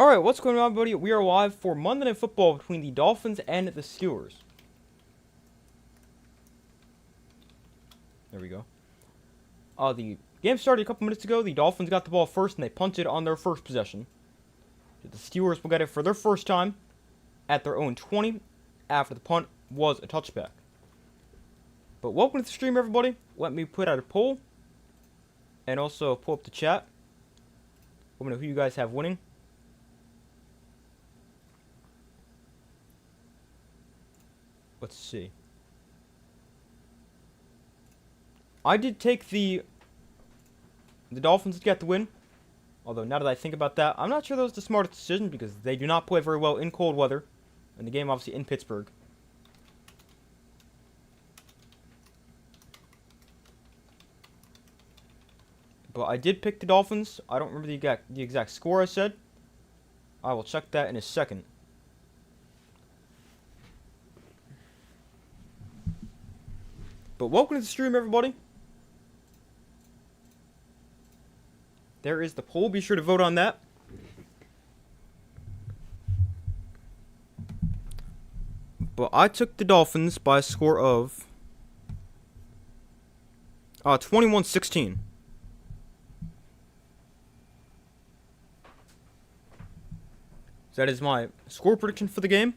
Alright, what's going on, everybody? We are live for Monday Night Football between the Dolphins and the Steelers. There we go. The game started a couple minutes ago. The Dolphins got the ball first, and they punted on their first possession. The Steelers will get it for their first time at their own 20 after the punt was a touchback. But welcome to the stream, everybody. Let me put out a poll and also pull up the chat. Let me know who you guys have winning. Let's see. I did take the Dolphins to get the win. Although, now that I think about that, I'm not sure that was the smartest decision because they do not play very well in cold weather. And the game, obviously, in Pittsburgh. But I did pick the Dolphins. I don't remember the exact score I said. I will check that in a second. But welcome to the stream, everybody. There is the poll. Be sure to vote on that. But I took the Dolphins by a score of 21-16. So that is my score prediction for the game.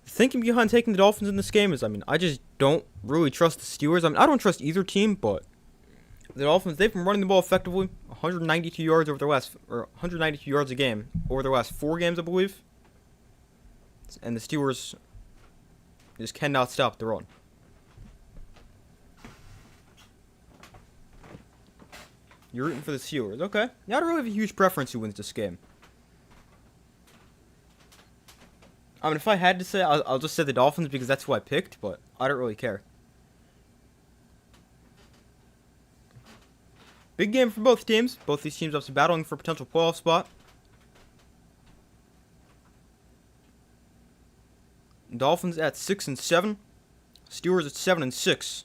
Thinking behind taking the Dolphins in this game is, I just don't really trust the Steelers. I don't trust either team, but the Dolphins, they've been running the ball effectively, 192 yards over their last, or 192 yards a game over their last 4 games, I believe. And the Steelers just cannot stop the run. You're rooting for the Steelers, okay? Yeah, I don't really have a huge preference who wins this game. If I had to say, I'll just say the Dolphins because that's who I picked, but I don't really care. Big game for both teams. Both these teams obviously battling for a potential playoff spot. Dolphins at 6-7. Steelers at 7-6.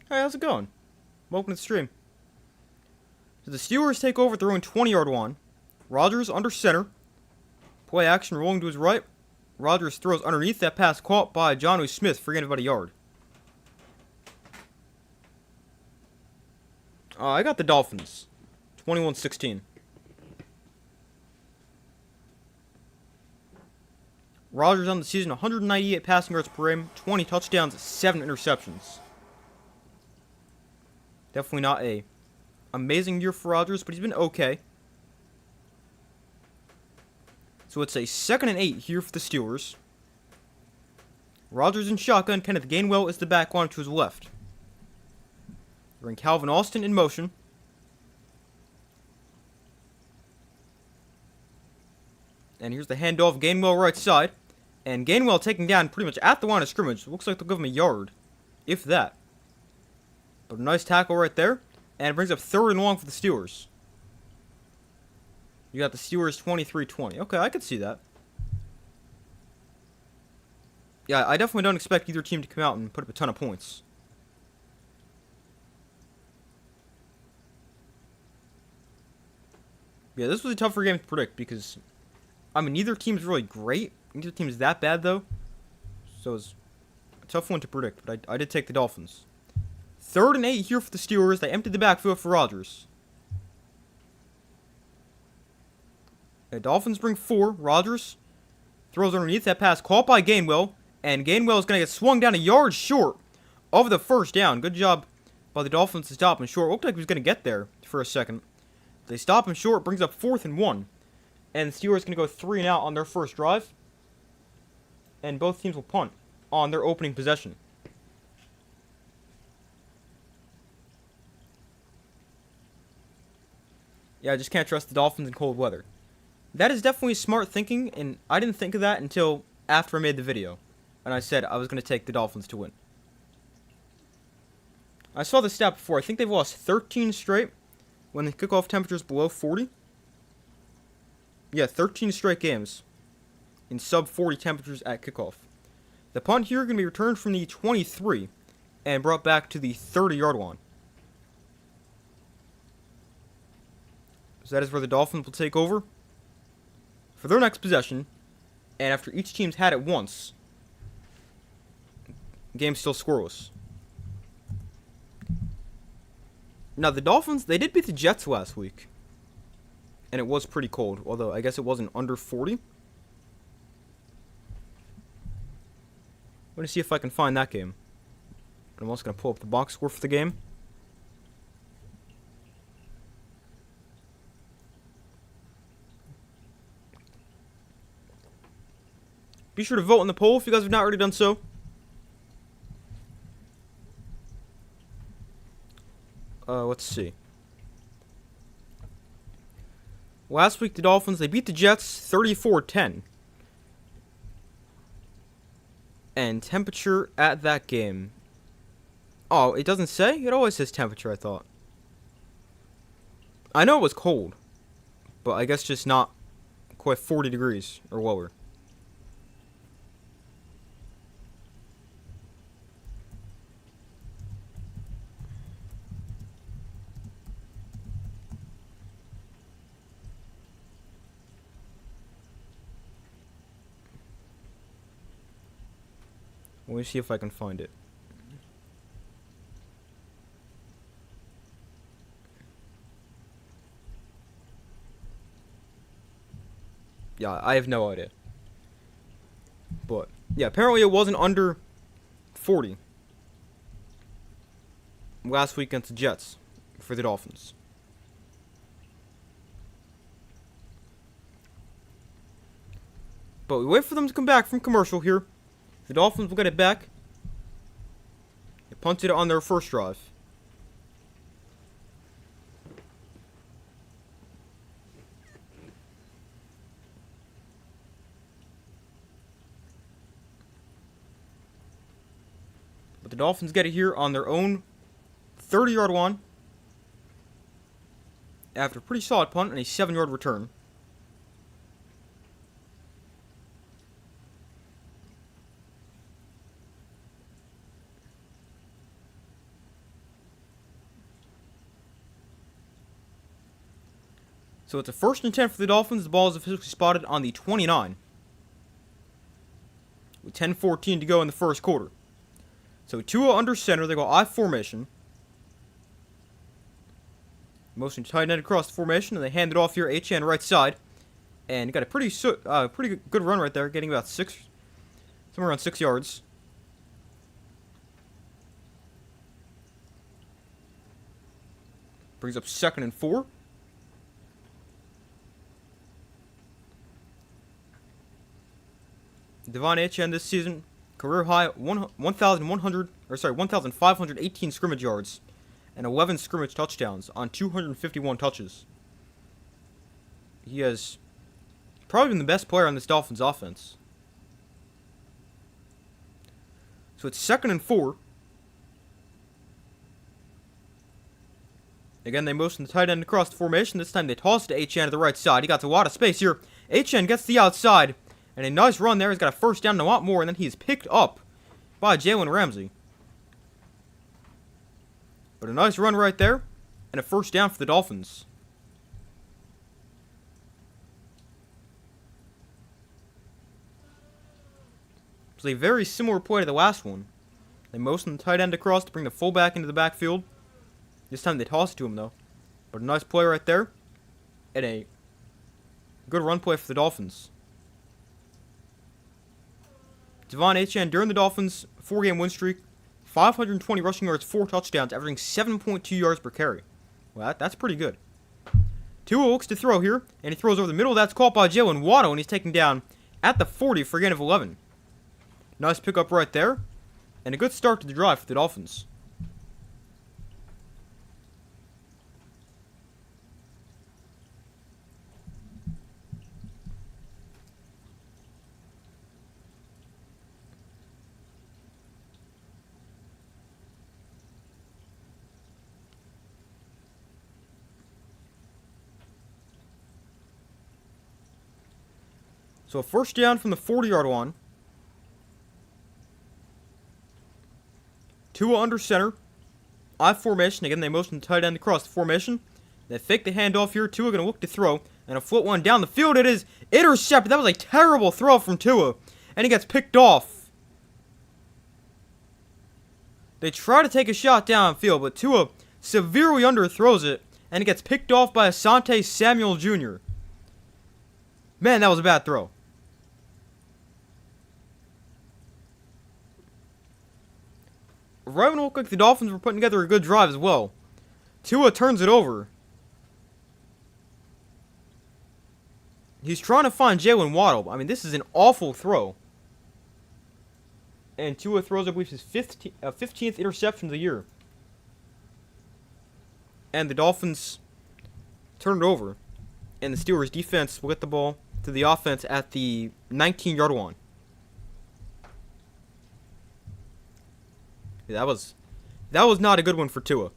Hey, how's it going? Welcome to the stream. So the Steelers take over at their own 20-yard line. Rodgers under center. Play action rolling to his right. Rodgers throws underneath. That pass caught by Jonnu Smith for gain of about a yard. I got the Dolphins. 21-16. Rodgers on the season, 198 passing yards per game, 20 touchdowns, 7 interceptions. Definitely not a amazing year for Rodgers, but he's been okay. So it's a 2nd and 8 here for the Steelers. Rodgers in shotgun. Kenneth Gainwell is the back line to his left. Bring Calvin Austin in motion. And here's the handoff. Gainwell right side. And Gainwell taking down pretty much at the line of scrimmage. Looks like they'll give him a yard. If that. But a nice tackle right there. And it brings up 3rd and long for the Steelers. You got the Steelers 23-20. Okay, I could see that. Yeah, I definitely don't expect either team to come out and put up a ton of points. Yeah, this was a tougher game to predict because, neither team's really great. Neither team's that bad, though. So it's a tough one to predict, but I did take the Dolphins. 3rd and 8 here for the Steelers. They emptied the backfield for Rodgers. The Dolphins bring 4. Rodgers throws underneath. That pass caught by Gainwell. And Gainwell is going to get swung down a yard short of the first down. Good job by the Dolphins to stop him short. Looked like he was going to get there for a second. They stop him short. Brings up 4th and 1. And the Steelers going to go 3 and out on their first drive. And both teams will punt on their opening possession. Yeah, I just can't trust the Dolphins in cold weather. That is definitely smart thinking, and I didn't think of that until after I made the video. And I said I was going to take the Dolphins to win. I saw this stat before. I think they've lost 13 straight when the kickoff temperature is below 40. Yeah, 13 straight games in sub-40 temperatures at kickoff. The punt here going to be returned from the 23. and brought back to the 30-yard line. So that is where the Dolphins will take over for their next possession. And after each team's had it once, game's still scoreless. Now, the Dolphins, they did beat the Jets last week. And it was pretty cold, although I guess it wasn't under 40. I'm going to see if I can find that game. I'm also going to pull up the box score for the game. Be sure to vote in the poll if you guys have not already done so. Let's see. Last week, the Dolphins, they beat the Jets 34-10. And temperature at that game. Oh, it doesn't say? It always says temperature, I thought. I know it was cold. But I guess just not quite 40 degrees or lower. Let me see if I can find it. Yeah, I have no idea. But, yeah, apparently it wasn't under 40 last week against the Jets for the Dolphins. But we wait for them to come back from commercial here. The Dolphins will get it back. They punted it on their first drive. But the Dolphins get it here on their own 30-yard line after a pretty solid punt and a 7-yard return. So it's a 1st and 10 for the Dolphins. The ball is officially spotted on the 29. With 10:14 to go in the first quarter. So Tua under center. They go I formation. Motion tight end across the formation. And they hand it off here. HN right side. And got a pretty good run right there. Getting about somewhere around 6 yards. Brings up 2nd and 4. Devon HN this season, career high 1,518 scrimmage yards and 11 scrimmage touchdowns on 251 touches. He has probably been the best player on this Dolphins offense. So it's 2nd and 4. Again, they motion the tight end across the formation. This time they toss it to HN to the right side. He got a lot of space here. HN gets the outside. And a nice run there. He's got a 1st down and a lot more. And then he's picked up by Jalen Ramsey. But a nice run right there. And a 1st down for the Dolphins. It's a very similar play to the last one. They motion the tight end across to bring the fullback into the backfield. This time they toss it to him, though. But a nice play right there. And a good run play for the Dolphins. Devon HN during the Dolphins' 4-game win streak, 520 rushing yards, 4 touchdowns, averaging 7.2 yards per carry. Well, that's pretty good. Tua looks to throw here, and he throws over the middle. That's caught by Jalen Waddle, and he's taken down at the 40 for a gain of 11. Nice pickup right there, and a good start to the drive for the Dolphins. So a 1st down from the 40-yard line. Tua under center. I formation. Again, they motion the tight end across the formation. They fake the handoff here. Tua going to look to throw. And a foot one down the field. It is intercepted. That was a terrible throw from Tua. And he gets picked off. They try to take a shot downfield, but Tua severely underthrows it. And it gets picked off by Asante Samuel Jr. Man, that was a bad throw. Right when it looked like the Dolphins were putting together a good drive as well, Tua turns it over. He's trying to find Jalen Waddle. I mean, this is an awful throw. And Tua throws, I believe, his 15th interception of the year. And the Dolphins turn it over. And the Steelers' defense will get the ball to the offense at the 19-yard line. Yeah, that was not a good one for Tua.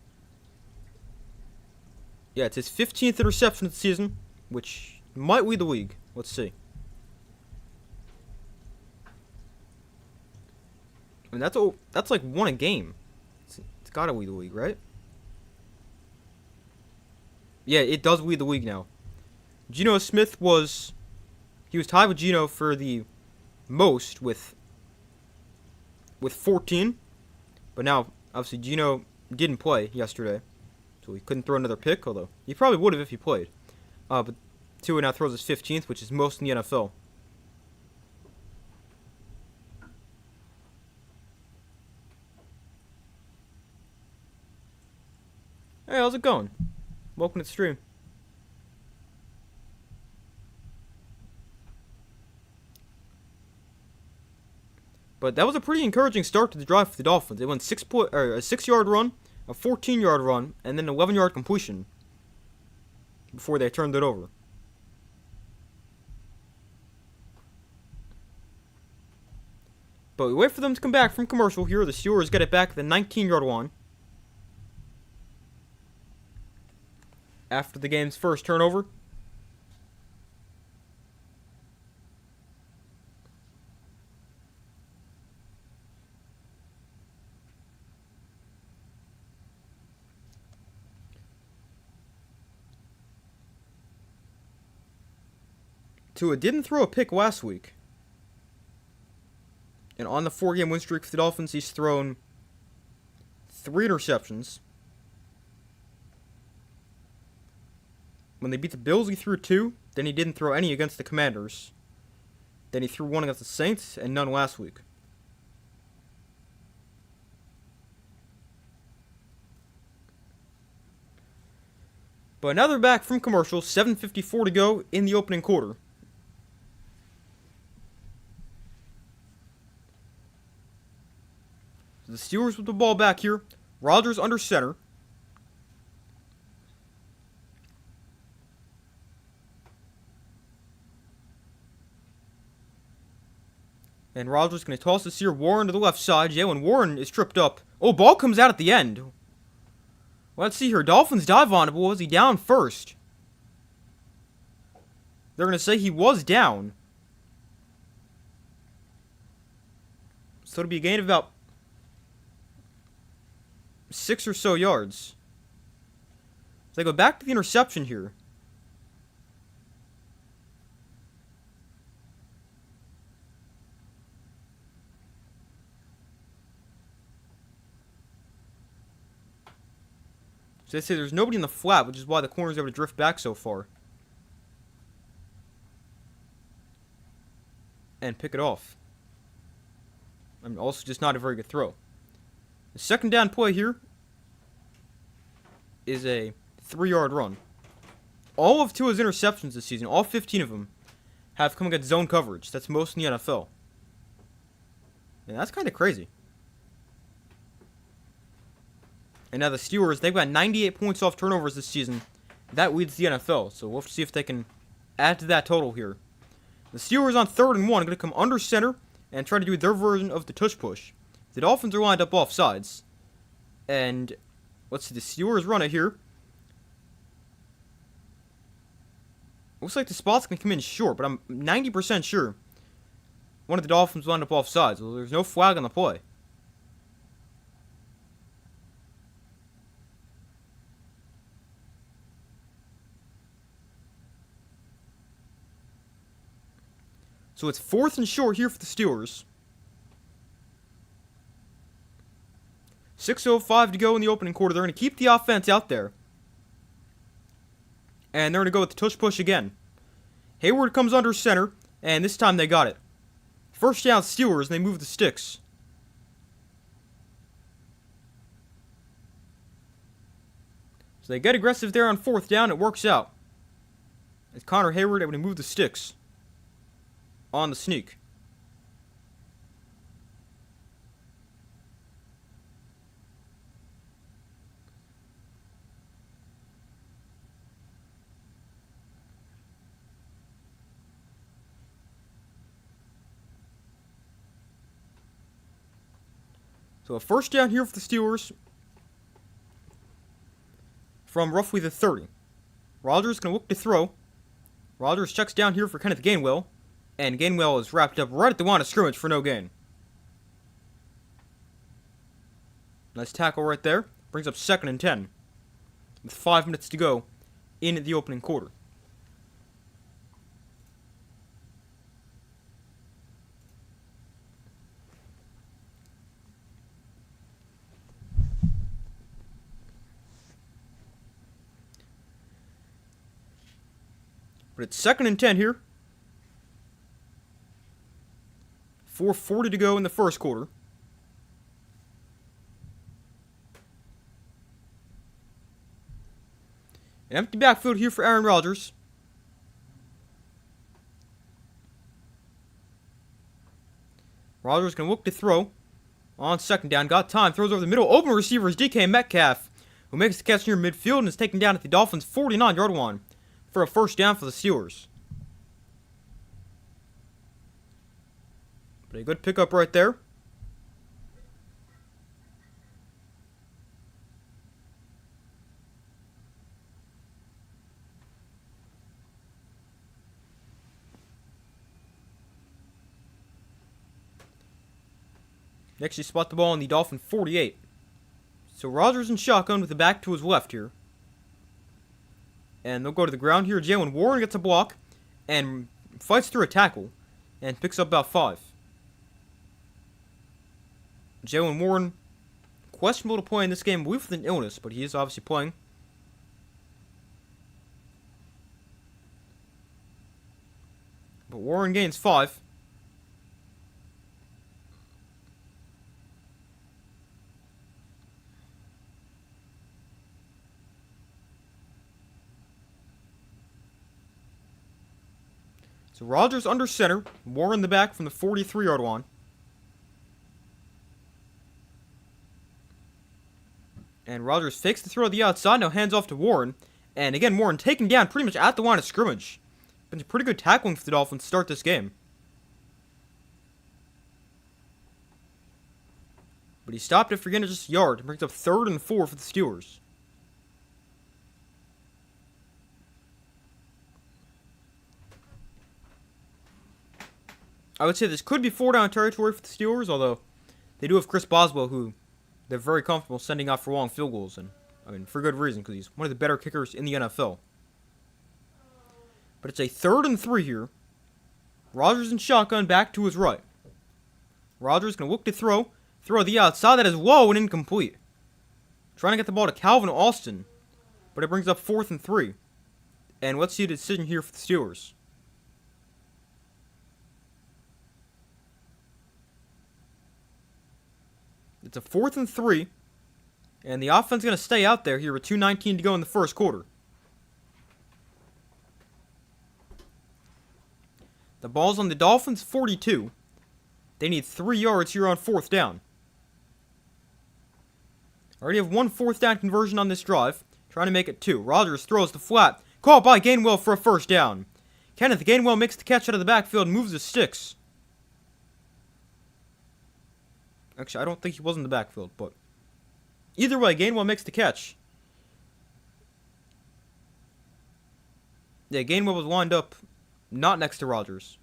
Yeah, it's his 15th interception of the season, which might lead the league. Let's see. I mean, that's like one a game. It's got to lead the league, right? Yeah, it does lead the league now. Geno Smith was tied with Geno for the most with 14. But now, obviously, Geno didn't play yesterday, so he couldn't throw another pick, although he probably would have if he played. But Tua now throws his 15th, which is most in the NFL. Hey, how's it going? Welcome to the stream. But that was a pretty encouraging start to the drive for the Dolphins. They went a 6-yard run, a 14-yard run, and then an 11-yard completion before they turned it over. But we wait for them to come back from commercial here. The Steelers get it back at the 19-yard line. After the game's first turnover. Tua didn't throw a pick last week. And on the 4-game win streak for the Dolphins, he's thrown 3 interceptions. When they beat the Bills, he threw 2. Then he didn't throw any against the Commanders. Then he threw 1 against the Saints and none last week. But now they're back from commercial. 7:54 to go in the opening quarter. So the Steelers with the ball back here. Rodgers under center. And Rodgers going to toss this here. Warren to the left side. Jalen Warren is tripped up. Oh, ball comes out at the end. Well, let's see here. Dolphins dive on it, but was he down first? They're going to say he was down. So it'll be a gain of about 6 or so yards. So they go back to the interception here. So they say there's nobody in the flat, which is why the corner's able to drift back so far. And pick it off. I mean, also just not a very good throw. The second down play here is a 3-yard run. All of Tua's interceptions this season, all 15 of them, have come against zone coverage. That's most in the NFL. And that's kind of crazy. And now the Steelers, they've got 98 points off turnovers this season. That leads the NFL. So we'll have to see if they can add to that total here. The Steelers on 3rd and 1 are going to come under center and try to do their version of the tush push. The Dolphins are lined up off sides. And let's see, the Steelers run it here. Looks like the spot's going to come in short, but I'm 90% sure one of the Dolphins will end up off sides. Well, there's no flag on the play. So it's 4th and short here for the Steelers. 6:05 to go in the opening quarter. They're going to keep the offense out there. And they're going to go with the tush push again. Hayward comes under center, and this time they got it. First down Steelers, and they move the sticks. So they get aggressive there on 4th down. It works out. It's Connor Hayward able to move the sticks on the sneak. So a first down here for the Steelers from roughly the 30. Rodgers going to look to throw. Rodgers checks down here for Kenneth Gainwell. And Gainwell is wrapped up right at the line of scrimmage for no gain. Nice tackle right there. Brings up 2nd and 10. With 5 minutes to go in the opening quarter. But it's 2nd and 10 here. 4:40 to go in the first quarter. An empty backfield here for Aaron Rodgers. Rodgers can look to throw on 2nd down. Got time. Throws over the middle. Open receiver is DK Metcalf, who makes the catch near midfield and is taken down at the Dolphins' 49-yard line for a first down for the Steelers. But a good pickup right there. Next, you spot the ball on the Dolphin 48. So Rodgers in shotgun with the back to his left here. And they'll go to the ground here. Jalen Warren gets a block and fights through a tackle and picks up about 5. Jalen Warren, questionable to play in this game, I believe with an illness, but he is obviously playing. But Warren gains 5. So Rodgers under center, Warren the back from the 43-yard line. And Rodgers fakes the throw to the outside, now hands off to Warren. And again, Warren taken down pretty much at the line of scrimmage. Been pretty good tackling for the Dolphins to start this game. But he stopped it for getting just a yard. Brings up 3rd and 4 for the Steelers. I would say this could be 4-down territory for the Steelers, although they do have Chris Boswell, who they're very comfortable sending out for long field goals, and I mean for good reason, because he's one of the better kickers in the NFL. But it's a 3rd and 3 here. Rodgers in shotgun back to his right. Rodgers going to look to throw the outside, that is low and incomplete. Trying to get the ball to Calvin Austin, but it brings up 4th and 3. And let's see a decision here for the Steelers. It's a 4th and 3, and the offense is going to stay out there here with 2:19 to go in the first quarter. The ball's on the Dolphins' 42. They need 3 yards here on 4th down. Already have 1 4th down conversion on this drive, trying to make it 2. Rodgers throws the flat, caught by Gainwell for a first down. Kenneth Gainwell makes the catch out of the backfield and moves the sticks. Actually, I don't think he was in the backfield, but either way, Gainwell makes the catch. Yeah, Gainwell was lined up not next to Rodgers.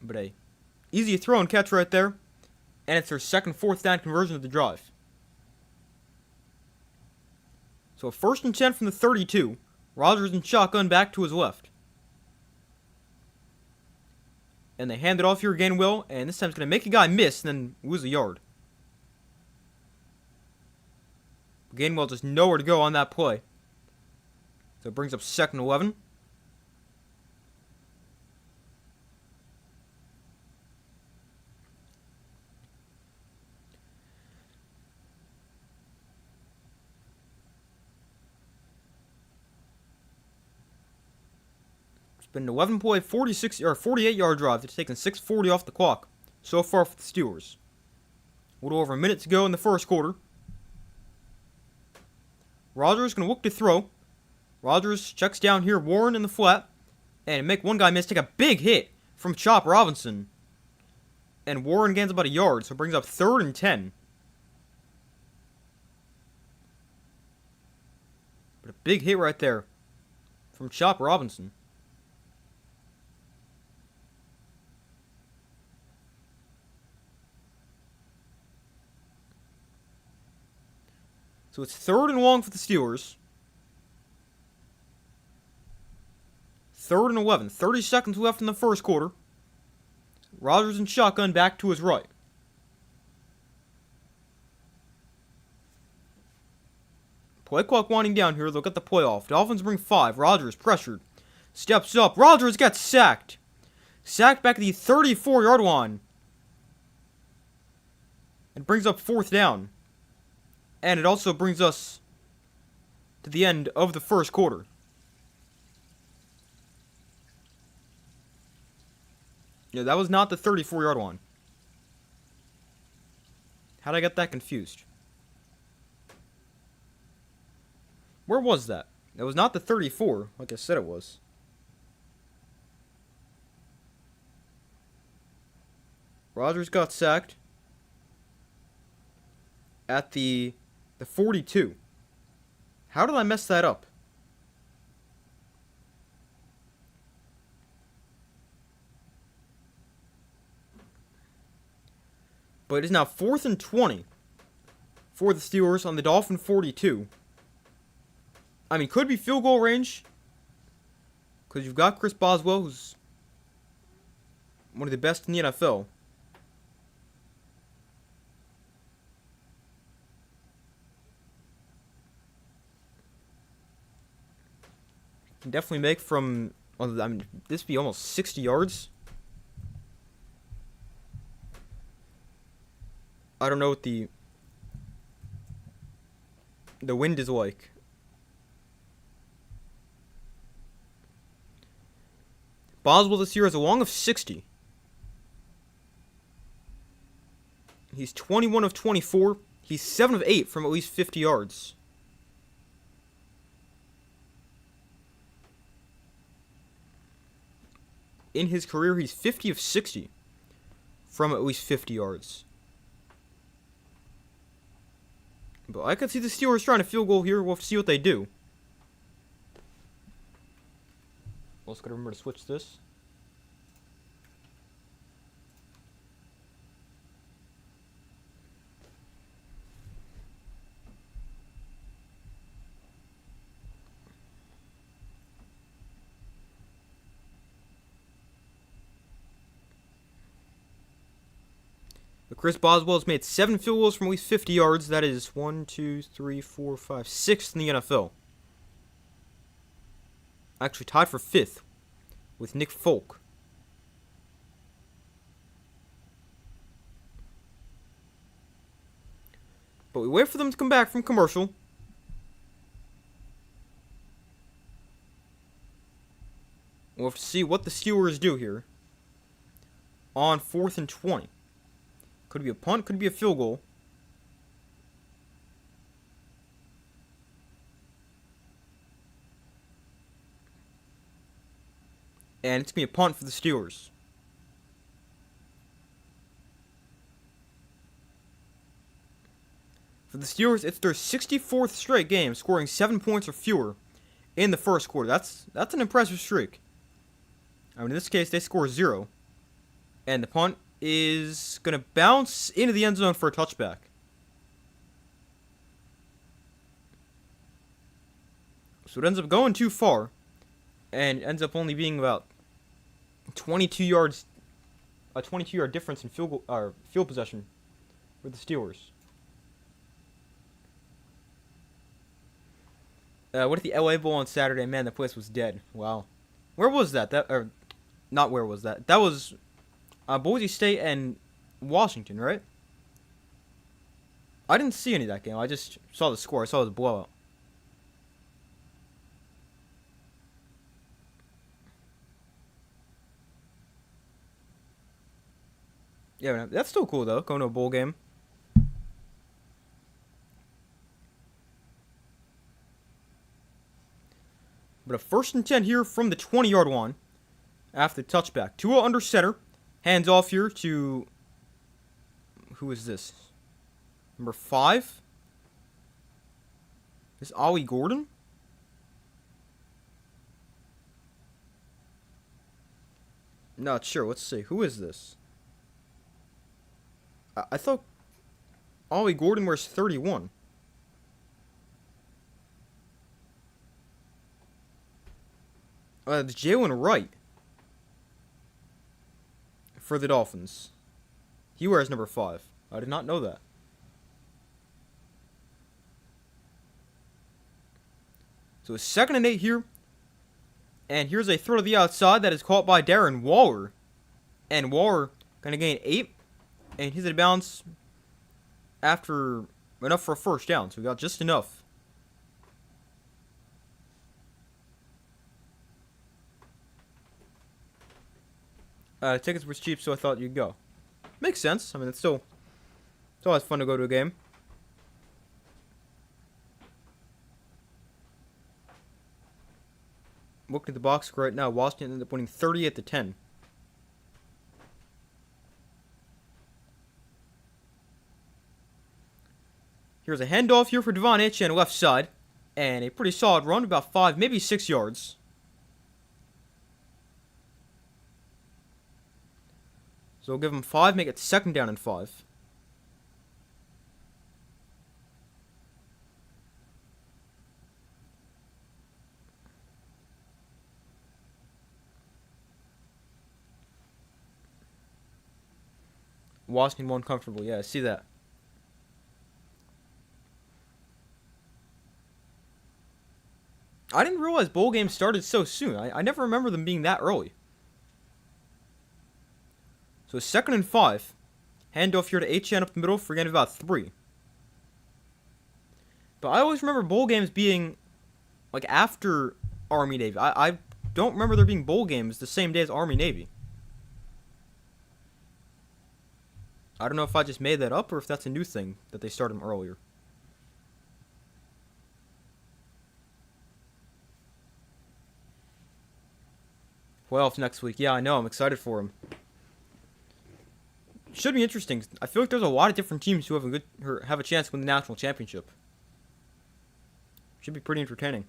But a easy throw and catch right there. And it's their second 4th down conversion of the drive. So a 1st and 10 from the 32. Rodgers and shotgun back to his left. And they hand it off here, Gainwell, and this time it's going to make a guy miss and then lose a yard. Gainwell just nowhere to go on that play. So it brings up 2nd and 11. It's been an 11-play, 48-yard drive that's taken 6:40 off the clock so far for the Steelers. A little over a minute to go in the first quarter. Rodgers going to look to throw. Rodgers checks down here, Warren in the flat, and make one guy miss, take a big hit from Chop Robinson. And Warren gains about a yard, so it brings up 3rd and 10. But a big hit right there from Chop Robinson. So it's 3rd and long for the Steelers. 3rd and 11. 30 seconds left in the first quarter. Rodgers and shotgun back to his right. Play clock winding down here. They'll get the play off. Dolphins bring 5. Rodgers pressured. Steps up. Rodgers gets sacked. Sacked back at the 34-yard line. It brings up 4th down. And it also brings us to the end of the first quarter. Yeah, that was not the 34-yard line. How'd I get that confused? Where was that? That was not the 34, like I said it was. Rodgers got sacked at the 42. How did I mess that up? But it is now 4th and 20 for the Steelers on the Dolphin 42. I mean, could be field goal range, because you've got Chris Boswell, who's one of the best in the NFL. Can definitely make from, I mean, this would be almost 60 yards. I don't know what the wind is like. Boswell this year has a long of 60. He's 21 of 24. He's 7 of 8 from at least 50 yards. In his career, he's 50 of 60 from at least 50 yards. But I could see the Steelers trying a field goal here. We'll have to see what they do. Also gotta remember to switch this. But Chris Boswell has made 7 field goals from at least 50 yards. That is 1, 2, 3, 4, 5, 6th in the NFL. Actually tied for 5th with Nick Folk. But we wait for them to come back from commercial. We'll have to see what the Steelers do here on 4th and 20. Could be a punt, could be a field goal. And it's going to be a punt for the Steelers. For the Steelers, it's their 64th straight game, scoring 7 points or fewer in the first quarter. That's an impressive streak. I mean, in this case, they score 0. And the punt is going to bounce into the end zone for a touchback. So it ends up going too far, and ends up only being about 22 yards, a 22-yard difference in field possession for the Steelers. What at the LA Bowl on Saturday? Man, the place was dead. Wow. Where was that? Not where was that? That was Boise State and Washington, right? I didn't see any of that game. I just saw the score. I saw it was a blowout. Yeah, that's still cool, though, going to a bowl game. But a 1st and 10 here from the 20-yard line after the touchback. Tua under center. Hands off here to... Who is this? Number 5? Is Ollie Gordon? Not sure. Let's see. Who is this? I thought Ollie Gordon wears 31. It's Jalen Wright for the Dolphins. He wears number 5. I did not know that. So it's 2nd and 8 here. And here's a throw to the outside that is caught by Darren Waller. And Waller going to gain 8. And he's at bounce after enough for a 1st down. So we got just enough. Tickets were cheap, so I thought you'd go. Makes sense. I mean, it's always fun to go to a game. Looking at the box score right now, Washington ended up winning 38-10. Here's a handoff here for Devon Achane, left side. And a pretty solid run, about 5, maybe 6 yards. So we'll give him 5, make it 2nd down and 5. Washington won comfortably. Yeah, I see that. I didn't realize bowl games started so soon. I never remember them being that early. So 2nd and 5. Handoff here to Achane up the middle for a gain of about 3. But I always remember bowl games being like after Army-Navy. I don't remember there being bowl games the same day as Army-Navy. I don't know if I just made that up or if that's a new thing that they started them earlier. Playoffs next week. Yeah, I know. I'm excited for them. Should be interesting. I feel like there's a lot of different teams who have a chance to win the national championship. Should be pretty entertaining.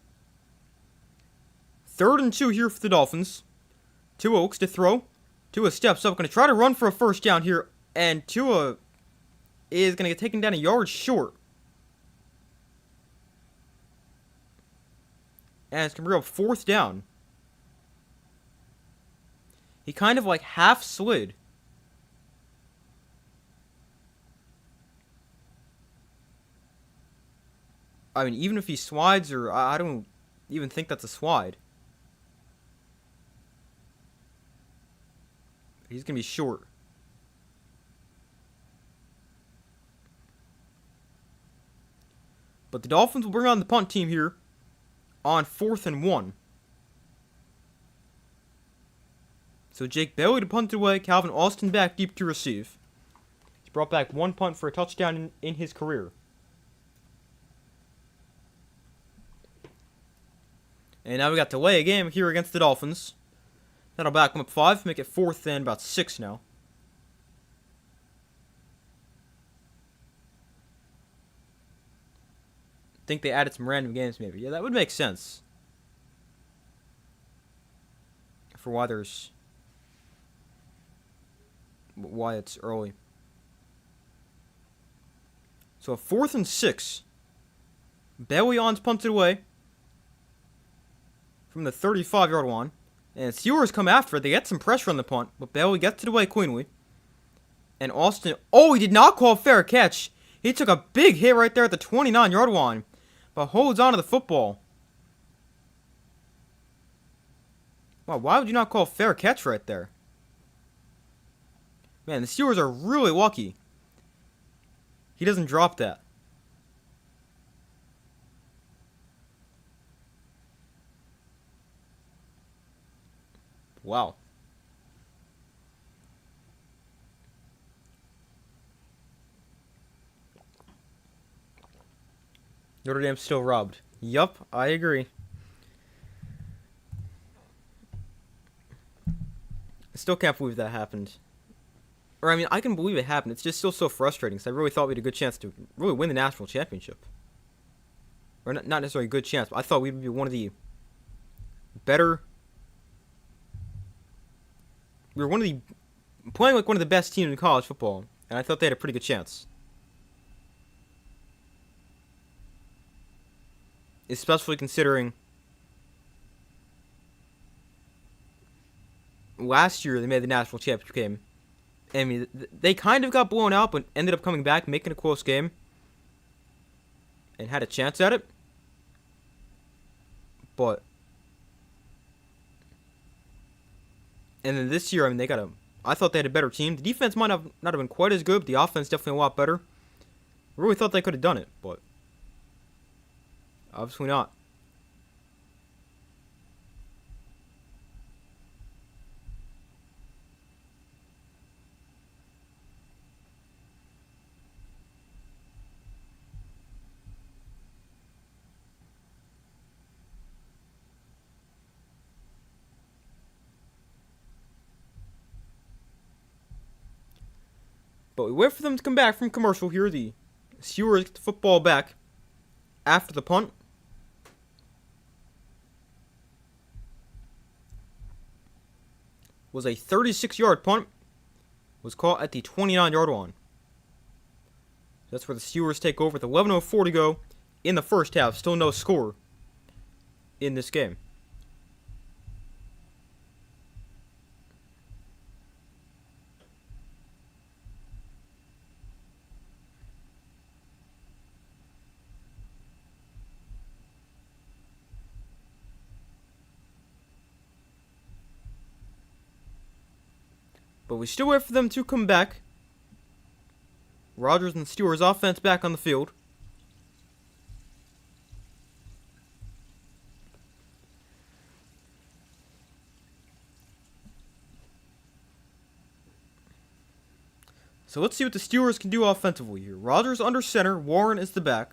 3rd and 2 here for the Dolphins. Tua looks to throw. Tua steps up, going to try to run for a 1st down here, and Tua is going to get taken down a yard short. And it's going to bring up 4th down. He kind of like half slid. I mean, even if he slides, or I don't even think that's a slide. He's going to be short. But the Dolphins will bring on the punt team here on 4th and 1. So Jake Bailey to punt it away. Calvin Austin back deep to receive. He's brought back 1 punt for a touchdown in his career. And now we got to lay a game here against the Dolphins. That'll back them up 5, make it 4th and about 6 now. Think they added some random games maybe. Yeah, that would make sense. For why it's early. So a 4th and 6. Bailey on's punted away. from the 35-yard line. And Steelers come after it. They get some pressure on the punt, but Bailey gets it away cleanly. And Austin, he did not call a fair catch. He took a big hit right there at the 29-yard line, but holds on to the football. Wow, why would you not call a fair catch right there? Man, the Steelers are really lucky. He doesn't drop that. Wow. Notre Dame's still robbed. Yup, I agree. I still can't believe that happened. Or, I mean, I can believe it happened. It's just still so frustrating because I really thought we had a good chance to really win the national championship. Or not necessarily a good chance, but I thought we'd be one of the better... We were playing like one of the best teams in college football, and I thought they had a pretty good chance. Especially considering last year they made the national championship game. I mean, they kind of got blown out, but ended up coming back, making a close game, and had a chance at it. But, and then this year, I mean, I thought they had a better team. The defense might not have been quite as good, but the offense definitely a lot better. I really thought they could have done it, but obviously not. But we wait for them to come back from commercial here. The Steelers get the football back after the punt. Was a 36-yard punt. Was caught at the 29-yard line. That's where the Steelers take over with 11:04 to go in the first half. Still no score in this game. But we still wait for them to come back. Rodgers and the Steelers offense back on the field. So let's see what the Steelers can do offensively here. Rodgers under center. Warren is the back.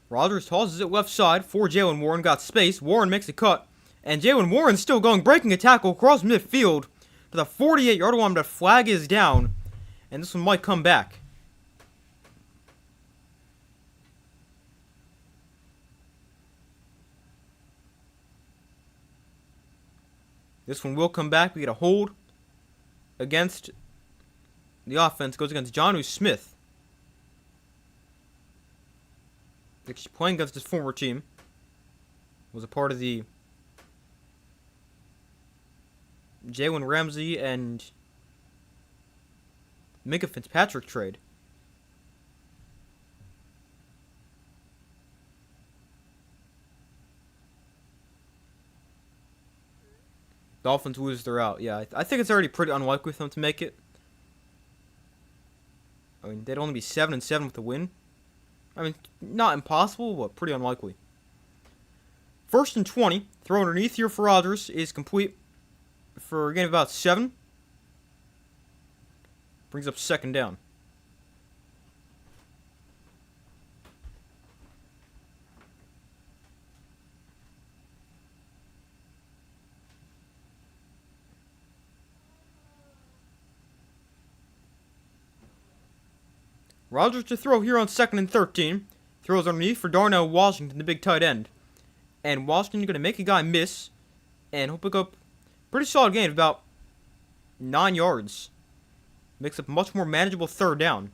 Rodgers tosses it left side for Jaylen Warren. Got space. Warren makes a cut. And Jaylen Warren's still going, breaking a tackle across midfield to the 48-yard line. But flag is down. And this one might come back. This one will come back. We get a hold against the offense. Goes against Jonnu Smith. Actually playing against his former team. Was a part of the Jalen Ramsey and Minka Fitzpatrick trade. Dolphins lose, they're out. Yeah, I think it's already pretty unlikely for them to make it. I mean, they'd only be 7-7 with a win. I mean, not impossible, but pretty unlikely. 1st and 20. Throw underneath here for Rodgers is complete for a gain of about 7. Brings up 2nd down. Rodgers to throw here on 2nd and 13. Throws underneath for Darnell Washington, the big tight end. And Washington going to make a guy miss. And he'll pick up a pretty solid gain of about 9 yards. Makes up a much more manageable 3rd down.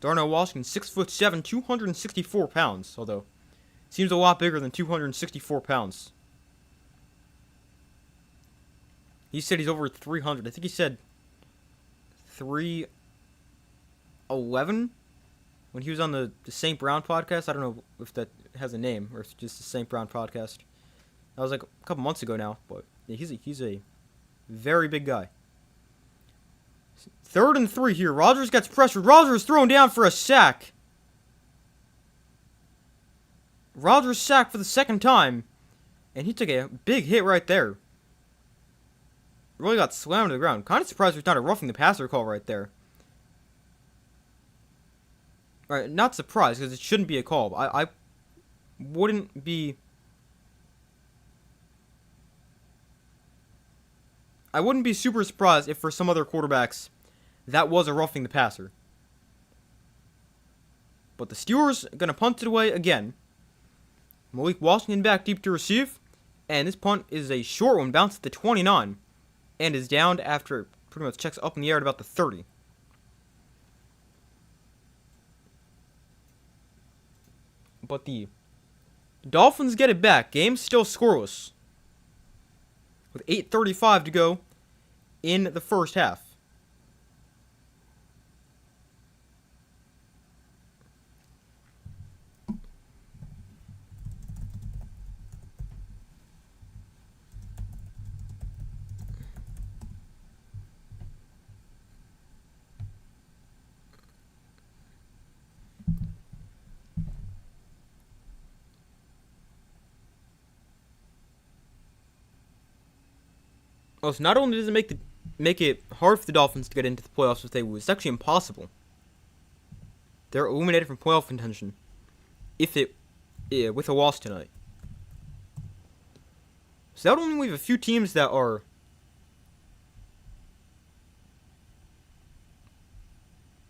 Darnell Washington, 6'7", 264 pounds. Although, seems a lot bigger than 264 pounds. He said he's over 300. I think he said 311 when he was on the St. Brown podcast. I don't know if that has a name or if it's just the St. Brown podcast. That was like a couple months ago now, but yeah, he's a very big guy. 3rd and 3 here. Rodgers gets pressured. Rodgers thrown down for a sack. Rodgers sacked for the 2nd time, and he took a big hit right there. Really got slammed to the ground. Kind of surprised there's not a roughing the passer call right there. Alright, not surprised, because it shouldn't be a call. I wouldn't be... I wouldn't be super surprised if for some other quarterbacks that was a roughing the passer. But the Steelers are going to punt it away again. Malik Washington back deep to receive. And this punt is a short one, bounced at the 29. And is downed after pretty much checks up in the air at about the 30. But the Dolphins get it back. Game's still scoreless, with 8:35 to go in the first half. Well, so not only does it make it hard for the Dolphins to get into the playoffs if they lose, it's actually impossible. They're eliminated from playoff contention with a loss tonight. So that would only leave a few teams that are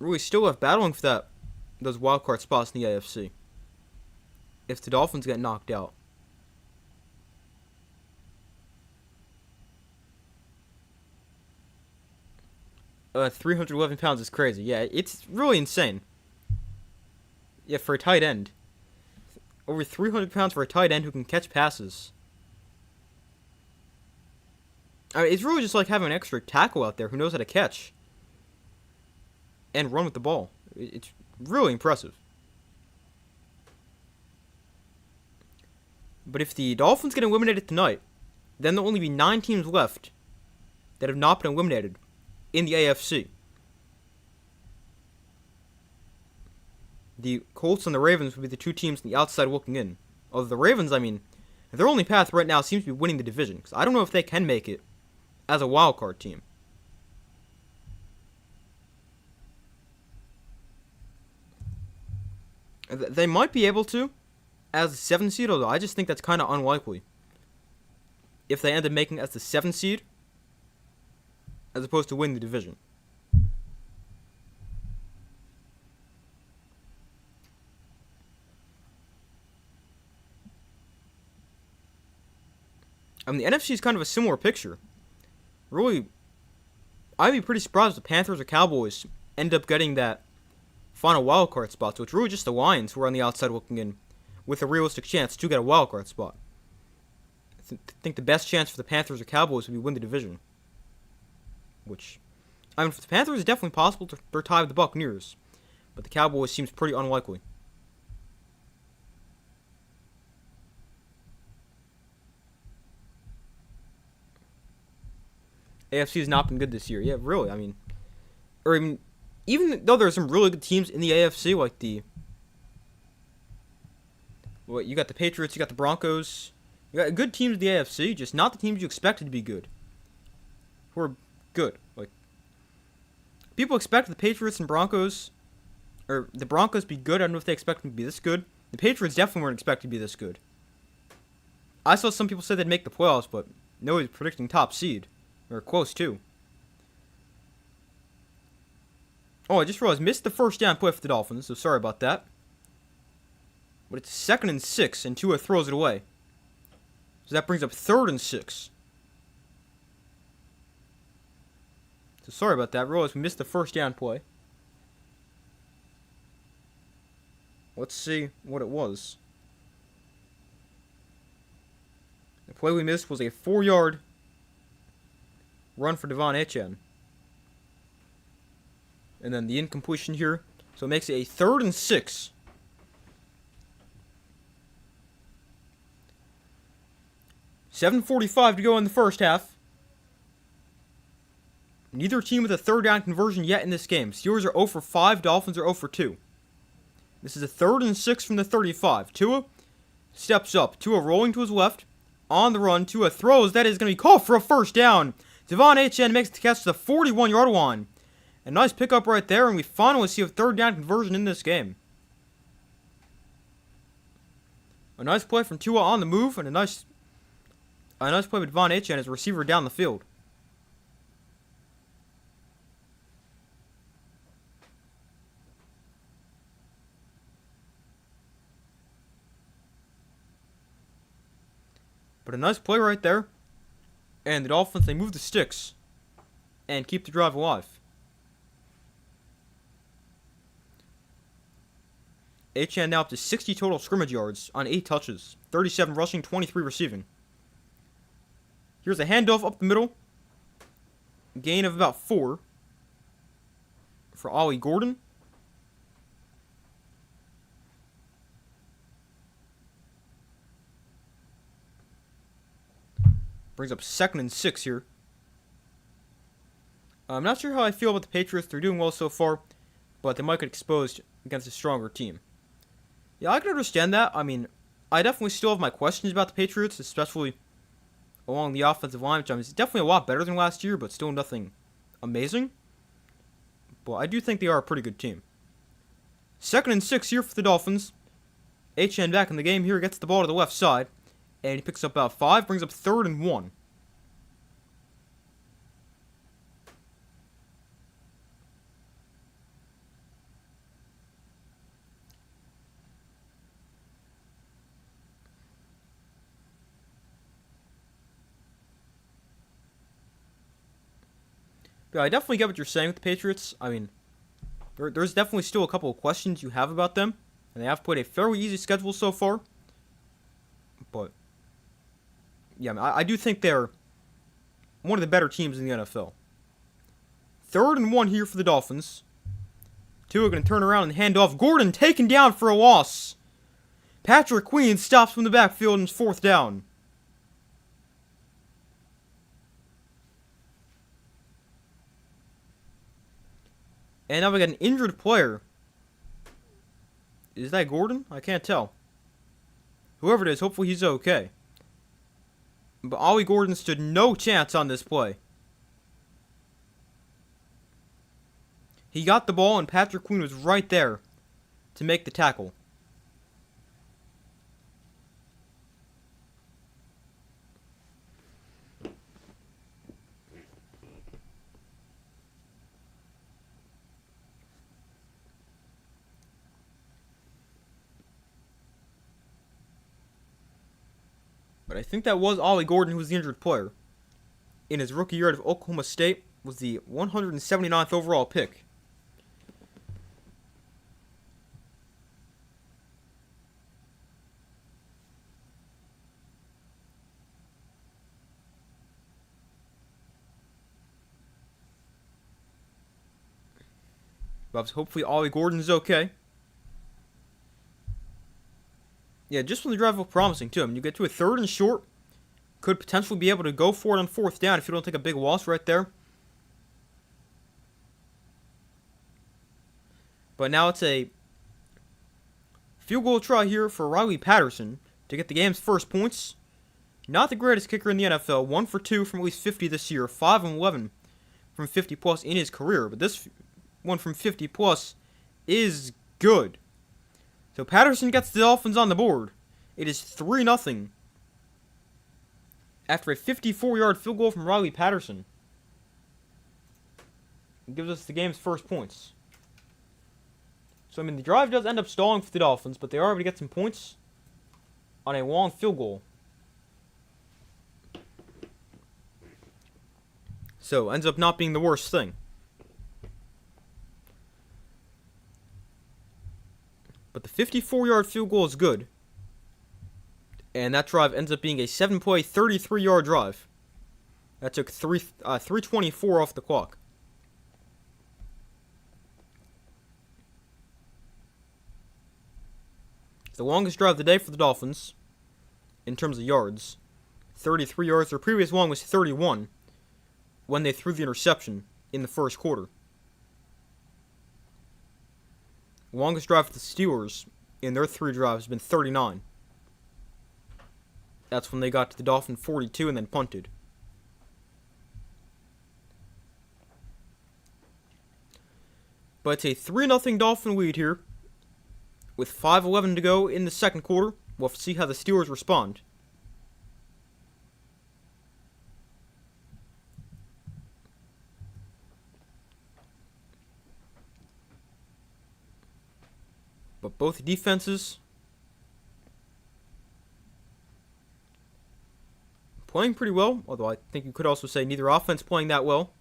really still left battling for those wildcard spots in the AFC. If the Dolphins get knocked out. 311 pounds is crazy. Yeah, it's really insane. Yeah, for a tight end. Over 300 pounds for a tight end who can catch passes. I mean, it's really just like having an extra tackle out there who knows how to catch and run with the ball. It's really impressive. But if the Dolphins get eliminated tonight, then there'll only be 9 teams left that have not been eliminated in the AFC. The Colts and the Ravens would be the 2 teams on the outside looking in. Although the Ravens, I mean, their only path right now seems to be winning the division, because I don't know if they can make it as a wildcard team. They might be able to as a 7 seed, although I just think that's kind of unlikely. If they end up making it as the 7 seed, as opposed to win the division. I mean, the NFC is kind of a similar picture. Really, I'd be pretty surprised if the Panthers or Cowboys end up getting that final wildcard spot. So it's really just the Lions who are on the outside looking in with a realistic chance to get a wildcard spot. I think the best chance for the Panthers or Cowboys would be win the division. Which, I mean, for the Panthers, it's definitely possible to tie with the Buccaneers. But the Cowboys seems pretty unlikely. AFC has not been good this year. Yeah, really. I mean, even though there are some really good teams in the AFC, like you got the Patriots, you got the Broncos, you got good teams in the AFC, just not the teams you expected to be good. Who are good. Like, people expect the Patriots and Broncos, or the Broncos be good. I don't know if they expect them to be this good. The Patriots definitely weren't expected to be this good. I saw some people say they'd make the playoffs, but nobody's predicting top seed. Or close to. Oh, I just realized, missed the first down play for the Dolphins, so sorry about that. But it's 2nd and 6, and Tua throws it away. So that brings up 3rd and 6. So sorry about that. I realized we missed the first down play. Let's see what it was. The play we missed was a 4-yard run for Devon Achane. And then the incompletion here. So it makes it a 3rd and 6. $7:45 to go in the first half. Neither team with a 3rd down conversion yet in this game. Steelers are 0 for 5. Dolphins are 0 for 2. This is a 3rd and 6 from the 35. Tua steps up. Tua rolling to his left. On the run. Tua throws. That is going to be called for a first down. Devon Achane makes the catch to the 41-yard line. A nice pickup right there, and we finally see a 3rd down conversion in this game. A nice play from Tua on the move, and a nice play with Devon Achane as a receiver down the field. But a nice play right there. And the Dolphins, they move the sticks and keep the drive alive. Achane now up to 60 total scrimmage yards on 8 touches. 37 rushing, 23 receiving. Here's a handoff up the middle. Gain of about 4 for Ollie Gordon. Brings up 2nd and 6 here. I'm not sure how I feel about the Patriots. They're doing well so far, but they might get exposed against a stronger team. Yeah, I can understand that. I mean, I definitely still have my questions about the Patriots, especially along the offensive line, which is definitely a lot better than last year, but still nothing amazing. But I do think they are a pretty good team. 2nd and 6 here for the Dolphins. Achane back in the game here, gets the ball to the left side. And he picks up about 5, brings up 3rd and 1. But I definitely get what you're saying with the Patriots. I mean, there's definitely still a couple of questions you have about them. And they have played a fairly easy schedule so far. But yeah, I do think they're one of the better teams in the NFL. 3rd and 1 here for the Dolphins. Tua going to turn around and hand off. Gordon taken down for a loss. Patrick Queen stops from the backfield and it's 4th down. And now we got an injured player. Is that Gordon? I can't tell. Whoever it is, hopefully he's okay. But Ollie Gordon stood no chance on this play. He got the ball and Patrick Queen was right there to make the tackle. But I think that was Ollie Gordon who was the injured player. In his rookie year out of Oklahoma State, was the 179th overall pick. But hopefully Ollie Gordon's okay. Yeah, just when the drive looked promising, too. I mean, you get to a 3rd and short. Could potentially be able to go for it on 4th down if you don't take a big loss right there. But now it's a field goal try here for Riley Patterson to get the game's first points. Not the greatest kicker in the NFL. 1 for 2 from at least 50 this year. 5 and 11 from 50 plus in his career. But this one from 50 plus is good. So Patterson gets the Dolphins on the board. It is 3-0 after a 54-yard field goal from Riley Patterson. It gives us the game's first points. So, I mean, the drive does end up stalling for the Dolphins, but they are able to get some points on a long field goal. So, ends up not being the worst thing. But the 54-yard field goal is good. And that drive ends up being a 7-play, 33-yard drive. That took 3:24 off the clock. It's the longest drive of the day for the Dolphins in terms of yards. 33 yards. Their previous long was 31 when they threw the interception in the first quarter. The longest drive for the Steelers in their 3 drives has been 39. That's when they got to the Dolphin 42 and then punted. But it's a 3-0 Dolphin lead here. With 5:11 to go in the second quarter, we'll have to see how the Steelers respond. But both defenses playing pretty well, although I think you could also say neither offense playing that well.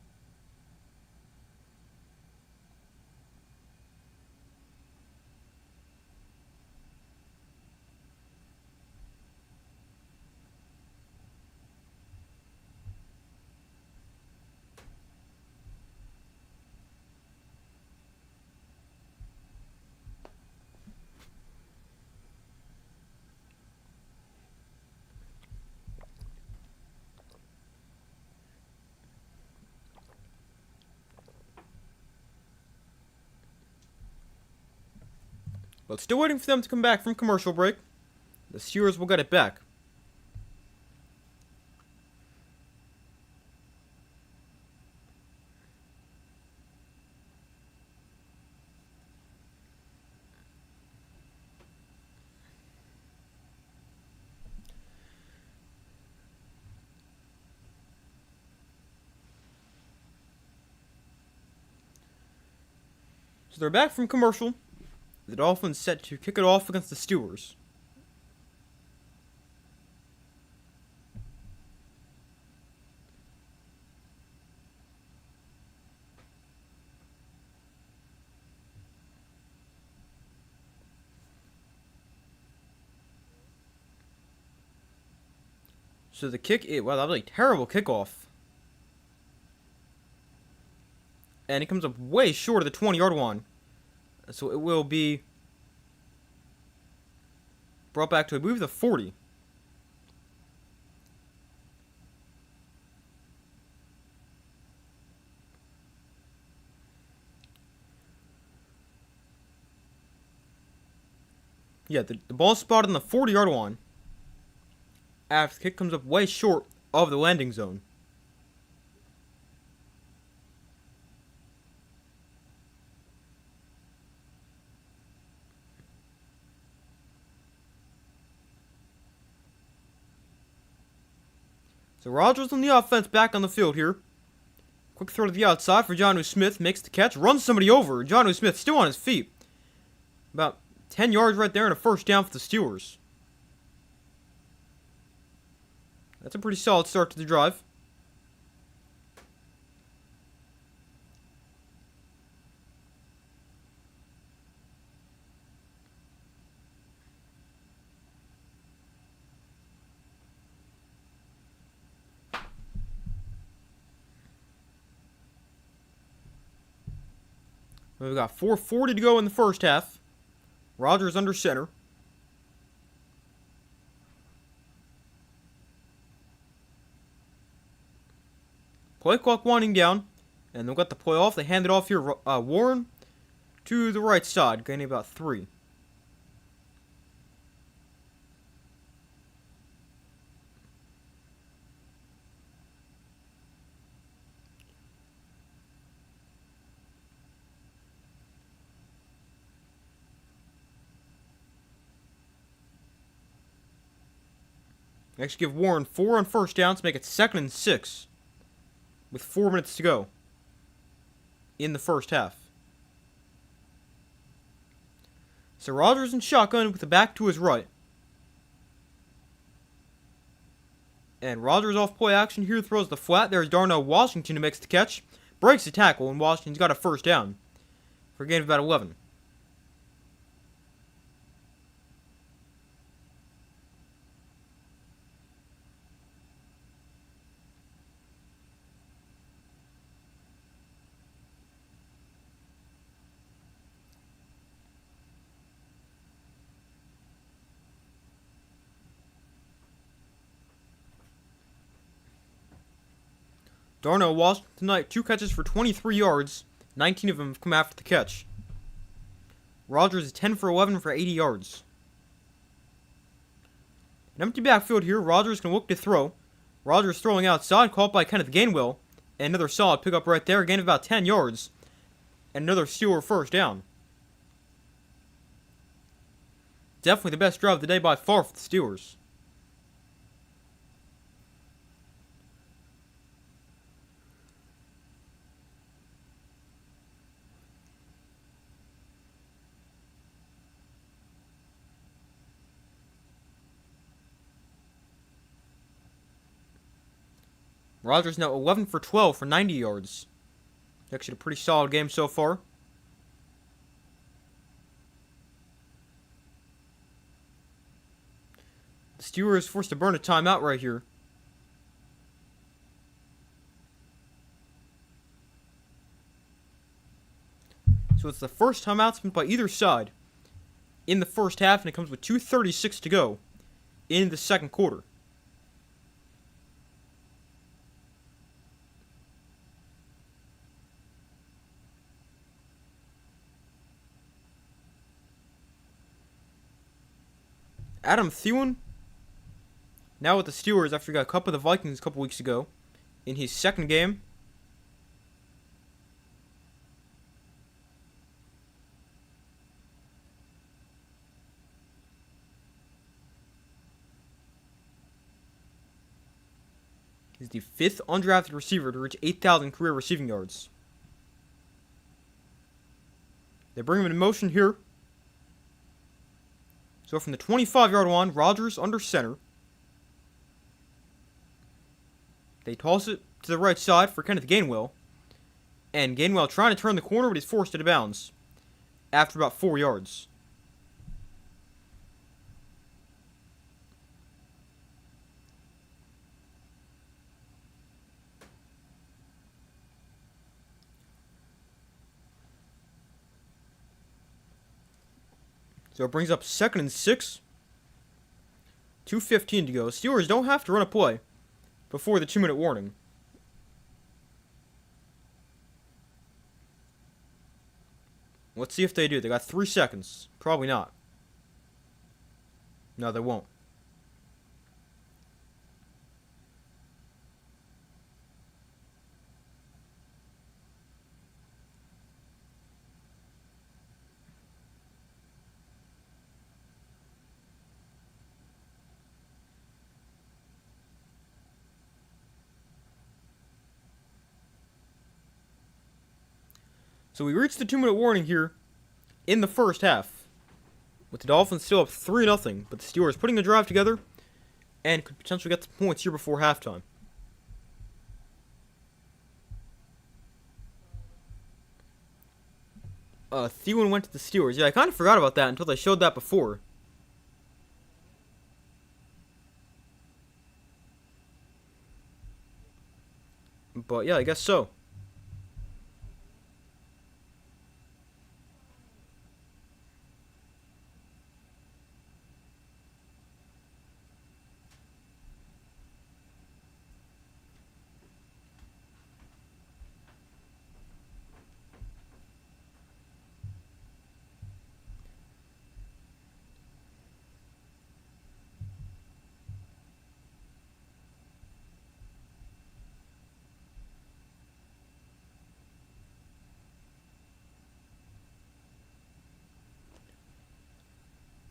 But still waiting for them to come back from commercial break. The Steelers will get it back. So they're back from commercial. The Dolphins set to kick it off against the Steelers. So the kick, wow, that was a terrible kickoff. And it comes up way short of the 20-yard line. So it will be brought back to, I believe, the 40. Yeah, the ball spotted on the 40-yard line after the kick comes up way short of the landing zone. So Rodgers on the offense back on the field here. Quick throw to the outside for Jonnu Smith. Makes the catch. Runs somebody over. Jonnu Smith still on his feet. About 10 yards right there and a first down for the Steelers. That's a pretty solid start to the drive. We've got 4:40 to go in the first half. Rodgers under center. Play clock winding down. And they'll get the play off. They hand it off here. Warren to the right side. Gaining about 3. Next, give Warren 4 on first down to make it 2nd and 6. With 4 minutes to go in the first half. So Rodgers in shotgun with the back to his right. And Rodgers off play action here, throws the flat. There's Darnell Washington who makes the catch. Breaks the tackle, and Washington's got a first down for a gain of about 11. Darnell Washington tonight, 2 catches for 23 yards. 19 of them have come after the catch. Rodgers is 10 for 11 for 80 yards. An empty backfield here. Rodgers can look to throw. Rodgers throwing outside, caught by Kenneth Gainwell. And another solid pickup right there, gain of about 10 yards. And another Steeler first down. Definitely the best drive of the day by far for the Steelers. Rodgers now 11 for 12 for 90 yards. Actually a pretty solid game so far. The Steelers forced to burn a timeout right here. So it's the first timeout spent by either side in the first half, and it comes with 2:36 to go in the second quarter. Adam Thielen, now with the Steelers after he got cut by the Vikings a couple weeks ago, in his second game. He's the 5th undrafted receiver to reach 8,000 career receiving yards. They bring him in motion here. So from the 25-yard line, Rodgers under center. They toss it to the right side for Kenneth Gainwell. And Gainwell trying to turn the corner, but he's forced out of bounds after about 4 yards. So it brings up 2nd and 6. 2:15 to go. Steelers don't have to run a play before the 2-minute warning. Let's see if they do. They got 3 seconds. Probably not. No, they won't. So we reached the 2-minute warning here in the first half, with the Dolphins still up 3-0, but the Steelers putting the drive together and could potentially get some points here before halftime. Thielen went to the Steelers. Yeah, I kind of forgot about that until they showed that before. But yeah, I guess so.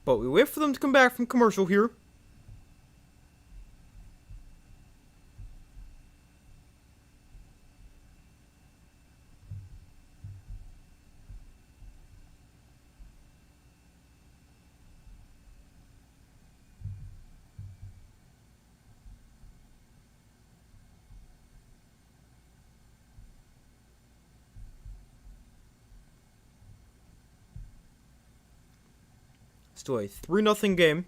But we wait for them to come back from commercial here. Still a 3-0 game.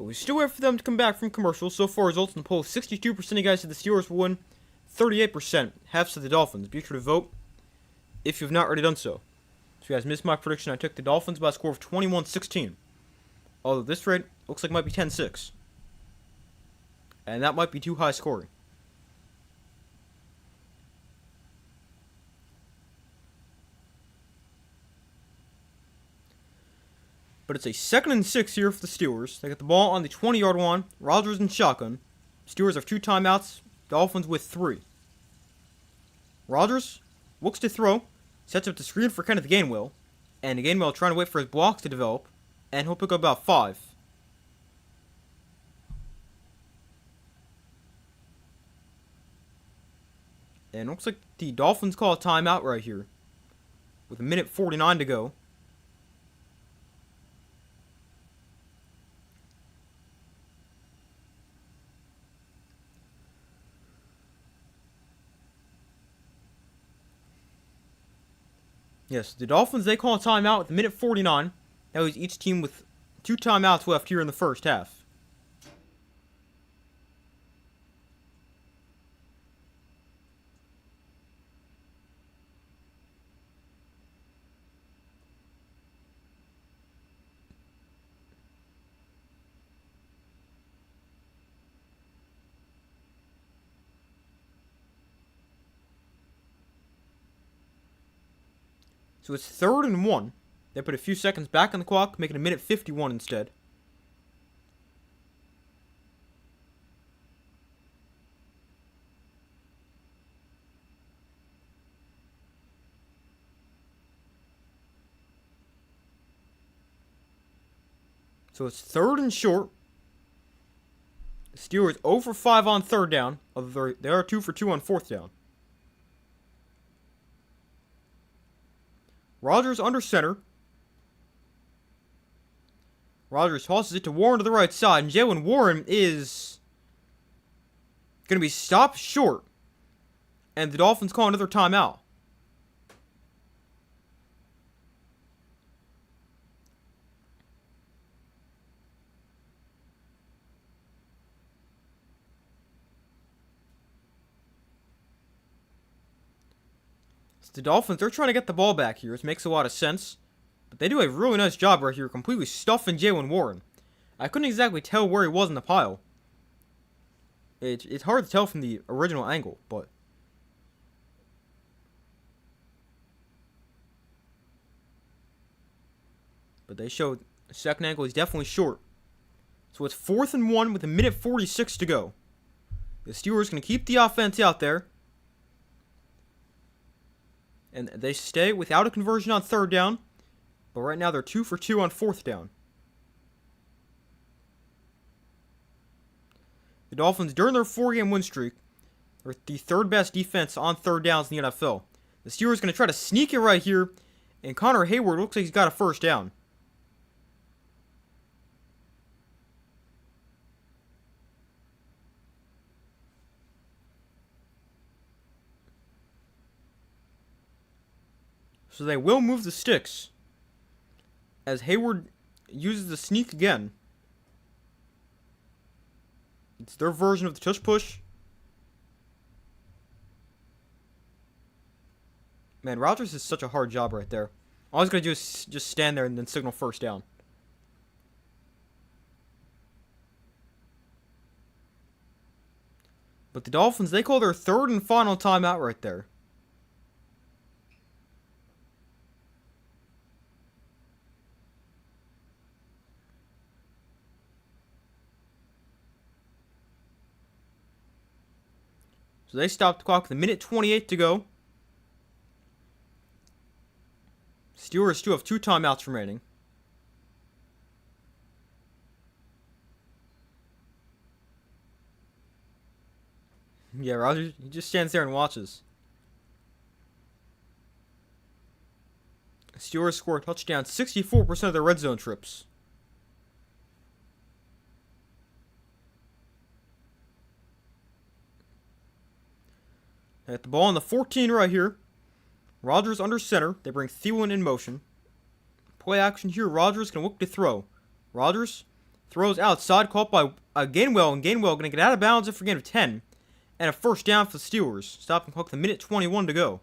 But we still wait for them to come back from commercials. So far, results in the poll: 62% of you guys said the Steelers will win, 38% have said the Dolphins. Be sure to vote if you've not already done so. So you guys missed my prediction. I took the Dolphins by a score of 21-16. Although this rate looks like it might be 10-6. And that might be too high scoring. But it's a 2nd and 6 here for the Steelers. They got the ball on the 20-yard line. Rodgers in shotgun. Steelers have 2 timeouts. Dolphins with 3. Rodgers looks to throw. Sets up the screen for Kenneth Gainwell. And Gainwell trying to wait for his blocks to develop. And he'll pick up about 5. And it looks like the Dolphins call a timeout right here. With 1:49 to go. Yes, the Dolphins, they call a timeout with 1:49. That was each team with 2 timeouts left here in the first half. So it's 3rd and 1. They put a few seconds back on the clock, making it 1:51 instead. So it's 3rd and short. The Steelers 0 for 5 on 3rd down, although they are 2 for 2 on 4th down. Rodgers under center. Rodgers tosses it to Warren to the right side, and Jalen Warren is going to be stopped short. And the Dolphins call another timeout. The Dolphins, they're trying to get the ball back here. It makes a lot of sense. But they do a really nice job right here, completely stuffing Jalen Warren. I couldn't exactly tell where he was in the pile. It's hard to tell from the original angle, but... But they showed the second angle is definitely short. So it's 4th and 1 with 1:46 to go. The Steelers going to keep the offense out there. And they stay without a conversion on 3rd down. But right now they're 2 for 2 on 4th down. The Dolphins, during their 4-game win streak, are the 3rd best defense on 3rd downs in the NFL. The Steelers going to try to sneak it right here. And Connor Hayward looks like he's got a 1st down. So they will move the sticks. As Hayward uses the sneak again. It's their version of the tush push. Man, Rodgers is such a hard job right there. All he's going to do is just stand there and then signal 1st down. But the Dolphins, they call their 3rd and final timeout right there. So they stopped the clock with 1:28 to go. Steelers still have 2 timeouts remaining. Yeah, Rodgers, he just stands there and watches. Steelers score a touchdown 64% of their red zone trips. They got the ball on the 14 right here. Rodgers under center. They bring Thielen in motion. Play action here. Rodgers can look to throw. Rodgers throws outside, caught by Gainwell, and Gainwell going to get out of bounds for a gain of 10. And a first down for the Steelers, stopping clock with a minute 21 to go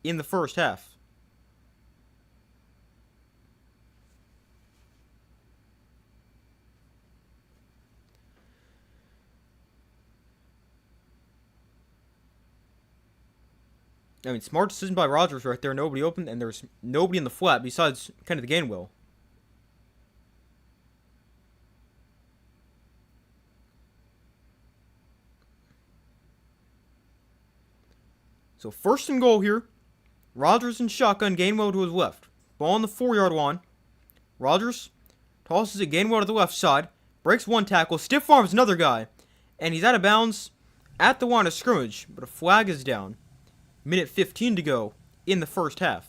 in the first half. I mean, smart decision by Rodgers right there. Nobody open, and there's nobody in the flat besides kind of the Gainwell. So first and goal here. Rodgers and shotgun, Gainwell to his left. Ball on the 4-yard line. Rodgers tosses it Gainwell to the left side. Breaks one tackle. Stiff arms another guy. And he's out of bounds at the line of scrimmage. But a flag is down. Minute 15 to go in the first half.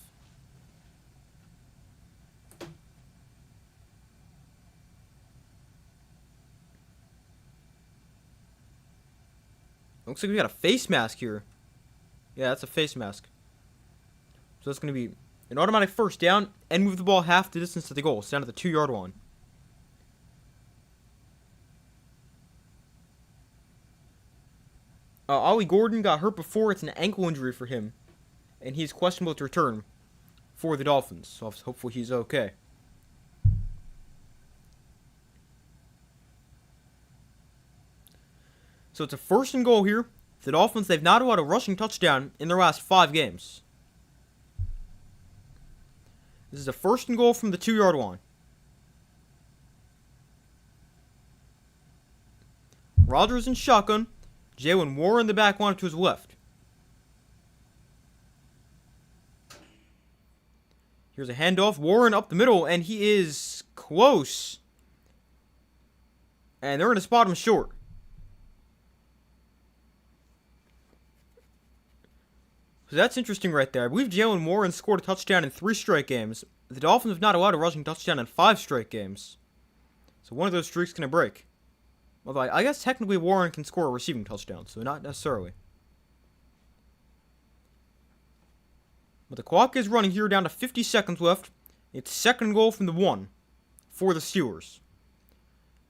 Looks like we got a face mask here. Yeah, that's a face mask. So that's going to be an automatic first down and move the ball half the distance to the goal. It's down to the 2-yard line. Ollie Gordon got hurt before. It's an ankle injury for him. And he's questionable to return for the Dolphins. So hopefully he's okay. So it's a first and goal here. The Dolphins, they've not allowed a rushing touchdown in their last 5 games. This is a first and goal from the 2-yard line. Rodgers in shotgun. Jalen Warren in the back line to his left. Here's a handoff. Warren up the middle, and he is close. And they're going to spot him short. So that's interesting right there. I believe Jalen Warren scored a touchdown in 3 straight games. The Dolphins have not allowed a rushing touchdown in 5 straight games. So one of those streaks going to break. Although I guess technically Warren can score a receiving touchdown, so not necessarily. But the clock is running here down to 50 seconds left. It's second goal from the 1 for the Steelers.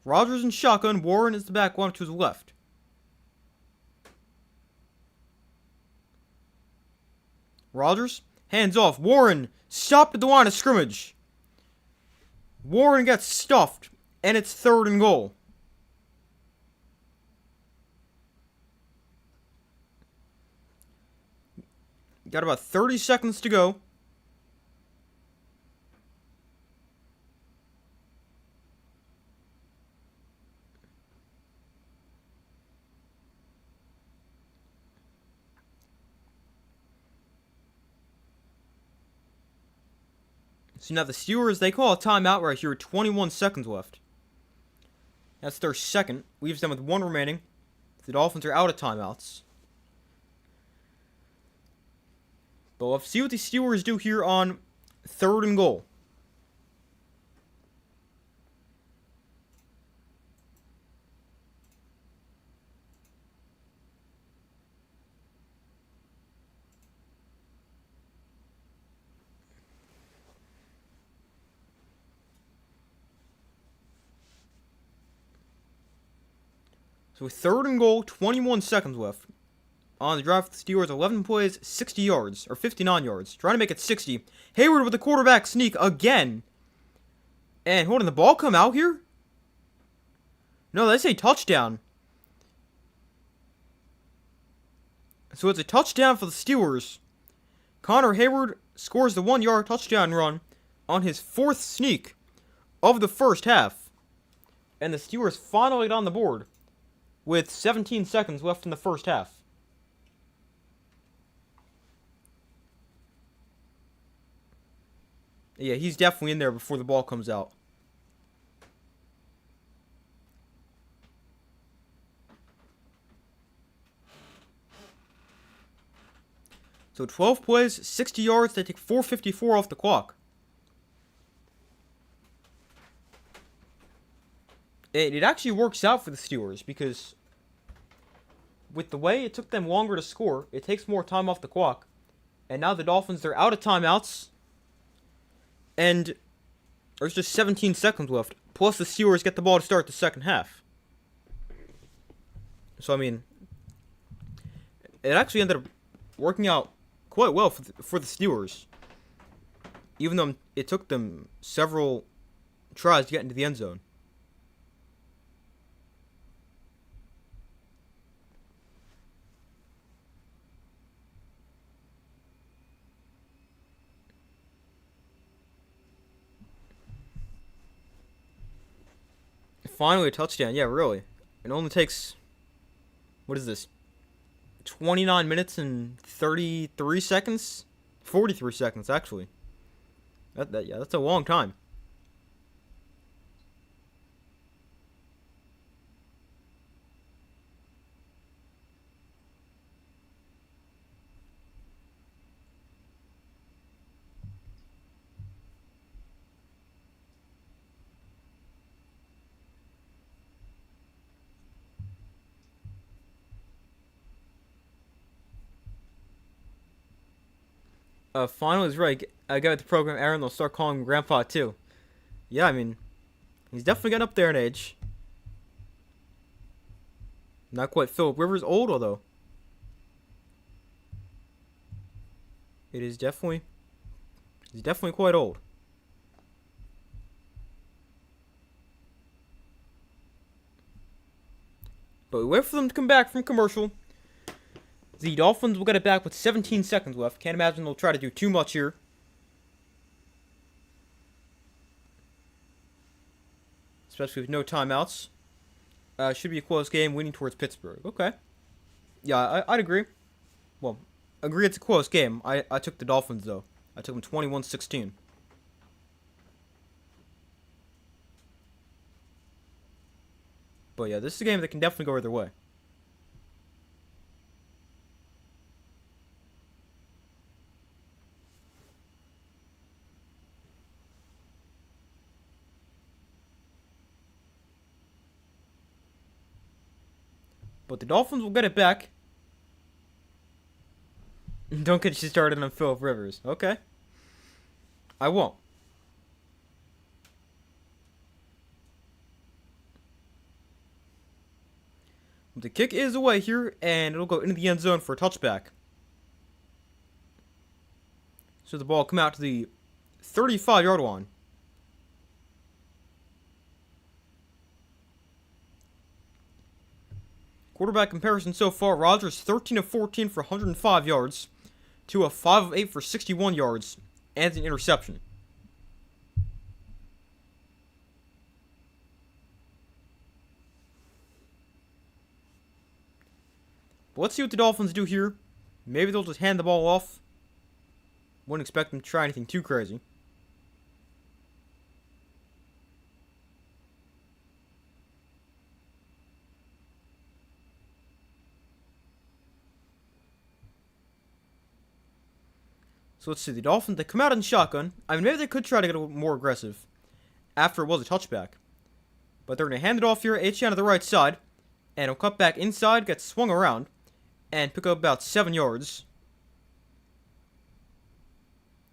Rodgers in shotgun. Warren is the back one to his left. Rodgers, hands off. Warren, stopped at the line of scrimmage. Warren gets stuffed, and it's third and goal. Got about 30 seconds to go. So now the Steelers, they call a timeout right here, 21 seconds left. That's their second. Leaves them with 1 remaining. The Dolphins are out of timeouts. But let's see what the Steelers do here on third and goal. So with third and goal, 21 seconds left. On the drive for the Steelers, 11 plays, 60 yards, or 59 yards. Trying to make it 60. Hayward with the quarterback sneak again. And holding the ball come out here? No, they say touchdown. So it's a touchdown for the Steelers. Connor Hayward scores the 1-yard touchdown run on his 4th sneak of the first half. And the Steelers finally get on the board with 17 seconds left in the first half. Yeah, he's definitely in there before the ball comes out. So 12 plays, 60 yards. They take 4:54 off the clock. It actually works out for the Steelers because with the way it took them longer to score, it takes more time off the clock. And now the Dolphins, they're out of timeouts. And there's just 17 seconds left. Plus, the Steelers get the ball to start the second half. So, I mean, it actually ended up working out quite well for the Steelers. Even though it took them several tries to get into the end zone. Finally, a touchdown. Yeah, really. It only takes, what is this? 29 minutes and 33 seconds? 43 seconds, actually. Yeah, that's a long time. Finally is right. I got the program Aaron. They'll start calling him Grandpa, too. Yeah, I mean, he's definitely getting up there in age. Not quite Philip Rivers old, although. It is definitely. He's definitely quite old. But we wait for them to come back from commercial. The Dolphins will get it back with 17 seconds left. Can't imagine they'll try to do too much here. Especially with no timeouts. Should be a close game, leaning towards Pittsburgh. Okay. Yeah, I'd agree. Well, agree it's a close game. I took the Dolphins, though. I took them 21-16. But yeah, this is a game that can definitely go either way. But the Dolphins will get it back. Don't get you started on Philip Rivers. Okay. I won't. The kick is away here, and it'll go into the end zone for a touchback. So the ball will come out to the 35-yard line. Quarterback comparison so far, Rodgers 13 of 14 for 105 yards, to a 5 of 8 for 61 yards, and an interception. But let's see what the Dolphins do here. Maybe they'll just hand the ball off. Wouldn't expect them to try anything too crazy. So let's see, the Dolphins, they come out in shotgun. I mean, maybe they could try to get a little more aggressive after it was a touchback. But they're going to hand it off here, H-down to the right side. And it'll cut back inside, get swung around, and pick up about 7 yards.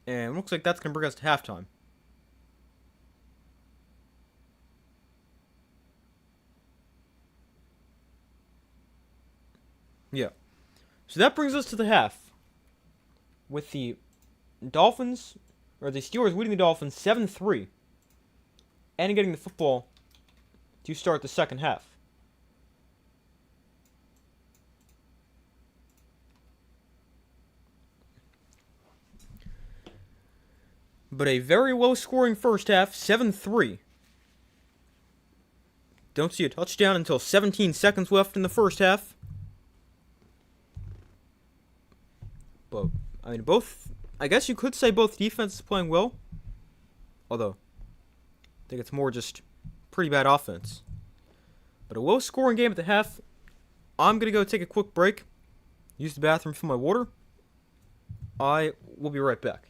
And it looks like that's going to bring us to halftime. Yeah. So that brings us to the half. With the Dolphins, or the Steelers leading the Dolphins 7-3. And getting the football to start the second half. But a very low-scoring first half, 7-3. Don't see a touchdown until 17 seconds left in the first half. But, I mean, I guess you could say both defenses playing well. Although, I think it's more just pretty bad offense. But a low-scoring game at the half. I'm going to go take a quick break. Use the bathroom, fill my water. I will be right back.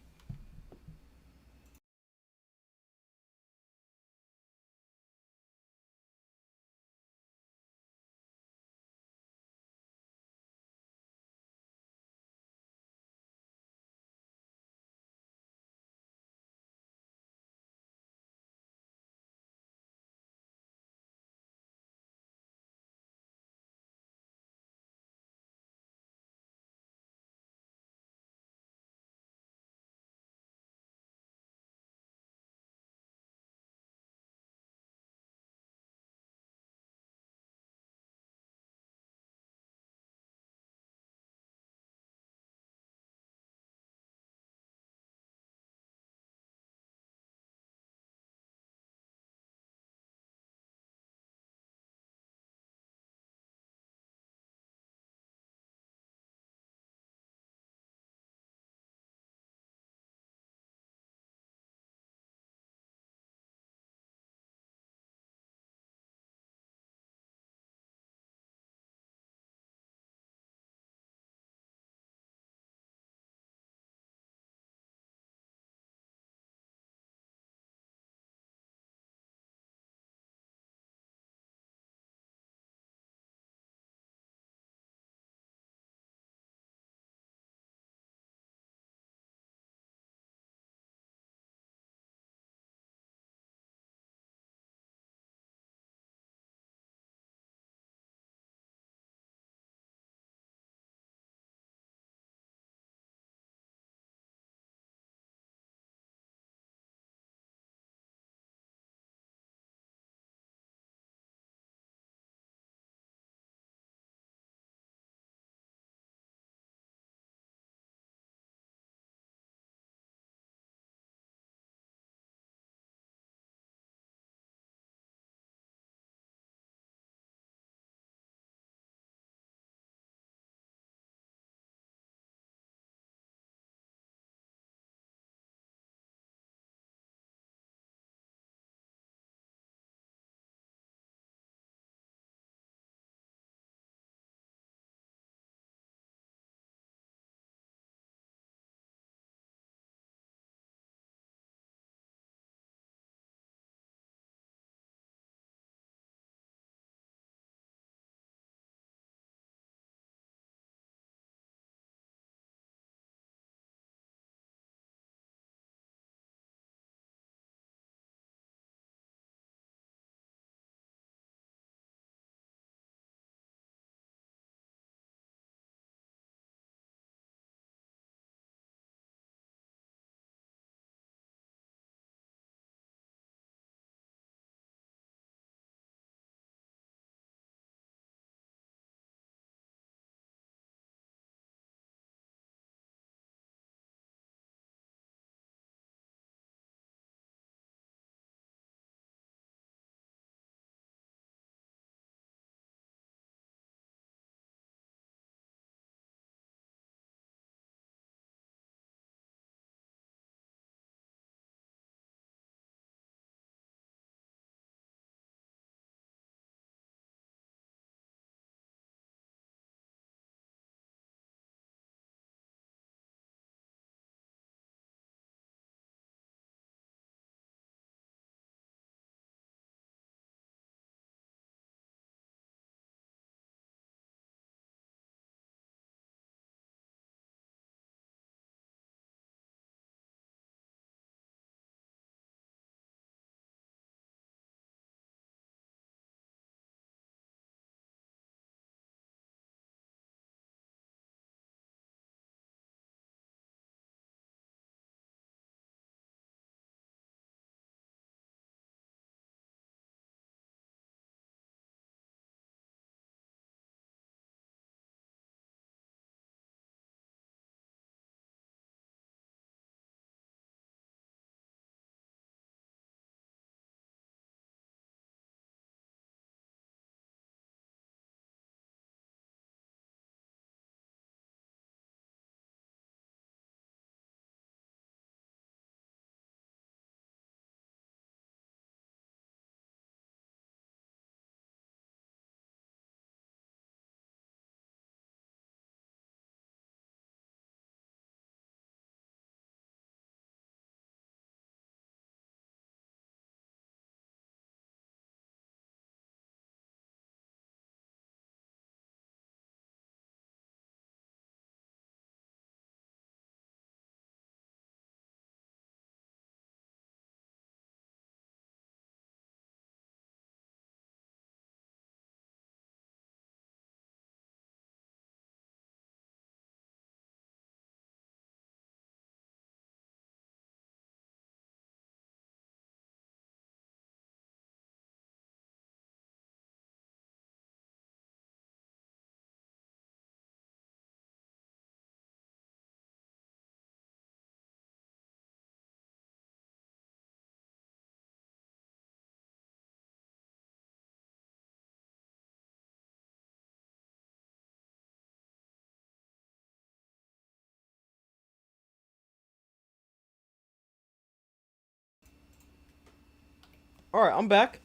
Alright, I'm back.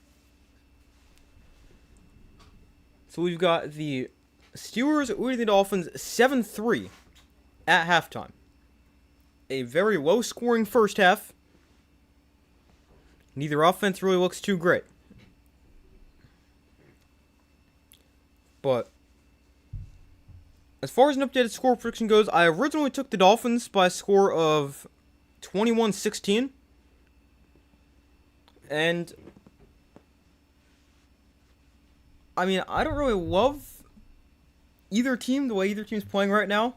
So we've got the Steelers leading the Dolphins 7-3 at halftime. A very low-scoring first half. Neither offense really looks too great. But as far as an updated score prediction goes, I originally took the Dolphins by a score of 21-16. And I mean, I don't really love either team, the way either team's playing right now.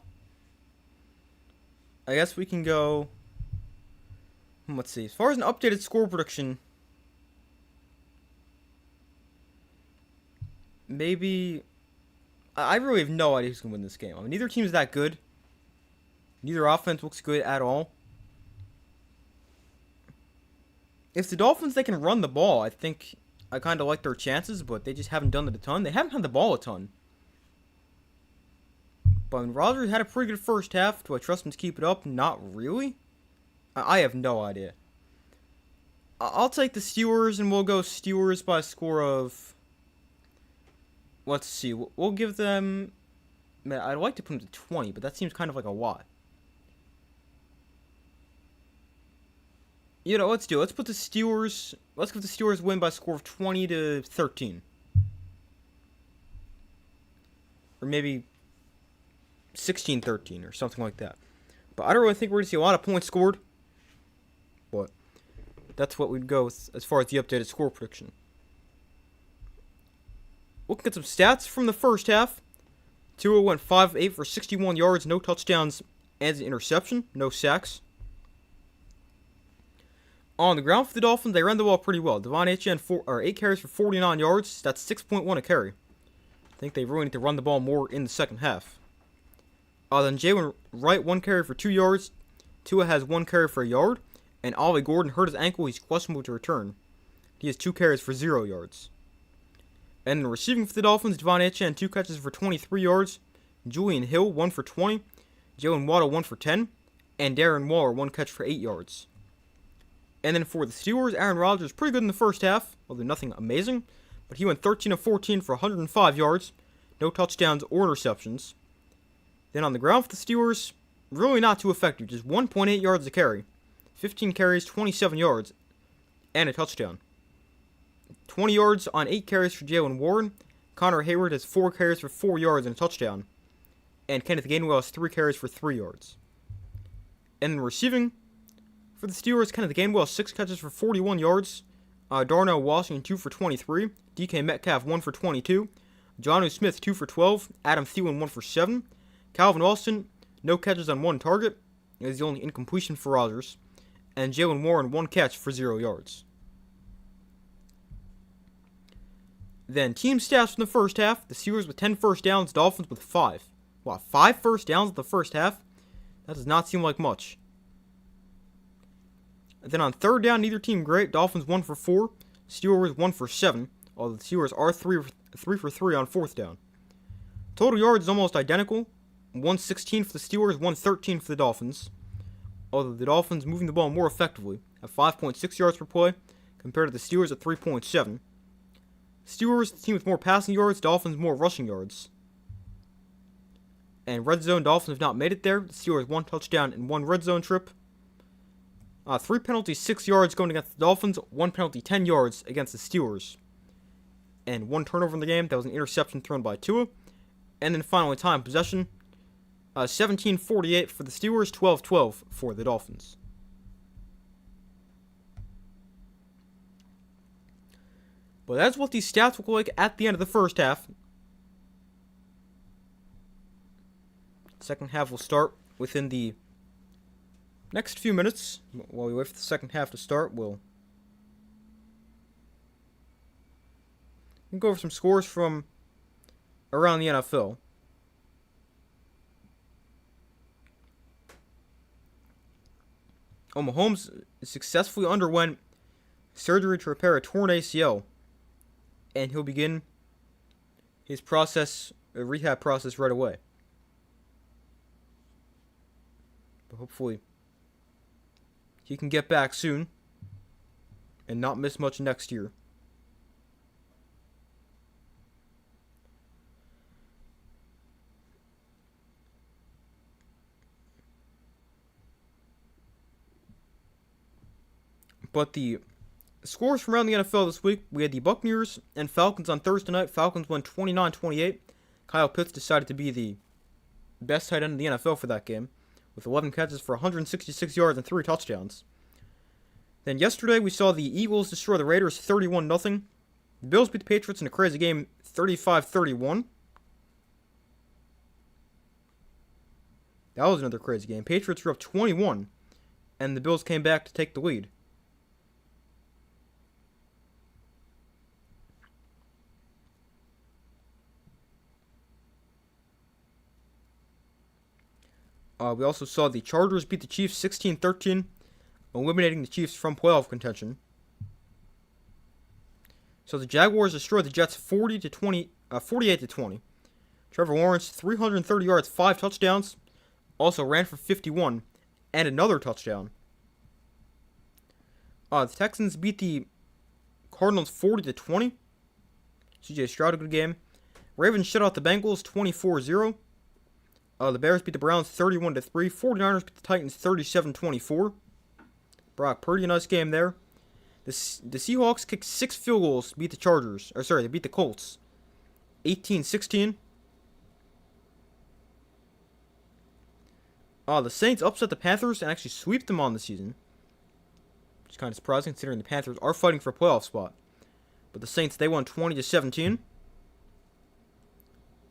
I guess we can go. Let's see. As far as an updated score prediction, maybe. I really have no idea who's going to win this game. I mean, neither team's that good. Neither offense looks good at all. If the Dolphins, they can run the ball, I think I kind of like their chances, but they just haven't done it a ton. They haven't had the ball a ton. But when Rodgers had a pretty good first half, do I trust him to keep it up? Not really. I have no idea. I'll take the Steelers, and we'll go Steelers by a score of... Let's see. We'll give them... Man, I'd like to put them to 20, but that seems kind of like a lot. You know, let's do it. Let's put the Steelers... Let's give the Steelers win by a score of 20-13. Or maybe 16-13 or something like that. But I don't really think we're going to see a lot of points scored. But that's what we'd go with as far as the updated score prediction. Looking at some stats from the first half. Tua went 5 of 8 for 61 yards, no touchdowns, and an interception, no sacks. On the ground for the Dolphins, they ran the ball pretty well. Devon Achane, 8 carries for 49 yards. That's 6.1 a carry. I think they really need to run the ball more in the second half. Then Jalen Wright, 1 carry for 2 yards. Tua has 1 carry for a yard. And Ollie Gordon hurt his ankle. He's questionable to return. He has 2 carries for 0 yards. And in receiving for the Dolphins, Devon Achane, 2 catches for 23 yards. Julian Hill, 1 for 20. Jalen Waddle, 1 for 10. And Darren Waller, 1 catch for 8 yards. And then for the Steelers, Aaron Rodgers, pretty good in the first half, although nothing amazing. But he went 13 of 14 for 105 yards. No touchdowns or interceptions. Then on the ground for the Steelers, really not too effective. Just 1.8 yards a carry. 15 carries, 27 yards, and a touchdown. 20 yards on 8 carries for Jalen Warren. Connor Hayward has 4 carries for 4 yards and a touchdown. And Kenneth Gainwell has 3 carries for 3 yards. And then receiving for the Steelers, Kenneth Gainwell, 6 catches for 41 yards. Darnell Washington, 2 for 23. DK Metcalf, 1 for 22. Jonnu Smith, 2 for 12. Adam Thielen, 1 for 7. Calvin Austin, no catches on 1 target. It is the only incompletion for Rodgers. And Jalen Warren, 1 catch for 0 yards. Then team stats from the first half. The Steelers with 10 first downs, Dolphins with 5. Wow, 5 first downs in the first half? That does not seem like much. And then on third down, neither team great. Dolphins 1 for 4. Steelers 1 for 7. Although the Steelers are 3 for 3 on fourth down. Total yards is almost identical. 116 for the Steelers, 113 for the Dolphins. Although the Dolphins moving the ball more effectively at 5.6 yards per play compared to the Steelers at 3.7. Steelers, the team with more passing yards, Dolphins more rushing yards. And red zone, Dolphins have not made it there. The Steelers 1 touchdown and 1 red zone trip. 3 penalties, 6 yards going against the Dolphins. 1 penalty, 10 yards against the Steelers. And 1 turnover in the game. That was an interception thrown by Tua. And then finally, time possession. 17-48 for the Steelers, 12-12 for the Dolphins. But that's what these stats look like at the end of the first half. Second half will start within the next few minutes. While we wait for the second half to start, we'll go over some scores from around the NFL. Mahomes successfully underwent surgery to repair a torn ACL, and he'll begin his rehab process right away. But hopefully he can get back soon. and not miss much next year. But the scores from around the NFL this week, we had the Buccaneers and Falcons on Thursday night. Falcons won 29-28. Kyle Pitts decided to be the best tight end in the NFL for that game, with 11 catches for 166 yards and 3 touchdowns. Then yesterday, we saw the Eagles destroy the Raiders 31-0. The Bills beat the Patriots in a crazy game 35-31. That was another crazy game. Patriots were up 21, and the Bills came back to take the lead. We also saw the Chargers beat the Chiefs 16-13, eliminating the Chiefs from playoff contention. So the Jaguars destroyed the Jets 48-20. Trevor Lawrence 330 yards, 5 touchdowns, also ran for 51 and another touchdown. The Texans beat the Cardinals 40-20. CJ Stroud a good game. Ravens shut out the Bengals 24-0. The Bears beat the Browns 31-3. 49ers beat the Titans 37-24. Brock Purdy, a nice game there. The Seahawks kicked 6 field goals to beat the Chargers. They beat the Colts 18-16. The Saints upset the Panthers and actually swept them on the season. Which is kind of surprising considering the Panthers are fighting for a playoff spot. But the Saints, they won 20-17.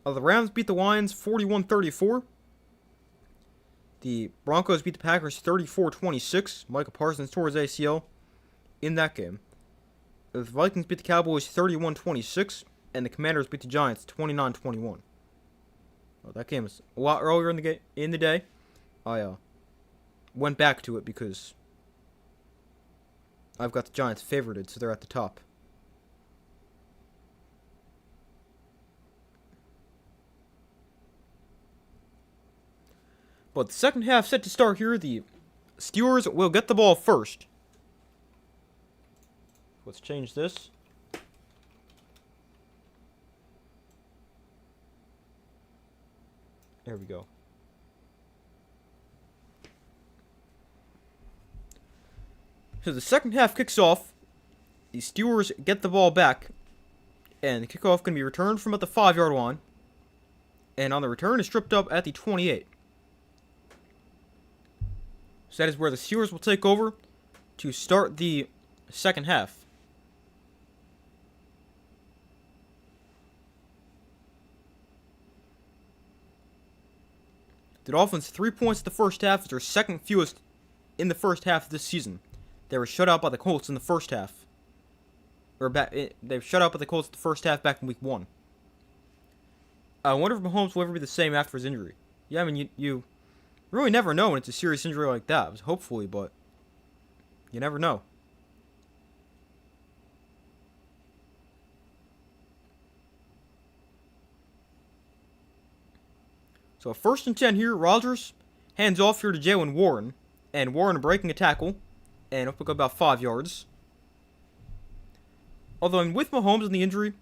The Rams beat the Lions 41-34. The Broncos beat the Packers 34-26. Micah Parsons tore his ACL in that game. The Vikings beat the Cowboys 31-26. And the Commanders beat the Giants 29-21. Well, that game was a lot earlier in the day. I went back to it because I've got the Giants favorited, so they're at the top. But the second half set to start here. The Steelers will get the ball first. Let's change this. There we go. So the second half kicks off. The Steelers get the ball back. And the kickoff can be returned from at the 5-yard line. And on the return is stripped up at the 28. So that is where the Steelers will take over to start the second half. The Dolphins 3 points in the first half is their second fewest in the first half of this season. They were shut out by the Colts in the first half. They were shut out by the Colts in the first half back in week 1. I wonder if Mahomes will ever be the same after his injury. Yeah, I mean, you really never know when it's a serious injury like that. Hopefully, but you never know. So 1st and 10 here. Rodgers hands off here to Jaylen Warren. And Warren breaking a tackle. And it'll pick up about 5 yards. Although with Mahomes and the injury,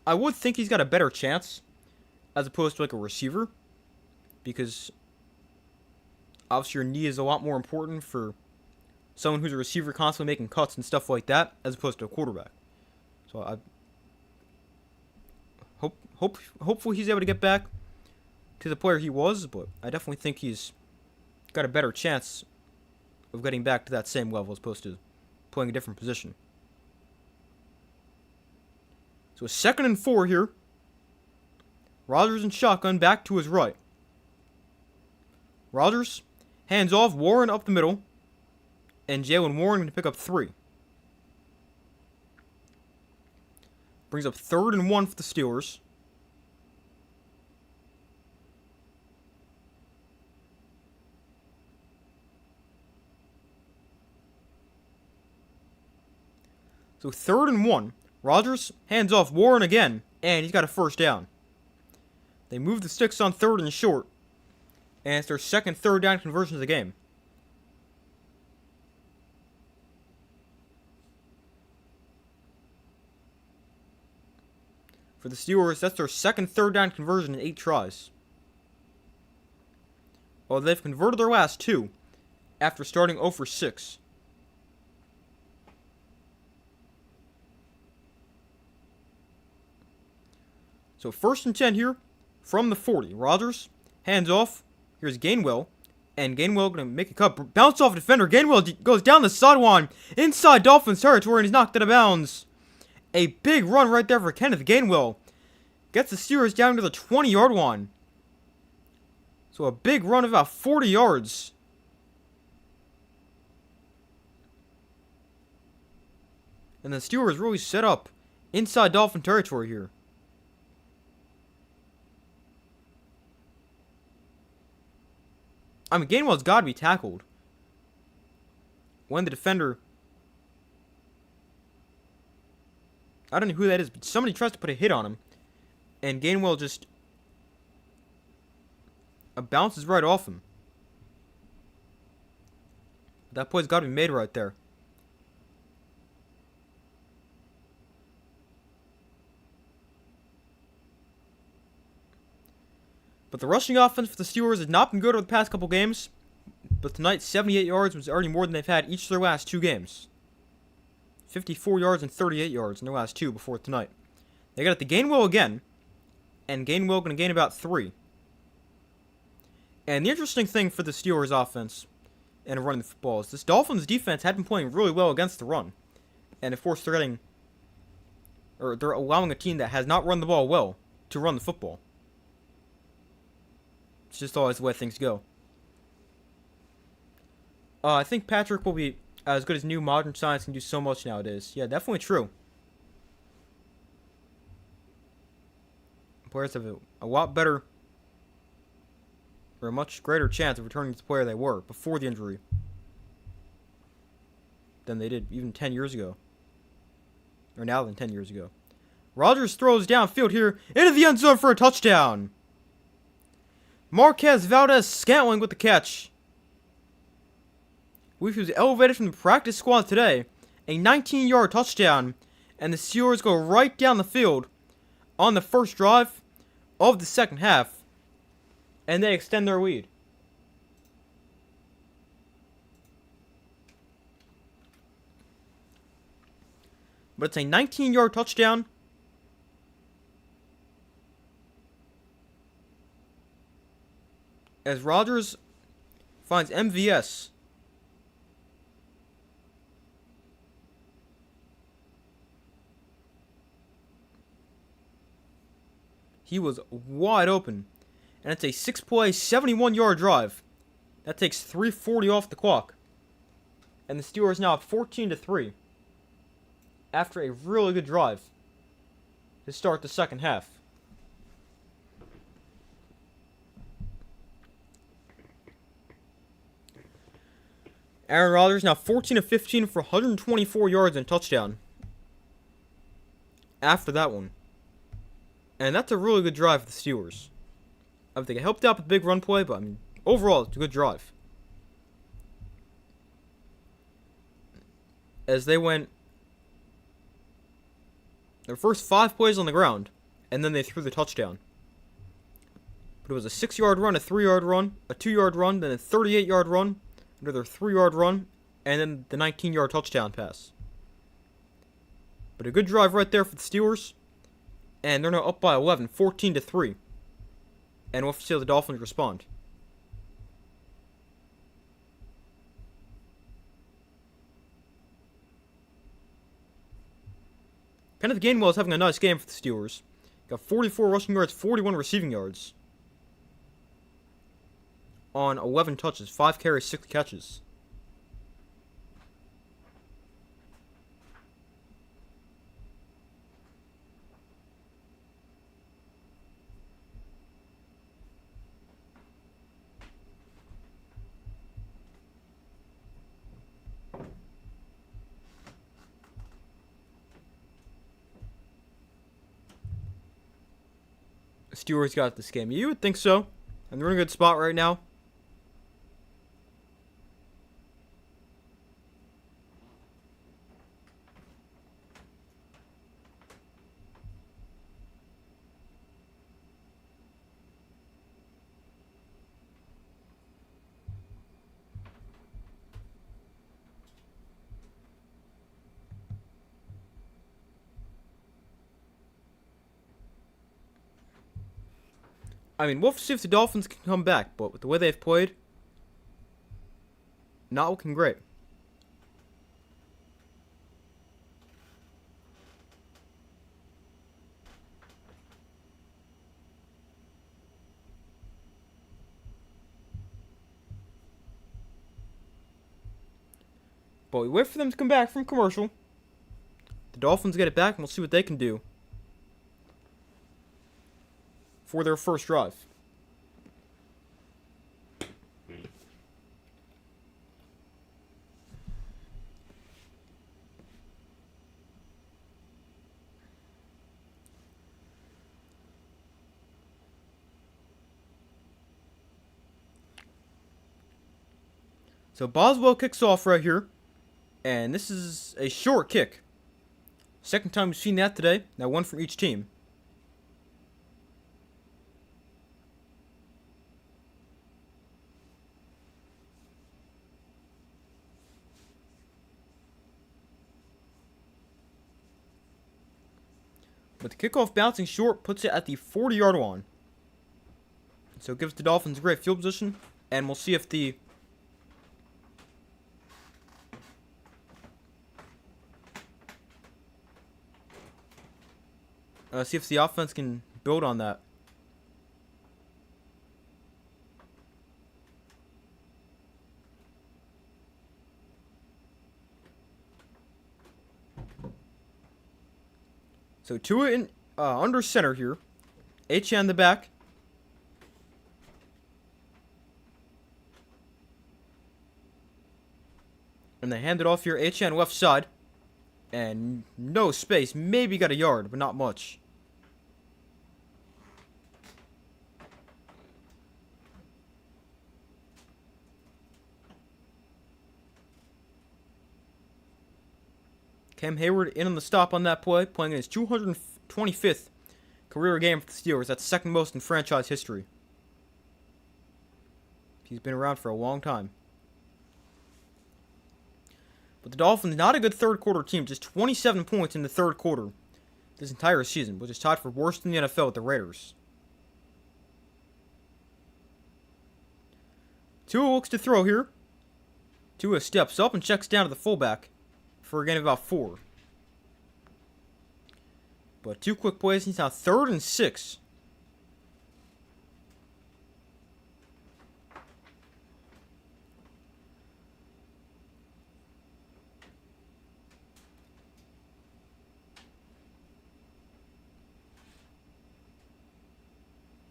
I would think he's got a better chance as opposed to like a receiver. Because obviously your knee is a lot more important for someone who's a receiver constantly making cuts and stuff like that as opposed to a quarterback. So I hopefully he's able to get back to the player he was, but I definitely think he's got a better chance of getting back to that same level as opposed to playing a different position. So 2nd and 4 here. Rodgers in shotgun back to his right. Rodgers hands off, Warren up the middle, and Jaylen Warren going to pick up 3. Brings up 3rd and 1 for the Steelers. So 3rd and 1. Rodgers hands off Warren again, and he's got a 1st down. They move the sticks on 3rd and short, and it's their second 3rd down conversion of the game. For the Steelers, that's their second third down conversion in 8 tries. Well, they've converted their last 2 after starting 0 for 6. So 1st and 10 here from the 40. Rodgers, hands off. Here's Gainwell. And Gainwell going to make a cut. Bounce off a defender. Gainwell goes down the sideline inside Dolphins territory and he's knocked out of bounds. A big run right there for Kenneth Gainwell. Gets the Steelers down to the 20-yard line. So a big run of about 40 yards. And the Steelers really set up inside Dolphin territory here. I mean, Gainwell's got to be tackled. When the defender... I don't know who that is, but somebody tries to put a hit on him. And Gainwell just... bounces right off him. That play's got to be made right there. But the rushing offense for the Steelers has not been good over the past couple games. But tonight, 78 yards was already more than they've had each of their last 2 games. 54 yards and 38 yards in their last 2 before tonight. They got it to Gainwell again. And Gainwell going to gain about 3. And the interesting thing for the Steelers offense and running the football is this Dolphins defense had been playing really well against the run. And of course they're allowing a team that has not run the ball well to run the football. It's just always the way things go. I think Patrick will be as good as new modern science can do so much nowadays. Yeah, definitely true. Players have a lot better, or a much greater chance of returning to the player they were before the injury than they did even 10 years ago. Or now than 10 years ago. Rodgers throws downfield here into the end zone for a touchdown. Marquez Valdez-Scantling with the catch. He was elevated from the practice squad today. A 19-yard touchdown. And the Steelers go right down the field on the first drive of the second half. And they extend their lead. But it's a 19-yard touchdown. As Rodgers finds MVS. He was wide open. And it's a 6-play, 71-yard drive. That takes 3:40 off the clock. And the Steelers now up 14-3. After a really good drive to start the second half. Aaron Rodgers now 14 of 15 for 124 yards and a touchdown. After that one. And that's a really good drive for the Steelers. I think it helped out with the big run play, but I mean, overall, it's a good drive. As they went their first 5 plays on the ground, and then they threw the touchdown. But it was a 6-yard run, a 3-yard run, a 2-yard run, then a 38-yard run, another 3-yard run, and then the 19-yard touchdown pass. But a good drive right there for the Steelers. And they're now up by 11, 14-3. And we'll have to see how the Dolphins respond. Kenneth Gainwell is having a nice game for the Steelers. Got 44 rushing yards, 41 receiving yards. On 11 touches, 5 carries, 6 catches. Steelers got this game. You would think so. And they're in a good spot right now. I mean, we'll see if the Dolphins can come back, but with the way they've played, not looking great. But we wait for them to come back from commercial. The Dolphins get it back, and we'll see what they can do for their first drive. So Boswell kicks off right here. And this is a short kick. Second time we've seen that today. Now one from each team. But the kickoff bouncing short puts it at the 40-yard line. So it gives the Dolphins great field position. And we'll see if the offense can build on that. So Tua in under center here. H in the back. And they hand it off here. H left side. And no space. Maybe got a yard, but not much. Cam Hayward in on the stop on that play, playing in his 225th career game for the Steelers. That's second most in franchise history. He's been around for a long time. But the Dolphins, not a good third quarter team. Just 27 points in the third quarter this entire season, which is tied for worst in the NFL with the Raiders. Tua looks to throw here. Tua steps up and checks down to the fullback for a gain of about 4. But 2 quick plays. He's now 3rd and 6.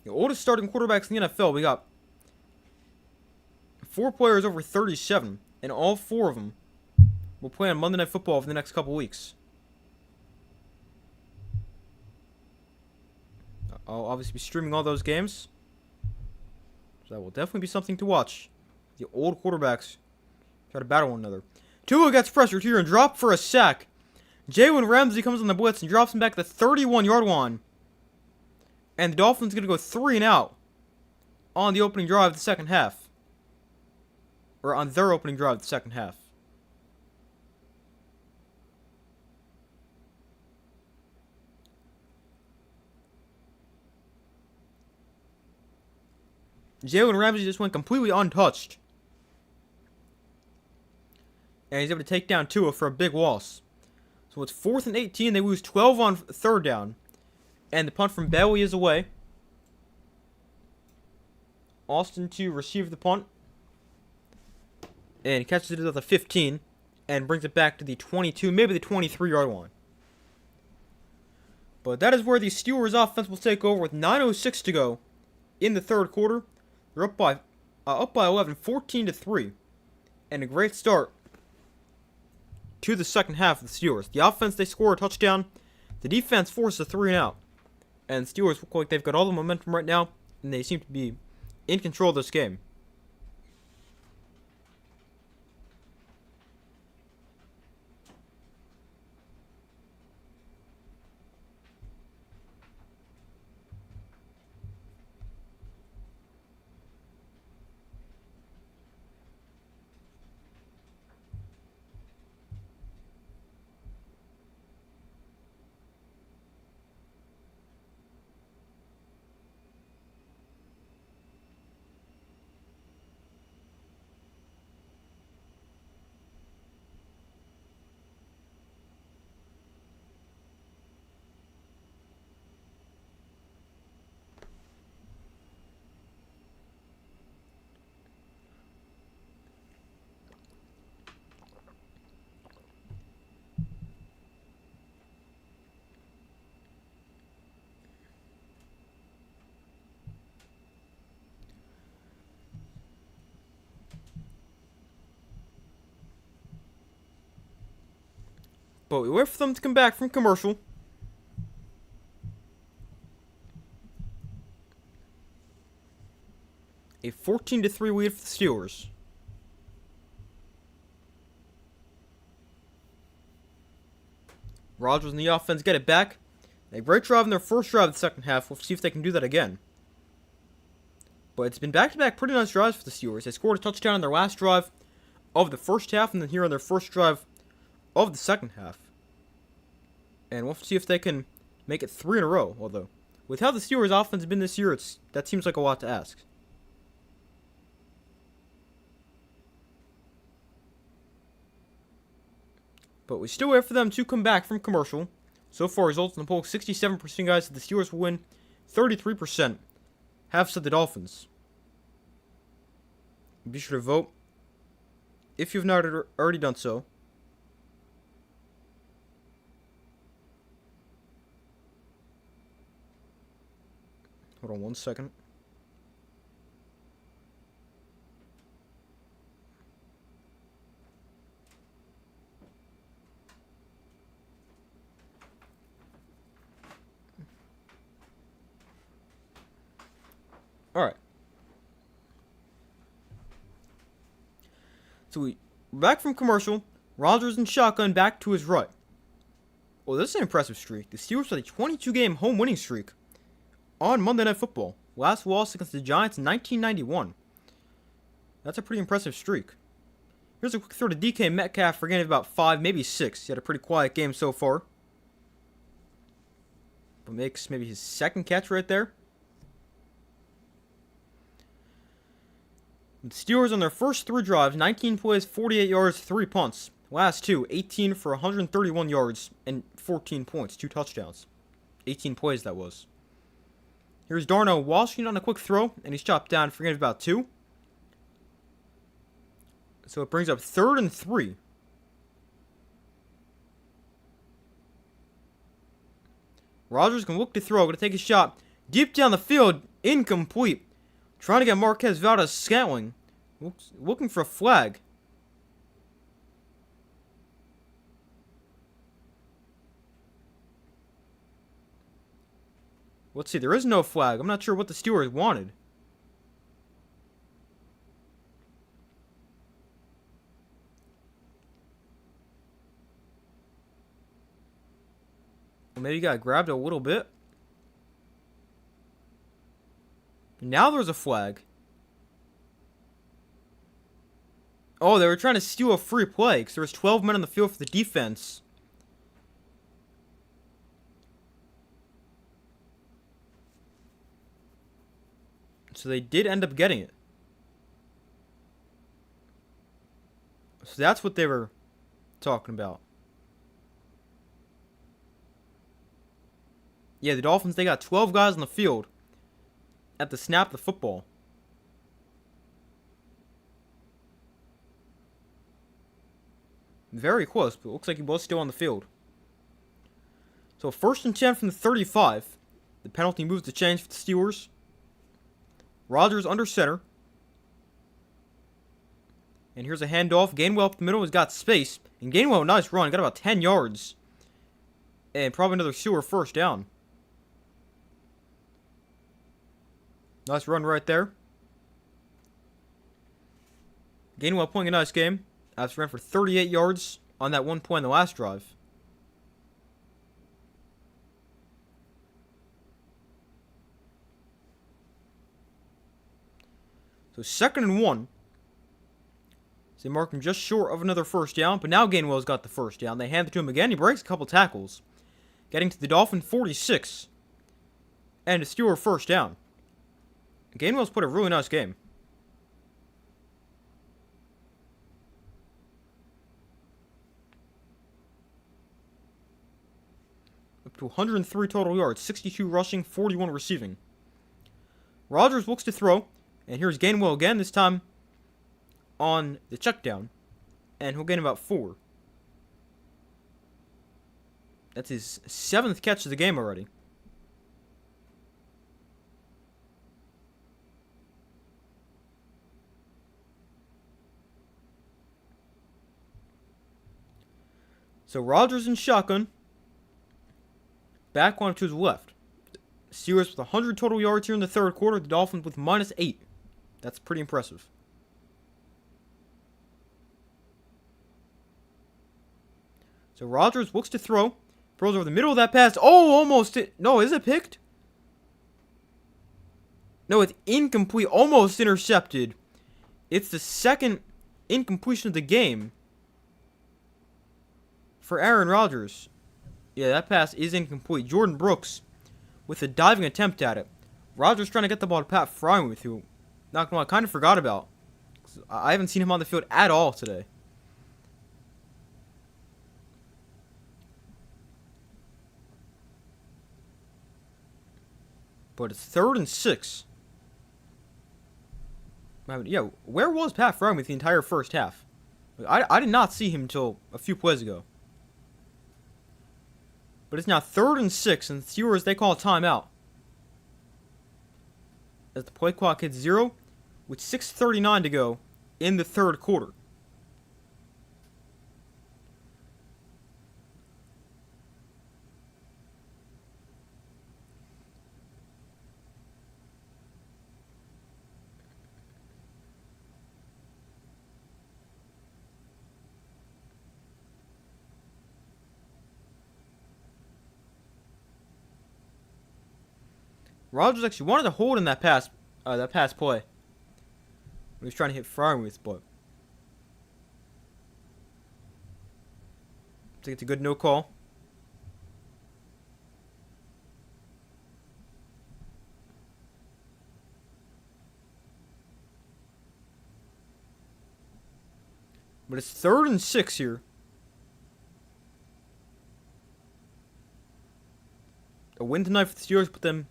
The oldest starting quarterbacks in the NFL, we got 4 players over 37, and all 4 of them will play on Monday Night Football for the next couple weeks. I'll obviously be streaming all those games, so that will definitely be something to watch. The old quarterbacks try to battle one another. Tua gets pressured here and dropped for a sack. Jalen Ramsey comes on the blitz and drops him back to the 31-yard line. And the Dolphins are going to go 3 and out on the opening drive of the second half. Or on their opening drive of the second half. Jalen Ramsey just went completely untouched. And he's able to take down Tua for a big loss. So it's 4th and 18. They lose 12 on third down. And the punt from Bailey is away. Austin to receive the punt. And he catches it at the 15. And brings it back to the 22, maybe the 23-yard line. But that is where the Steelers offense will take over with 9:06 to go in the third quarter. They're up by 11, 14-3. And a great start to the second half of the Steelers. The offense, they score a touchdown. The defense forces a 3 and out. And the Steelers look like they've got all the momentum right now. And they seem to be in control of this game. But we wait for them to come back from commercial. A 14-3 lead for the Steelers. Rodgers and the offense get it back. A great drive in their first drive of the second half. We'll see if they can do that again. But it's been back-to-back pretty nice drives for the Steelers. They scored a touchdown on their last drive of the first half, and then here on their first drive of the second half. And we'll see if they can make it 3 in a row. Although, with how the Steelers' offense has been this year, that seems like a lot to ask. But we still wait for them to come back from commercial. So far, results in the poll, 67% guys said the Steelers will win. 33% have said the Dolphins. Be sure to vote if you've not already done so. Hold on 1 second. Alright. So we're back from commercial. Rodgers and shotgun back to his right. Well, this is an impressive streak. The Steelers had a 22-game home winning streak on Monday Night Football. Last loss against the Giants in 1991. That's a pretty impressive streak. Here's a quick throw to DK Metcalf for getting about 5, maybe 6. He had a pretty quiet game so far. But makes maybe his second catch right there. The Steelers on their first 3 drives, 19 plays, 48 yards, 3 punts. Last 2, 18 for 131 yards and 14 points, 2 touchdowns. 18 plays that was. Here's Darnell Washington on a quick throw, and he's chopped down for about 2. So it brings up 3rd and 3. Rodgers can look to throw, going to take a shot. Deep down the field, incomplete. Trying to get Marquez Valdez Scantling. Looking for a flag. Let's see, there is no flag. I'm not sure what the Steelers wanted. Well, maybe he got grabbed a little bit. Now there's a flag. Oh, they were trying to steal a free play because there was 12 men on the field for the defense. So they did end up getting it. So that's what they were talking about. Yeah, the Dolphins, they got 12 guys on the field at the snap of the football. Very close, but it looks like he was still on the field. So 1st and 10 from the 35. The penalty moves the chains for the Steelers. Rodgers under center. And here's a handoff. Gainwell up the middle has got space. And Gainwell, nice run. Got about 10 yards. And probably another Steeler first down. Nice run right there. Gainwell playing a nice game. That's ran for 38 yards on that 1 point in the last drive. So 2nd and 1. So they mark him just short of another first down, but now Gainwell's got the first down. They hand it to him again. He breaks a couple tackles, getting to the Dolphin 46. And a Steeler first down. Gainwell's put a really nice game. Up to 103 total yards, 62 rushing, 41 receiving. Rodgers looks to throw, and here's Gainwell again, this time on the check down. And he'll gain about 4. That's his 7th catch of the game already. So Rodgers in shotgun. Back one to his left. Steelers with 100 total yards here in the third quarter. The Dolphins with -8. That's pretty impressive. So Rodgers looks to throw. Throws over the middle of that pass. Oh, almost. No, is it picked? No, it's incomplete. Almost intercepted. It's the second incompletion of the game for Aaron Rodgers. Yeah, that pass is incomplete. Jordan Brooks with a diving attempt at it. Rodgers trying to get the ball to Pat Freiermuth, who, not gonna lie, I kind of forgot about. I haven't seen him on the field at all today. But it's 3rd and 6. Yeah, where was Pat Freiermuth the entire first half? I did not see him until a few plays ago. But it's now 3rd and 6, and the Steelers, they call a timeout. As the play clock hits 0, with 6:39 to go in the third quarter. Rodgers actually wanted to hold in that pass play. He was trying to hit Freiermuth, but I think it's a good no call. But it's 3rd and 6 here. A win tonight for the Steelers put them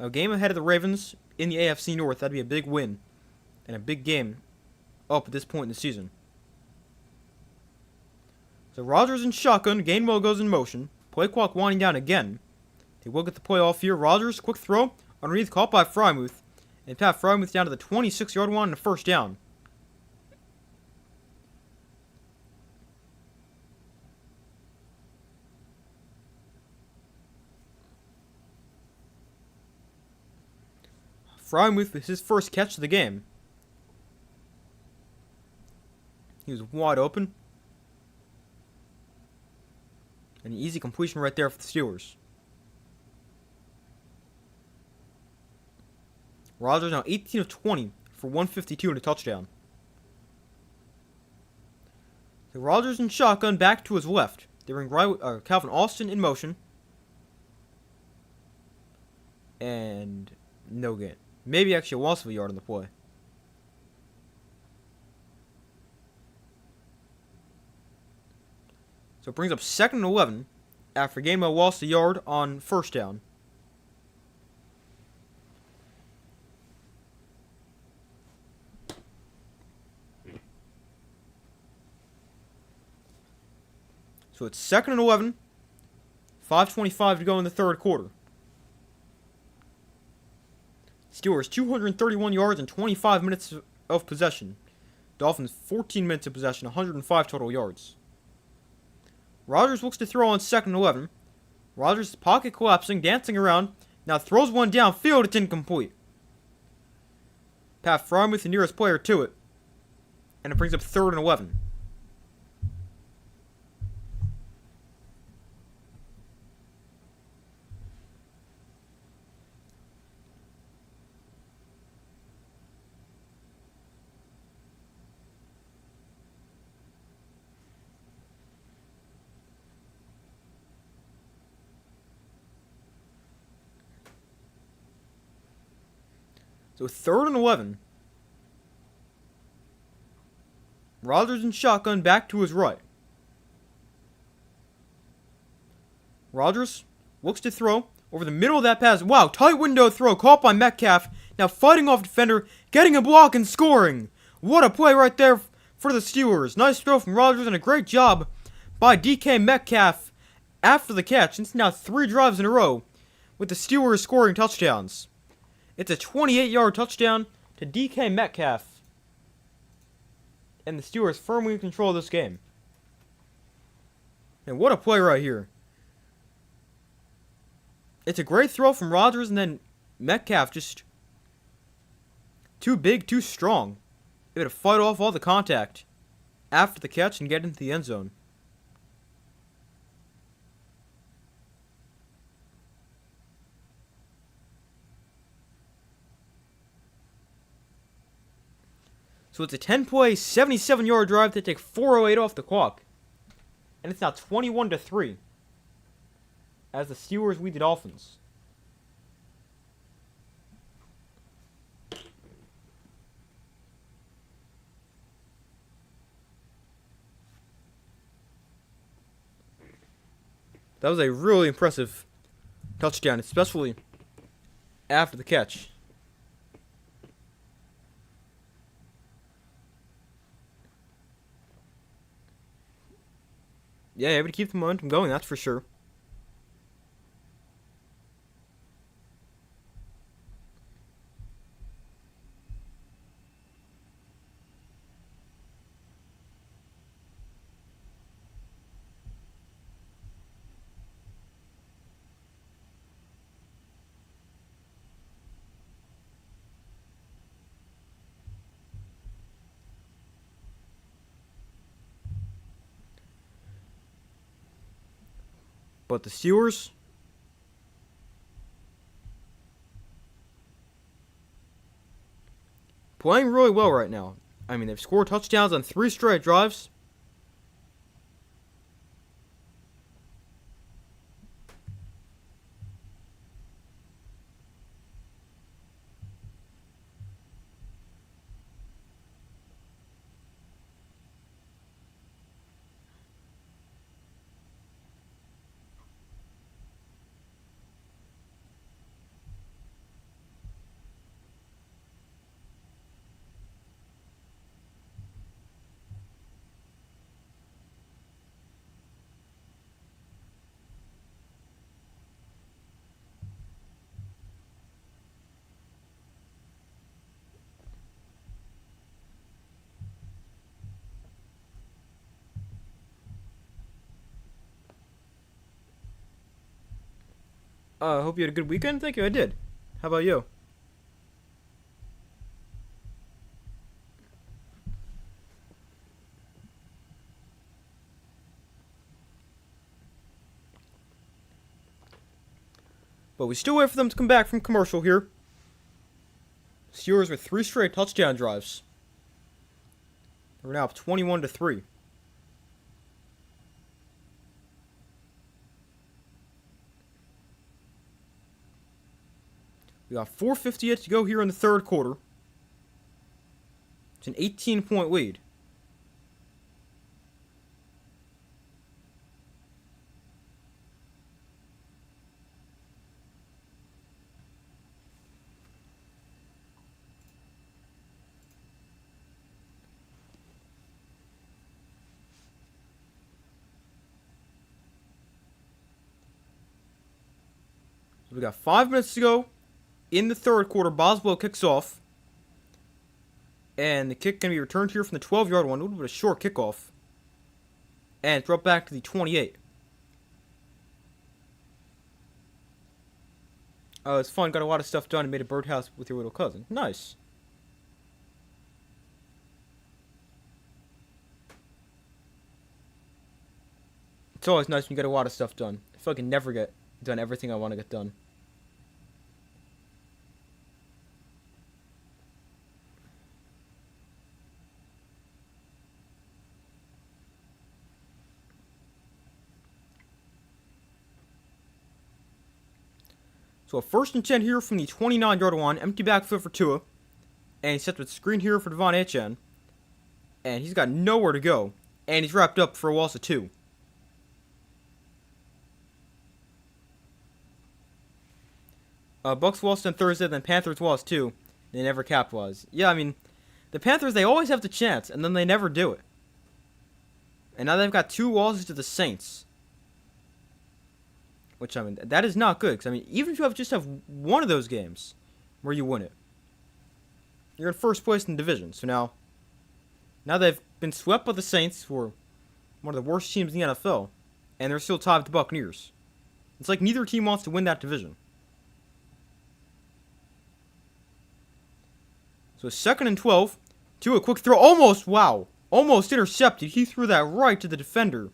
a game ahead of the Ravens in the AFC North. That'd be a big win and a big game up at this point in the season. So Rodgers in shotgun. Gainwell goes in motion. Play clock winding down again. They will get the play off here. Rodgers, quick throw. Underneath, caught by Freiermuth. And Pat Freiermuth down to the 26-yard line and a first down. Freiermuth with his first catch of the game. He was wide open. An easy completion right there for the Steelers. Rodgers now 18 of 20 for 152 and a touchdown. So Rodgers in shotgun back to his left. They bring Calvin Austin in motion. And no gain. Maybe actually a loss of a yard on the play. So it brings up 2nd and 11 after Gainwell lost a yard on first down. So it's 2nd and 11. 5:25 to go in the third quarter. Steelers 231 yards and 25 minutes of possession. Dolphins 14 minutes of possession, 105 total yards. Rodgers looks to throw on 2nd and 11. Rodgers' pocket collapsing, dancing around. Now throws one downfield, it's incomplete. Pat Freiermuth, the nearest player to it. And it brings up 3rd and 11. So 3rd and 11. Rodgers in shotgun back to his right. Rodgers looks to throw over the middle of that pass. Wow, tight window throw caught by Metcalf. Now fighting off defender, getting a block and scoring. What a play right there for the Steelers. Nice throw from Rodgers and a great job by DK Metcalf after the catch. It's now 3 drives in a row with the Steelers scoring touchdowns. It's a 28-yard touchdown to DK Metcalf. And the Steelers firmly in control of this game. And what a play right here. It's a great throw from Rodgers, and then Metcalf just too big, too strong. Able to fight off all the contact after the catch and get into the end zone. So it's a 10-play, 77-yard drive to take 4:08 off the clock. And it's now 21-3 as the Steelers lead the Dolphins. That was a really impressive touchdown, especially after the catch. Yeah, able to keep the momentum going, that's for sure. But the Steelers, playing really well right now. I mean, they've scored touchdowns on 3 straight drives. I hope you had a good weekend. Thank you, I did. How about you? But we still wait for them to come back from commercial here. Steelers with 3 straight touchdown drives. We're now up 21-3. We got 4:58 to go here in the third quarter. It's an 18-point lead. We got 5 minutes to go in the third quarter. Boswell kicks off. And the kick can be returned here from the 12-yard line. A little bit of a short kickoff. And throw it back to the 28. Oh, it's fun. Got a lot of stuff done and made a birdhouse with your little cousin. Nice. It's always nice when you get a lot of stuff done. I feel like I can never get done everything I want to get done. So a 1st and 10 here from the 29-yard line. Empty backfield for Tua. And he's set with screen here for Devon Achane. And he's got nowhere to go. And he's wrapped up for a loss of 2. Bucks lost on Thursday, then Panthers lost too. They never capitalized. Yeah, I mean, the Panthers, they always have the chance, and then they never do it. And now they've got 2 losses to the Saints. Which, I mean, that is not good. Because, I mean, even if you just have one of those games where you win it, you're in first place in the division. So now they've been swept by the Saints, who are one of the worst teams in the NFL. and they're still tied with the Buccaneers. It's like neither team wants to win that division. So 2nd and 12. Tua, quick throw. Almost, wow. Almost intercepted. He threw that right to the defender.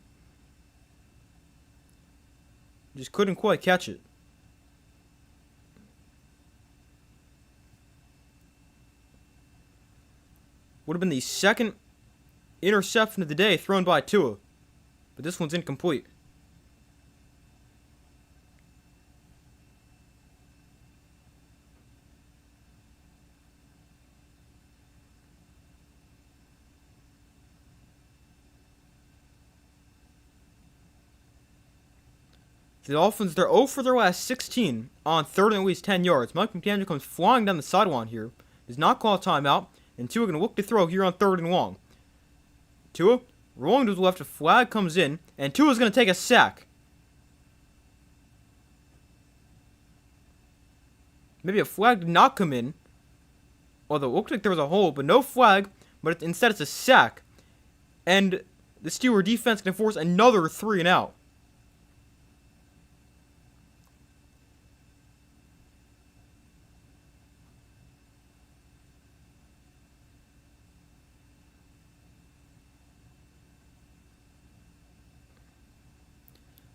Just couldn't quite catch it. Would have been the second interception of the day thrown by Tua. But this one's incomplete. The Dolphins, they're 0 for their last 16 on 3rd and at least 10 yards. Mike McDaniel comes flying down the sideline here. Does not call a timeout. And Tua going to look to throw here on 3rd and long. Tua rolling to the left. A flag comes in. And Tua's going to take a sack. Maybe a flag did not come in. Although it looked like there was a hold, but no flag. But instead it's a sack. And the Steeler defense can force another 3 and out.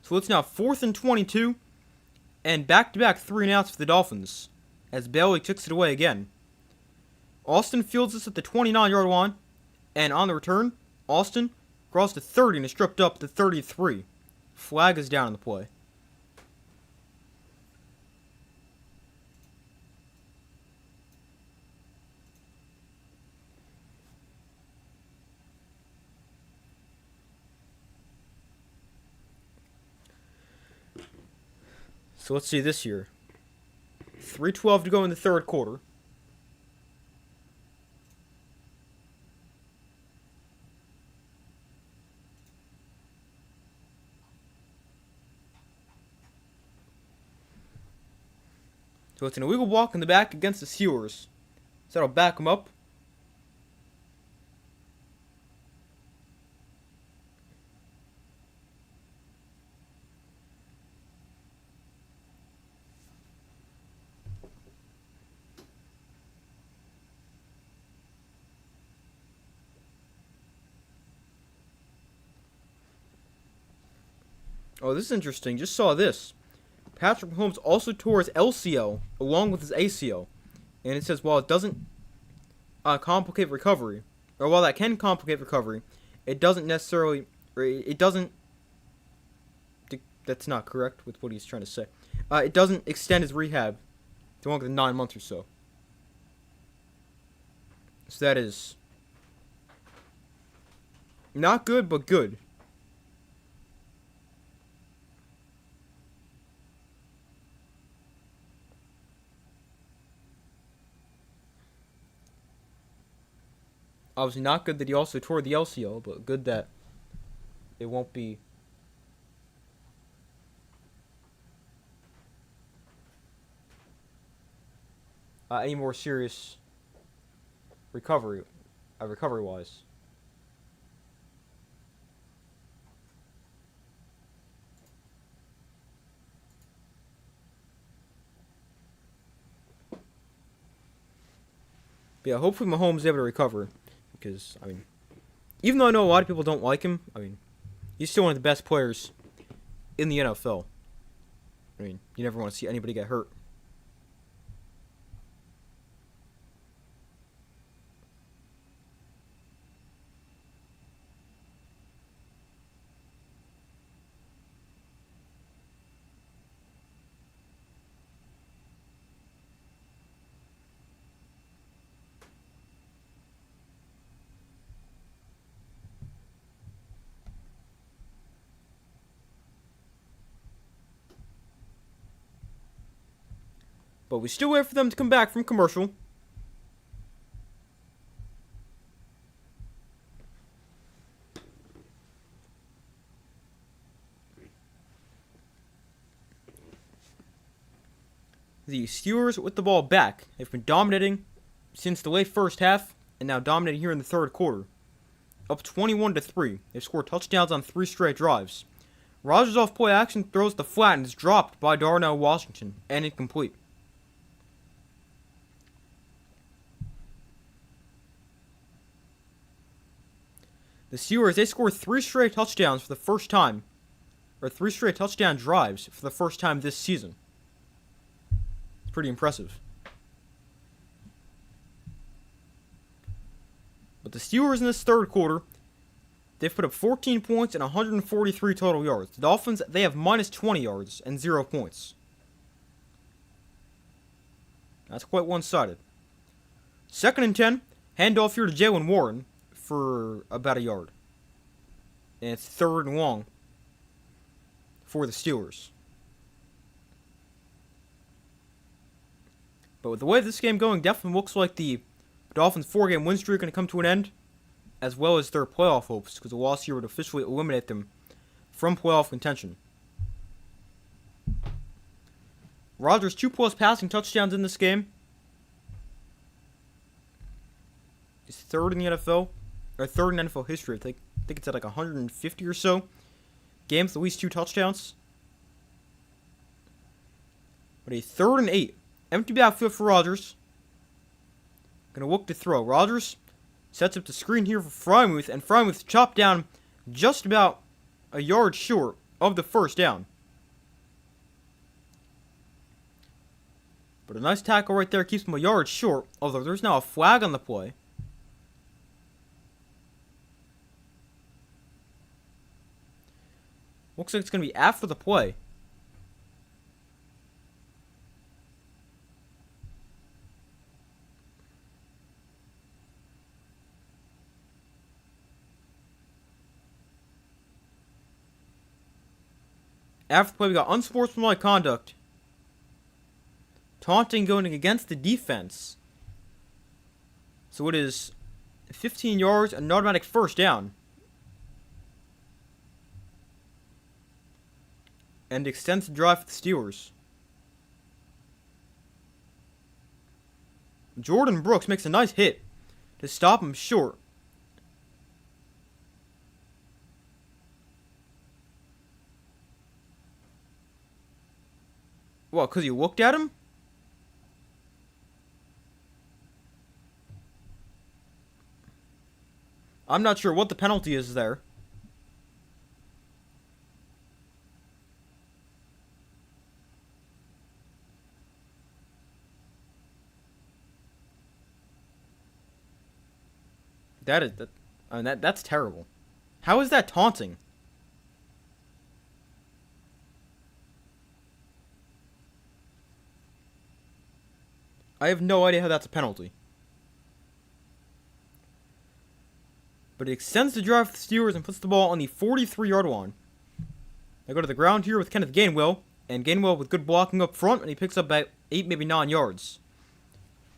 So it's now 4th and 22, and back-to-back 3 and outs for the Dolphins, as Bailey kicks it away again. Austin fields this at the 29-yard line, and on the return, Austin crawls to 30 and is stripped up to 33. Flag is down on the play. So let's see this here. 3:12 to go in the 3rd quarter. So it's an illegal walk in the back against the Steelers. So that'll back them up. Oh, this is interesting. Just saw this. Patrick Mahomes also tore his LCL along with his ACL. And it says while it doesn't complicate recovery, or while that can complicate recovery, it doesn't necessarily, that's not correct with what he's trying to say. It doesn't extend his rehab to longer than 9 months or so. So that is not good, but good. Obviously not good that he also tore the LCL, but good that it won't be any more serious recovery-wise. But yeah, hopefully Mahomes is able to recover. Because, I mean, even though I know a lot of people don't like him, I mean, he's still one of the best players in the NFL. I mean, you never want to see anybody get hurt. But we still wait for them to come back from commercial. The Steelers with the ball back. They've been dominating since the late first half, and now dominating here in the 3rd quarter. Up 21-3. They've scored touchdowns on 3 straight drives. Rodgers off play action throws the flat and is dropped by Darnell Washington and incomplete. The Steelers, they scored 3 straight touchdowns for the first time, or 3 straight touchdown drives for the first time this season. It's pretty impressive. But the Steelers in this third quarter, they've put up 14 points and 143 total yards. The Dolphins, they have minus 20 yards and 0 points. That's quite one-sided. 2nd and 10, handoff here to Jalen Warren for about a yard. And it's 3rd and long for the Steelers. But with the way this game going, definitely looks like the Dolphins' 4-game win streak going to come to an end, as well as their playoff hopes, because a loss here would officially eliminate them from playoff contention. Rodgers 2+ passing touchdowns in this game. He's 3rd in the NFL, or 3rd in NFL history. I think it's at like 150 or so games, at least 2 touchdowns. But a 3rd and 8. Empty backfield for Rodgers. Gonna look to throw. Rodgers sets up the screen here for Freiermuth, and Freiermuth chopped down just about a yard short of the first down. But a nice tackle right there keeps him a yard short, although there's now a flag on the play. Looks like it's going to be after the play. After the play, we got unsportsmanlike conduct. Taunting going against the defense. So it is 15 yards and an automatic first down. And extends the drive for the Steelers. Jordan Brooks makes a nice hit to stop him short. What, because you looked at him? I'm not sure what the penalty is there. That's terrible. How is that taunting? I have no idea how that's a penalty. But he extends the drive for the Steelers and puts the ball on the 43-yard line. They go to the ground here with Kenneth Gainwell, and Gainwell with good blocking up front, and he picks up about 8, maybe 9 yards.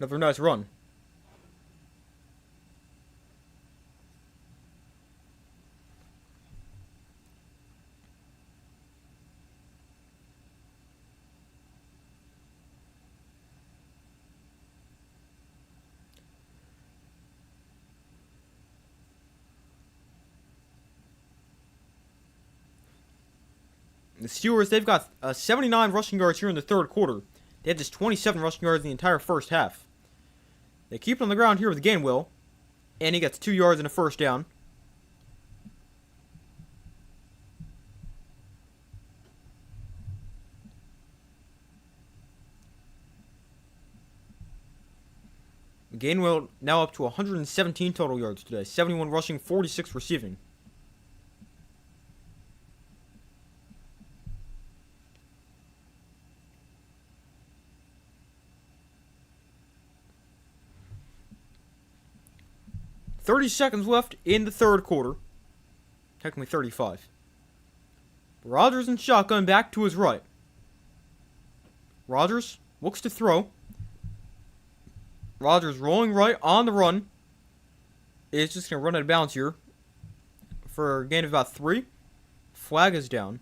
Another nice run. The Steelers, they've got 79 rushing yards here in the third quarter. They had just 27 rushing yards in the entire first half. They keep it on the ground here with Gainwell, and he gets 2 yards and a first down. Gainwell now up to 117 total yards today, 71 rushing, 46 receiving. .30 seconds left in the third quarter. Technically 35. Rodgers in shotgun back to his right. Rodgers looks to throw. Rodgers rolling right on the run. Is just going to run out of bounds here for a gain of about 3. Flag is down.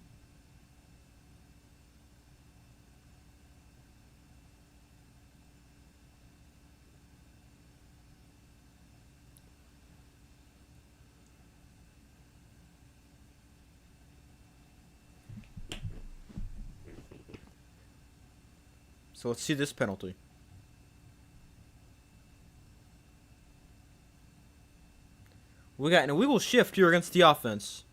So let's see this penalty. We got an illegal shift here against the offense.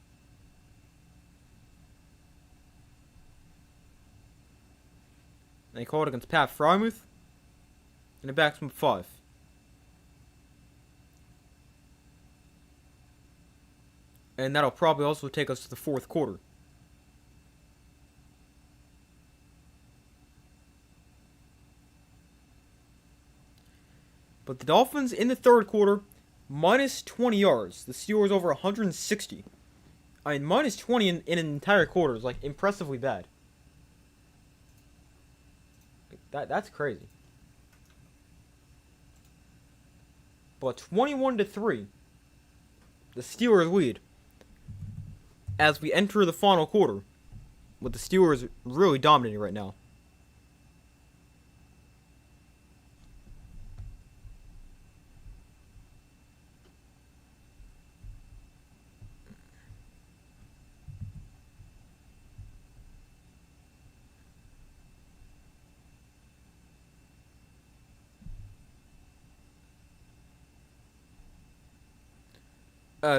They call it against Pat Frymouth. And it backs him 5. And that'll probably also take us to the 4th quarter. But the Dolphins in the 3rd quarter, minus 20 yards. The Steelers over 160. I mean, minus 20 in an entire quarter is like impressively bad. That's crazy. But 21-3, the Steelers lead as we enter the final quarter, with the Steelers really dominating right now.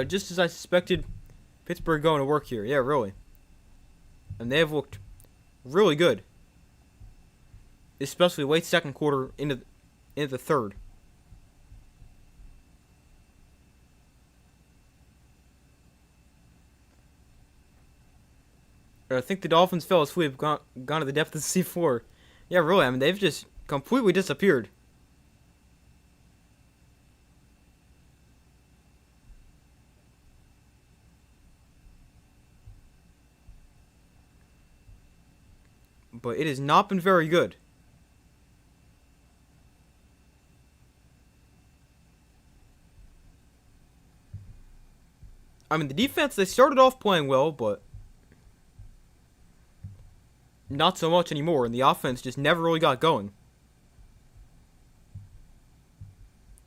Just as I suspected, Pittsburgh going to work here. Yeah, really. And they have looked really good. Especially late 2nd quarter into the 3rd. I think the Dolphins fell asleep, gone to the depth of the C4. Yeah, really, I mean, they've just completely disappeared. But it has not been very good. I mean, the defense, they started off playing well, but not so much anymore, and the offense just never really got going.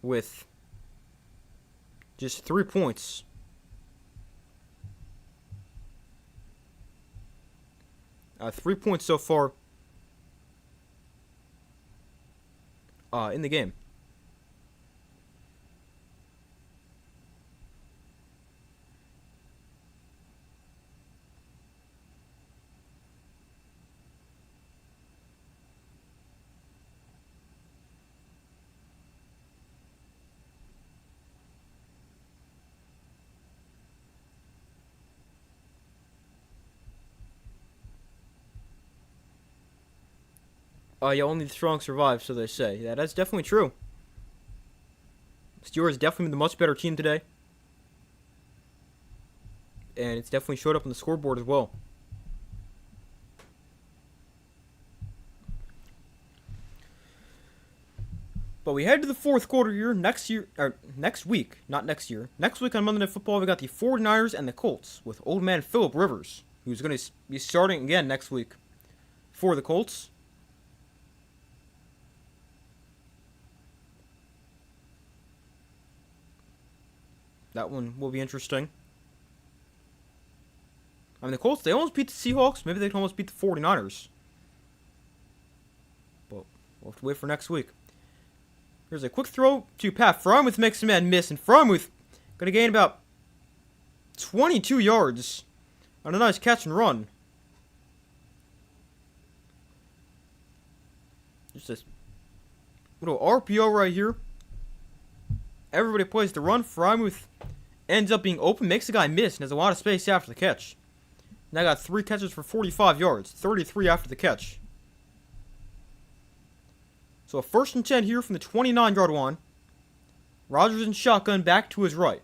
With just 3 points. 3 points so far in the game. Yeah, only the strong survive, so they say. Yeah, that's definitely true. Steelers definitely been the much better team today. And it's definitely showed up on the scoreboard as well. But we head to the 4th quarter here next week. Not next year. Next week on Monday Night Football, we got the 49ers and the Colts with old man Phillip Rivers, who's going to be starting again next week for the Colts. That one will be interesting. I mean, the Colts, they almost beat the Seahawks. Maybe they can almost beat the 49ers. But we'll have to wait for next week. Here's a quick throw to Pat Frymouth, makes the man miss. And Frymouth going to gain about 22 yards on a nice catch and run. Just a little RPO right here. Everybody plays the run. Frymouth ends up being open, makes the guy miss, and has a lot of space after the catch. Now got 3 catches for 45 yards, 33 after the catch. So a 1st and 10 here from the 29-yard line. Rodgers in shotgun back to his right.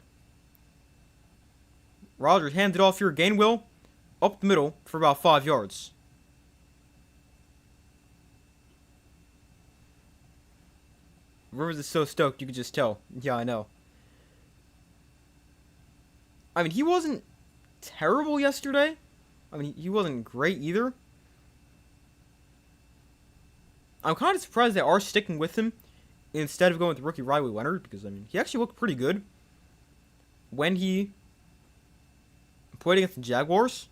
Rodgers hands it off here. Gainwell up the middle for about 5 yards. Rivers is so stoked, you could just tell. Yeah, I know. I mean, he wasn't terrible yesterday. I mean, he wasn't great either. I'm kind of surprised they are sticking with him instead of going with rookie Riley Leonard, because, I mean, he actually looked pretty good when he played against the Jaguars.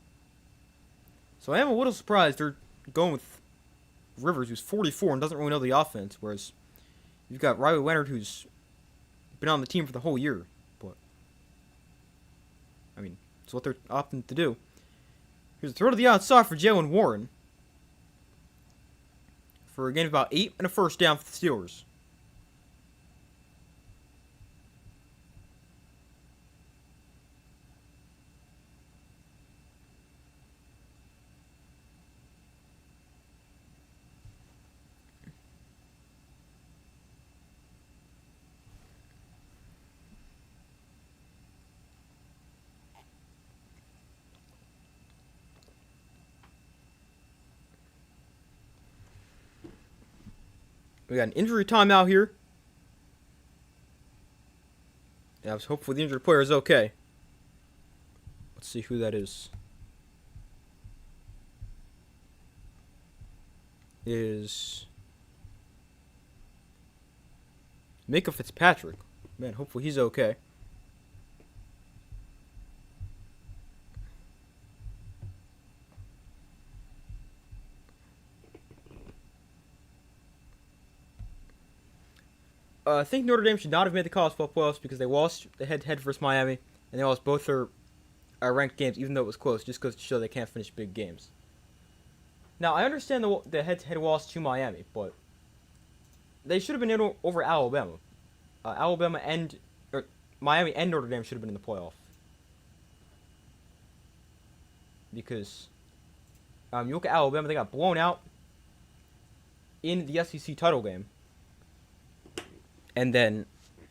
So I am a little surprised they're going with Rivers, who's 44 and doesn't really know the offense, whereas you've got Riley Leonard, who's been on the team for the whole year. But, I mean, it's what they're opting to do. Here's a throw to the outside for Jalen Warren for a gain of about 8 and a first down for the Steelers. We got an injury timeout here. Yeah, I was hopeful the injured player is okay. Let's see who that is. It is Micah Fitzpatrick. Man, hopefully he's okay. I think Notre Dame should not have made the college football playoffs because they lost the head-to-head versus Miami, and they lost both their ranked games, even though it was close, just goes to show they can't finish big games. Now, I understand the head-to-head loss to Miami, but they should have been in over Alabama. Miami and Notre Dame should have been in the playoff. Because you look at Alabama, they got blown out in the SEC title game. And then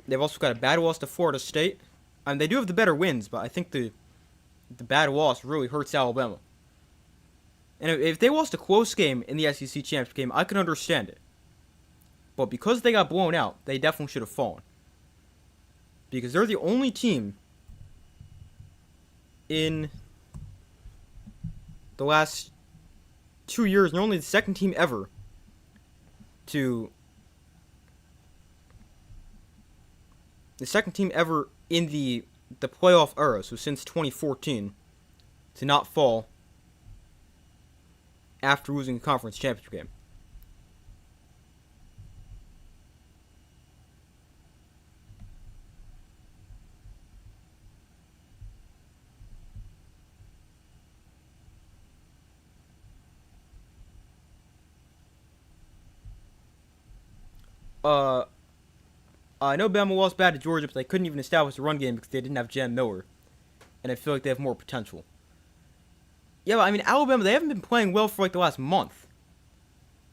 they've also got a bad loss to Florida State. I mean, they do have the better wins, but I think the bad loss really hurts Alabama. And if they lost a close game in the SEC championship game, I could understand it. But because they got blown out, they definitely should have fallen. Because they're the only team in the last 2 years, and they're only the second team ever to... The second team ever in the playoff era, so since 2014, to not fall after losing a conference championship game. I know Bama lost bad to Georgia, but they couldn't even establish a run game because they didn't have Jan Miller. And I feel like they have more potential. Yeah, but I mean, Alabama, they haven't been playing well for like the last month.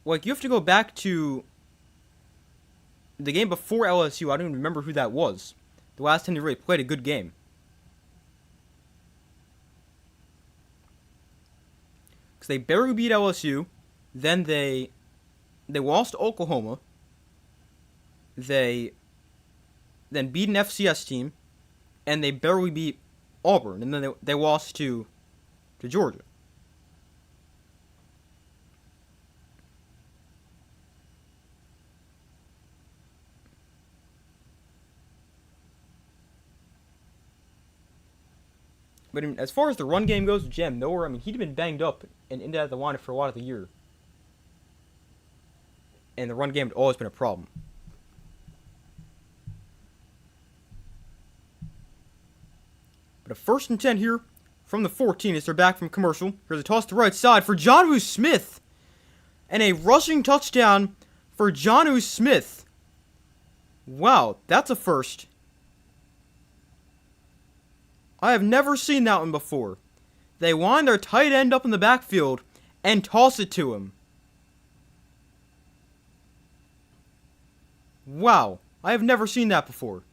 Like, you have to go back to the game before LSU. I don't even remember who that was. The last time they really played a good game. Because they barely beat LSU. Then they lost to Oklahoma. They then beat an FCS team, and they barely beat Auburn, and then they lost to Georgia. But as far as the run game goes with Jam Miller, I mean, he'd been banged up and in and out of the lineup for a lot of the year. And the run game had always been a problem. But a 1st and 10 here from the 14 as they're back from commercial. Here's a toss to the right side for Jonnu Smith. And a rushing touchdown for Jonnu Smith. Wow, that's a first. I have never seen that one before. They line their tight end up in the backfield and toss it to him. Wow, I have never seen that before.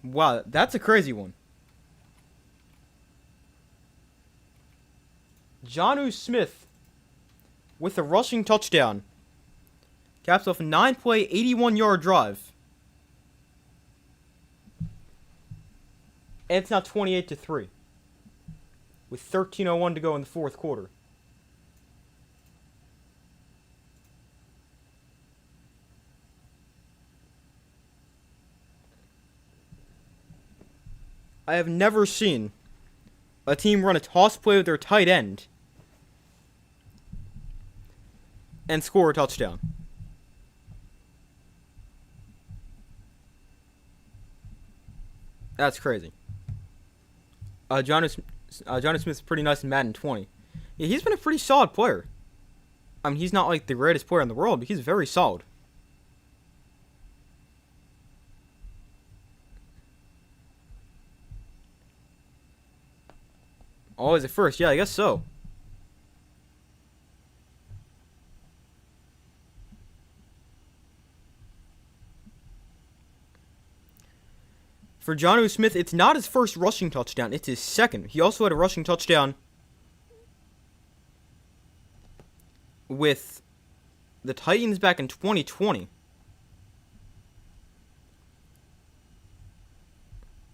Wow, that's a crazy one. Jonnu Smith with a rushing touchdown. Caps off a 9-play, 81-yard drive. And it's now 28-3. With 13:01 to go in the fourth quarter. I have never seen a team run a toss play with their tight end and score a touchdown. That's crazy. Johnny Smith's pretty nice in Madden 20. Yeah, he's been a pretty solid player. I mean, he's not like the greatest player in the world, but he's very solid. Always at first, yeah, I guess so. For Jonnu Smith, it's not his first rushing touchdown, it's his second. He also had a rushing touchdown with the Titans back in 2020.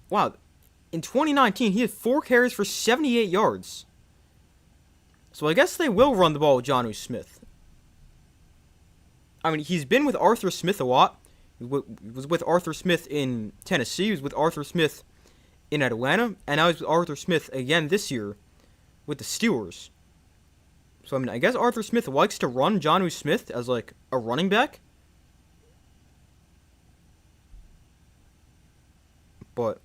Wow. In 2019, he had 4 carries for 78 yards. So I guess they will run the ball with Jonnu Smith. I mean, he's been with Arthur Smith a lot. He was with Arthur Smith in Tennessee. He was with Arthur Smith in Atlanta. And now he's with Arthur Smith again this year with the Steelers. So, I mean, I guess Arthur Smith likes to run Jonnu Smith as, like, a running back. But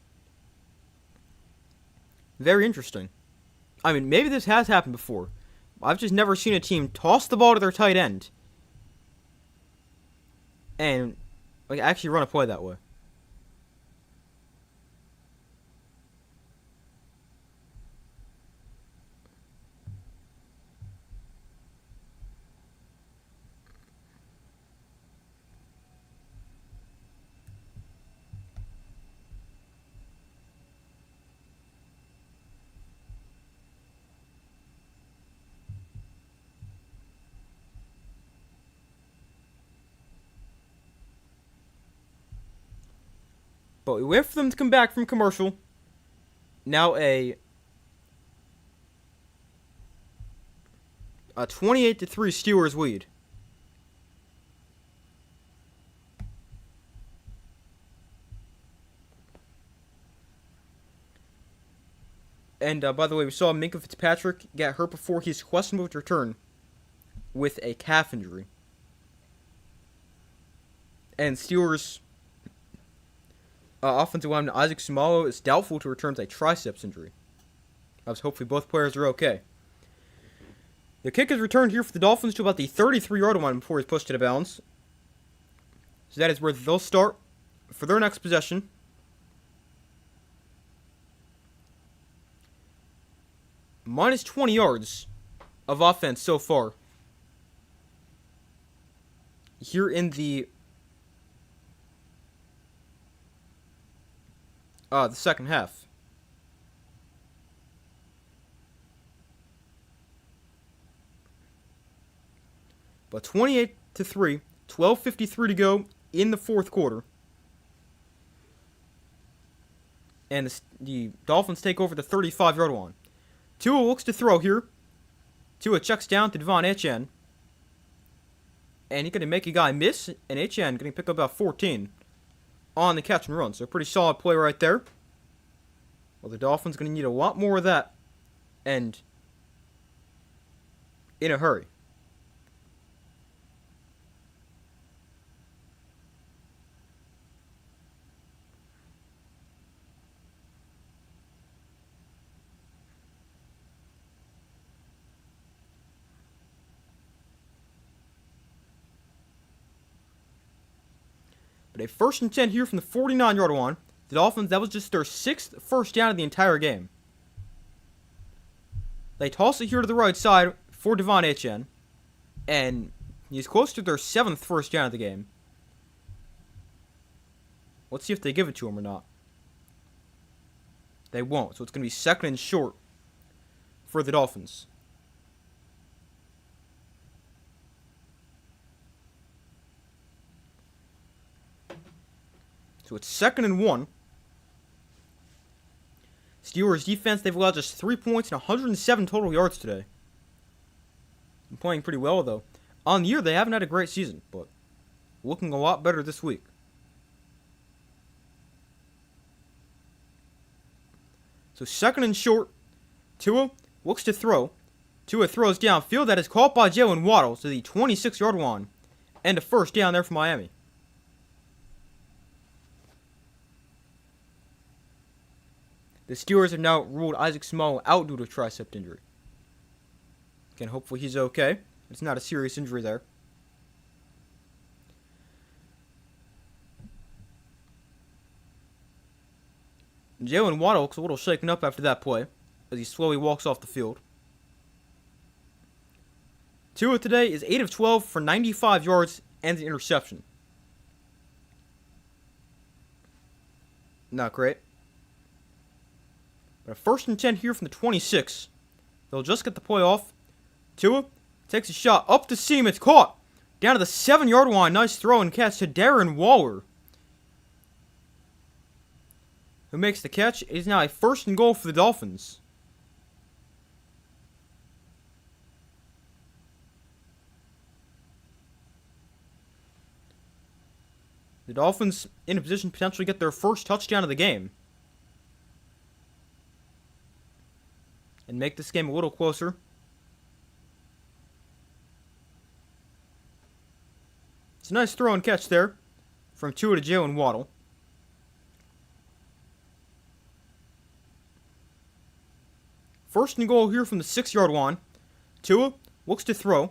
very interesting. I mean, maybe this has happened before. I've just never seen a team toss the ball to their tight end and, like, actually run a play that way. But we wait for them to come back from commercial. Now a 28-3 Steelers lead. And by the way, we saw Minkah Fitzpatrick get hurt before his questionable return with a calf injury. And Steelers offensive lineman Isaac Sumalo is doubtful to return with a triceps injury. Hopefully both players are okay. The kick is returned here for the Dolphins to about the 33-yard line before he's pushed to the bounds. So that is where they'll start for their next possession. Minus 20 yards of offense so far here in the second half. But 28-3, 12:53 to go in the fourth quarter. And the Dolphins take over the 35-yard line. Tua looks to throw here. Tua checks down to Devon Achane. And he's going to make a guy miss. And Achane going to pick up about 14 on the catch and run. So a pretty solid play right there. Well, the Dolphins going to need a lot more of that. And in a hurry. But a 1st and 10 here from the 49-yard line. The Dolphins, that was just their 6th first down of the entire game. They toss it here to the right side for Devon Achane. And he's close to their 7th first down of the game. Let's see if they give it to him or not. They won't, so it's going to be 2nd and short for the Dolphins. So it's 2nd and 1. Steelers defense, they've allowed just 3 points and 107 total yards today. Been playing pretty well, though. On the year, they haven't had a great season, but looking a lot better this week. So second and short. Tua looks to throw. Tua throws downfield. That is caught by Jalen Waddle to the 26-yard line. And a first down there for Miami. The Steelers have now ruled Isaac Small out due to tricep injury. Again, hopefully he's okay. It's not a serious injury there. Jalen Waddle looks a little shaken up after that play as he slowly walks off the field. Tua today is 8 of 12 for 95 yards and an interception. Not great. But a first and 10 here from the 26. They'll just get the play off. Tua takes a shot up the seam. It's caught. Down to the 7-yard line. Nice throw and catch to Darren Waller, who makes the catch. It is now a first and goal for the Dolphins. The Dolphins in a position to potentially get their first touchdown of the game. And make this game a little closer. It's a nice throw and catch there from Tua to Jalen Waddle. First and goal here from the 6-yard line. Tua looks to throw.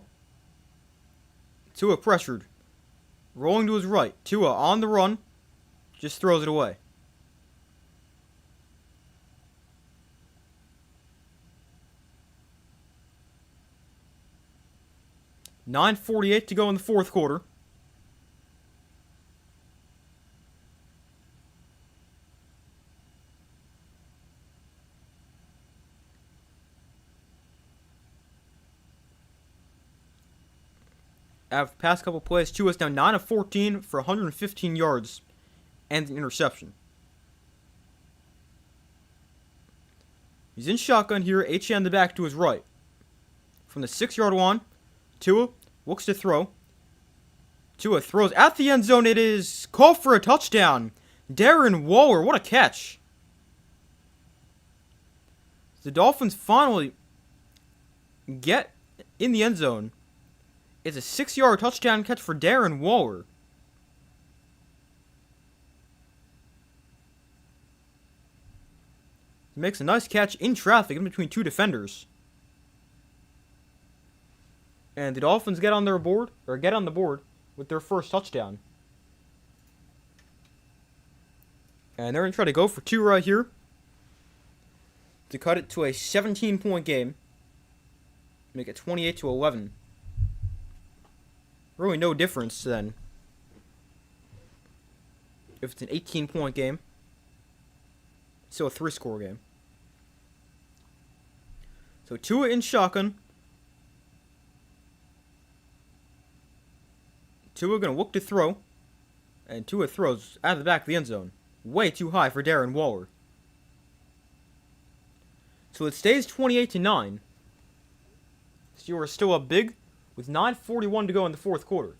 Tua pressured. Rolling to his right. Tua on the run. Just throws it away. $9:48 to go in the fourth quarter. After the past couple plays, Tua's down 9 of 14 for 115 yards and an interception. He's in shotgun here, HA on the back to his right. From the 6-yard line, Tua looks to throw. Tua throws at the end zone. It is called for a touchdown. Darren Waller, what a catch. The Dolphins finally get in the end zone. It's a 6-yard touchdown catch for Darren Waller. He makes a nice catch in traffic in between two defenders. And the Dolphins get on the board with their first touchdown. And they're going to try to go for two right here to cut it to a 17-point game. Make it 28-11. Really no difference then. If it's an 18-point game, it's still a 3-score game. So Tua in shotgun. Tua going to look to throw. And Tua throws out of the back of the end zone. Way too high for Darren Waller. So it stays 28-9. Steelers still up big with 9:41 to go in the fourth quarter.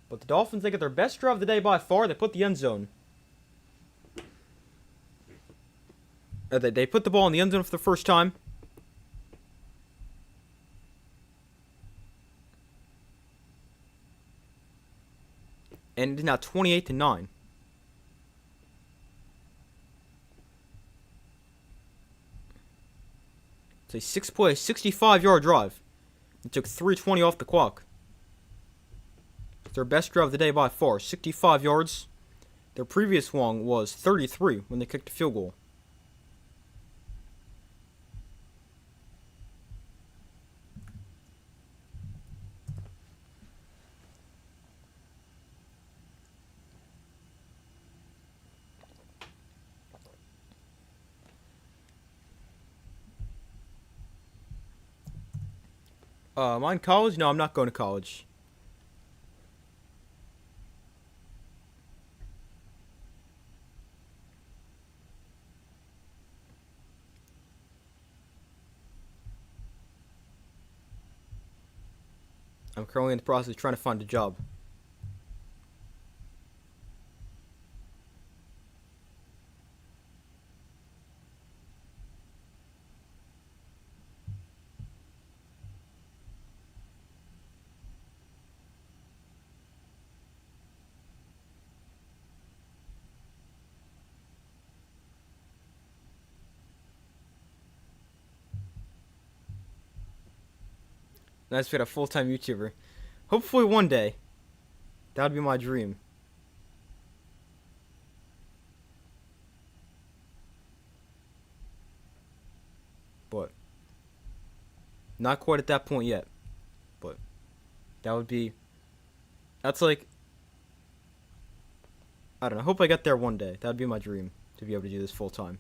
But the Dolphins, they get their best drive of the day by far. They put the end zone. They put the ball in the end zone for the first time. And it is now 28-9. It's a 6-play, 65-yard drive. It took 3:20 off the clock. It's their best drive of the day by far. 65 yards. Their previous one was 33 when they kicked a field goal. Am I in college? No, I'm not going to college. I'm currently in the process of trying to find a job. Nice to be a full-time YouTuber. Hopefully one day. That would be my dream. But not quite at that point yet. But that would be... That's like... I don't know. I hope I get there one day. That would be my dream, to be able to do this full-time.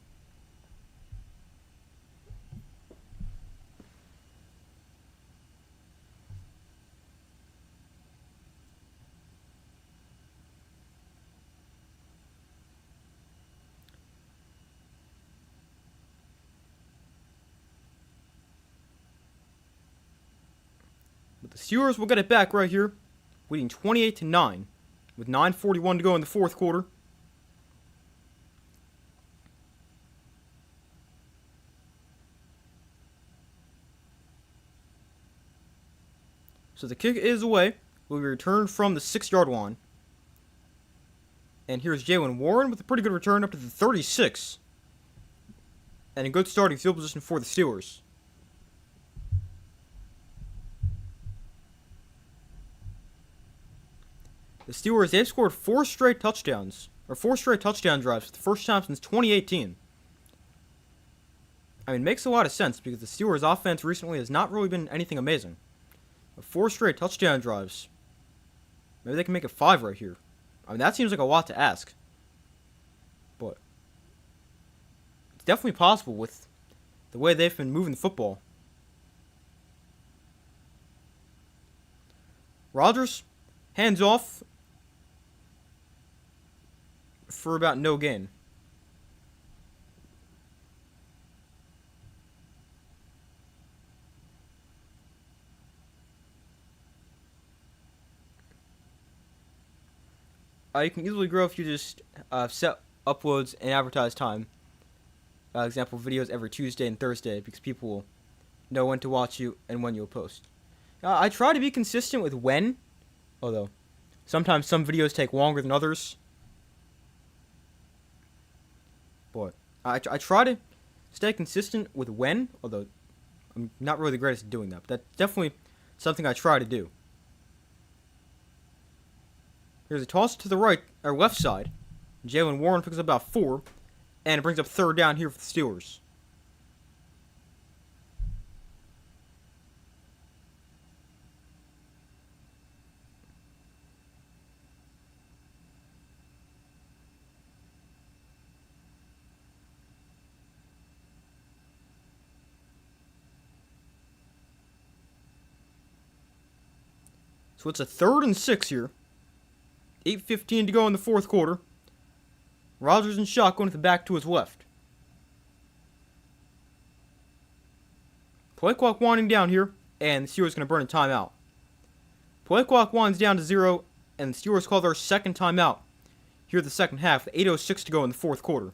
But the Steelers will get it back right here, leading 28-9, with 9:41 to go in the fourth quarter. So the kick is away. Will be returned from the 6-yard line. And here's Jalen Warren with a pretty good return up to the 36. And a good starting field position for the Steelers. The Steelers, they've scored 4 straight touchdowns. Or 4 straight touchdown drives for the first time since 2018. I mean, it makes a lot of sense because the Steelers' offense recently has not really been anything amazing. But 4 straight touchdown drives. Maybe they can make it 5 right here. I mean, that seems like a lot to ask. But it's definitely possible with the way they've been moving the football. Rodgers, hands off for about no gain. You can easily grow if you just set uploads and advertise time. Example, videos every Tuesday and Thursday because people will know when to watch you and when you'll post. I try to be consistent with when, although sometimes some videos take longer than others. But I try to stay consistent with when, although I'm not really the greatest at doing that. But that's definitely something I try to do. Here's a toss to the right, or left side. Jalen Warren picks up about 4, and it brings up 3rd down here for the Steelers. So it's a 3rd and 6 here. 8:15 to go in the fourth quarter. Rodgers in shotgun with the back to his left. Play clock winding down here, and the Steelers going to burn a timeout. Play clock winds down to 0, and the Steelers call their second timeout here in the second half, with 8:06 to go in the fourth quarter.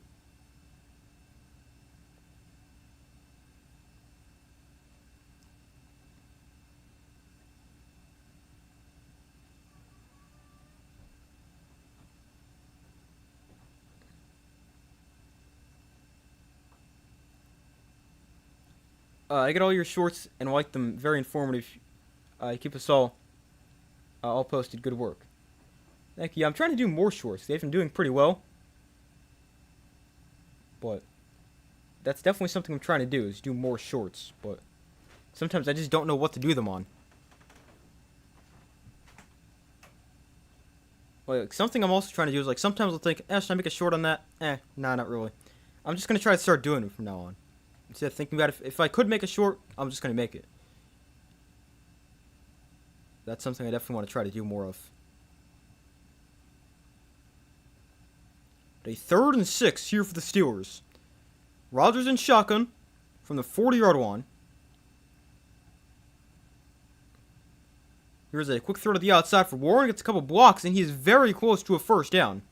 I get all your shorts and like them. Very informative. Keep us all posted. Good work. Thank you. I'm trying to do more shorts. They've been doing pretty well. But that's definitely something I'm trying to do, is do more shorts. But sometimes I just don't know what to do them on. Like, something I'm also trying to do is, like, sometimes I'll think, should I make a short on that? Nah, not really. I'm just going to try to start doing it from now on. Instead of thinking about if I could make a short, I'm just going to make it. That's something I definitely want to try to do more of. But a 3rd and 6 here for the Steelers. Rodgers in shotgun from the 40-yard line. Here's a quick throw to the outside for Warren. Gets a couple blocks, and he is very close to a 1st down.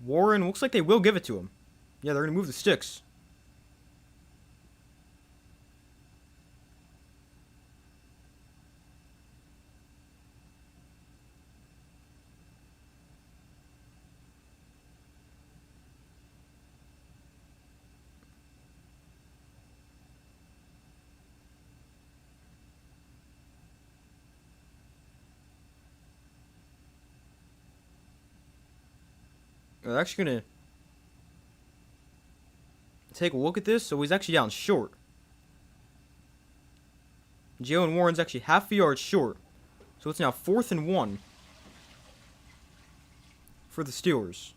Warren, looks like they will give it to him. Yeah, they're going to move the sticks. We're actually going to take a look at this. So he's actually down short. Jalen Warren's actually half a yard short. So it's now 4th and 1 for the Steelers.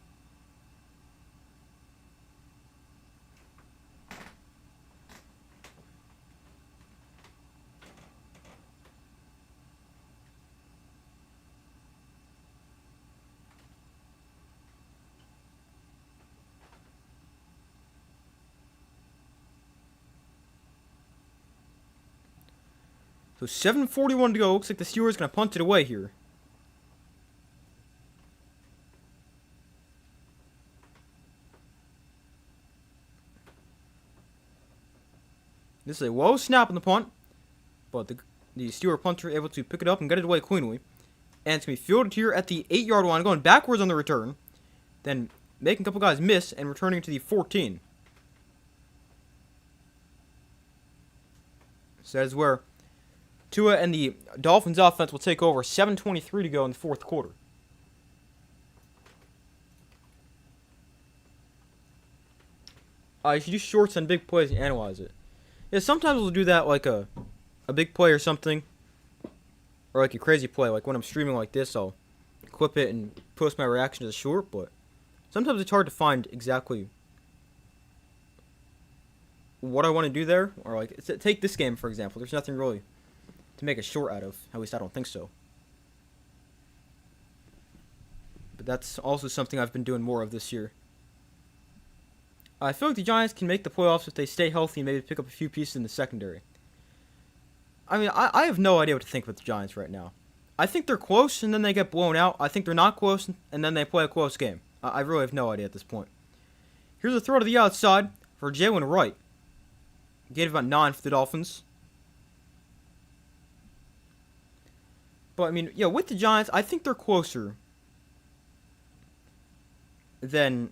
So 7:41 to go. Looks like the Steelers going to punt it away here. This is a low snap on the punt, but the Steeler punter able to pick it up and get it away cleanly. And it's going to be fielded here at the 8-yard line, going backwards on the return. Then making a couple guys miss and returning to the 14. So that is where Tua and the Dolphins offense will take over. 7:23 to go in the fourth quarter. You should do shorts and big plays and analyze it. Yeah, sometimes we'll do that like a big play or something. Or like a crazy play. Like when I'm streaming like this, I'll clip it and post my reaction to the short. But sometimes it's hard to find exactly what I want to do there. Or like, take this game for example. There's nothing really to make a short out of. At least I don't think so. But that's also something I've been doing more of this year. I feel like the Giants can make the playoffs if they stay healthy and maybe pick up a few pieces in the secondary. I mean, I have no idea what to think with the Giants right now. I think they're close and then they get blown out. I think they're not close and then they play a close game. I really have no idea at this point. Here's a throw to the outside for Jalen Wright. Gain of about 9 for the Dolphins. But, I mean, yeah, with the Giants, I think they're closer than